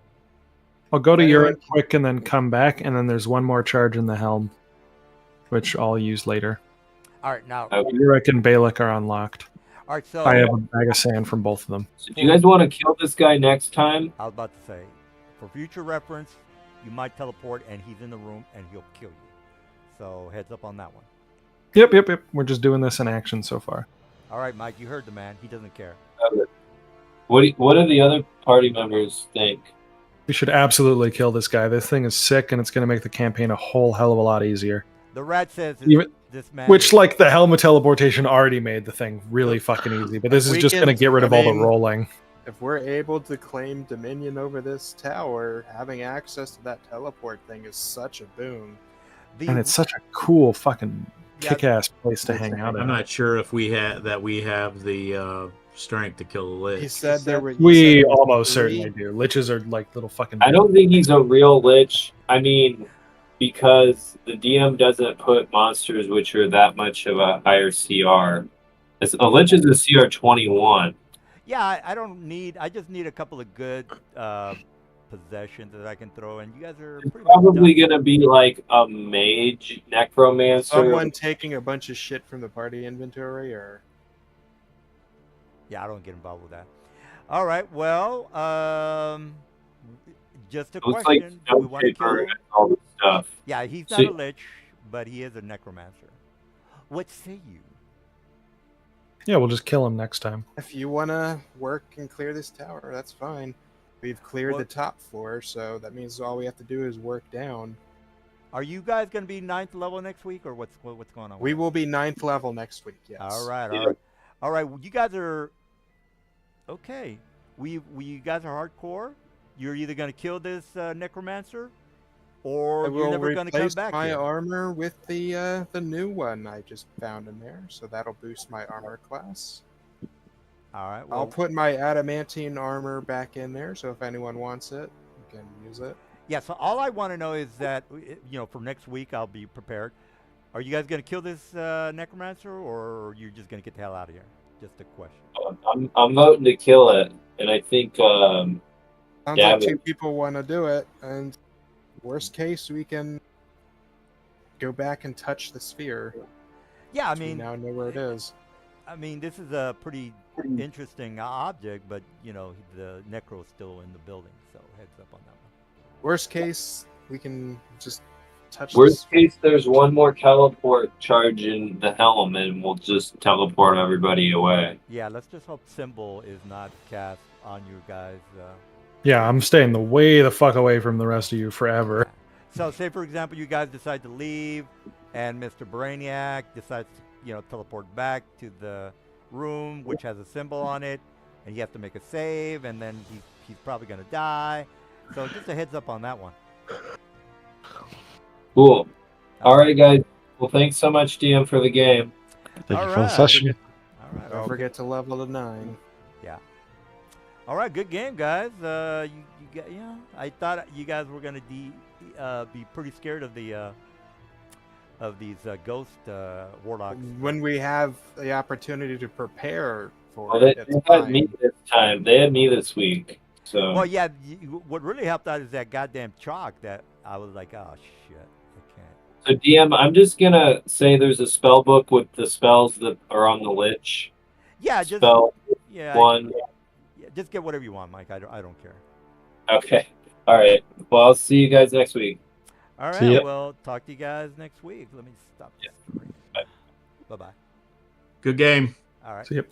I'll go to Anyone- Uruk quick and then come back, and then there's one more charge in the helm, which I'll use later. All right. Now. Okay. Uruk and Balak are unlocked. All right. So I have a bag of sand from both of them. So do you guys want to kill this guy next time? I was about to say, for future reference, you might teleport, and he's in the room, and he'll kill you. So heads up on that one. Yep. We're just doing this in action so far. All right, Mike. You heard the man. He doesn't care. What do the other party members think? We should absolutely kill this guy. This thing is sick, and it's going to make the campaign a whole hell of a lot easier. The rat says Even- this man. Which, is- like, the helmet teleportation already made the thing really fucking easy. But this is We just can- going to get rid of I all the mean- rolling. If we're able to claim dominion over this tower, having access to that teleport thing is such a boon. the, And it's such a cool fucking Yeah, kick-ass place to hang out I'm at. not sure if we have the strength to kill the He lich. said there were. he We said there were almost 3. certainly do. Liches are like little fucking. I don't think he's a real lich. I mean, because the DM doesn't put monsters which are that much of a higher CR. A lich is a CR 21. yeah, I don't need. I just need a couple of good possessions that I can throw, and you guys are It's pretty much probably done. gonna be like a mage necromancer. Someone taking a bunch of shit from the party inventory, or Yeah, I don't get involved with that. All right. Well, just a It looks like question. Do we want to kill? paper and all this stuff. Yeah, he's not See- a lich, but he is a necromancer. What say you? Yeah, we'll just kill him next time. if you want to work and clear this tower, that's fine. We've cleared the What- top floor, so that means all we have to do is work down. Are you guys going to be 9th level next week, or what's going on? We with will be 9th level next week. Yes. that? All right. Yeah. All right. All right. Well, you guys are okay. You guys are hardcore. You're either going to kill this necromancer, or I you're will never going to come replace back my here. armor with the new one I just found in there, so that'll boost my armor class. All right. I'll Well, put my adamantine armor back in there, so if anyone wants it, you can use it. yeah. So all I want to know is that for next week I'll be prepared. Are you guys going to kill this necromancer, or are you just going to get the hell out of here? Just a question. I'm voting to kill it, and I think Sounds Yeah, like but- 2 people want to do it, and worst case, we can go back and touch the sphere. Yeah. I We mean, now know where it is. I mean, this is a pretty interesting object, but the necro's still in the building, so heads up on that one. Worst case, we can just touch worst the case there's one more teleport charge in the helm, and we'll just teleport everybody away. Yeah, let's just hope symbol is not cast on you guys. Yeah, I'm staying the fuck away from the rest of you forever. So, say for example, you guys decide to leave, and Mr. Brainiac decides to, teleport back to the room, which has a symbol on it, and you have to make a save, and then he's probably gonna die. So, just a heads up on that one. Cool. All right, guys. Well, thanks so much, DM, for the game. Thank All you for the right. session. All right. Don't forget to level to 9. All right, good game, guys. I thought you guys were gonna be pretty scared of these ghost warlocks. When we have the opportunity to prepare for Well, they it, it's had fine. me this time. They had me this week. So Well, yeah. What really helped out is that goddamn chalk that I was like, oh shit, I can't. So DM, I'm just gonna say there's a spell book with the spells that are on the lich. Yeah, just Spell yeah, one. yeah, just get whatever you want, Mike. I don't care. Okay. All right. Well, I'll see you guys next week. All See right. ya. Well, talk to you guys next week. Let me stop. Yeah. Bye bye. Good game. All right. So, yep.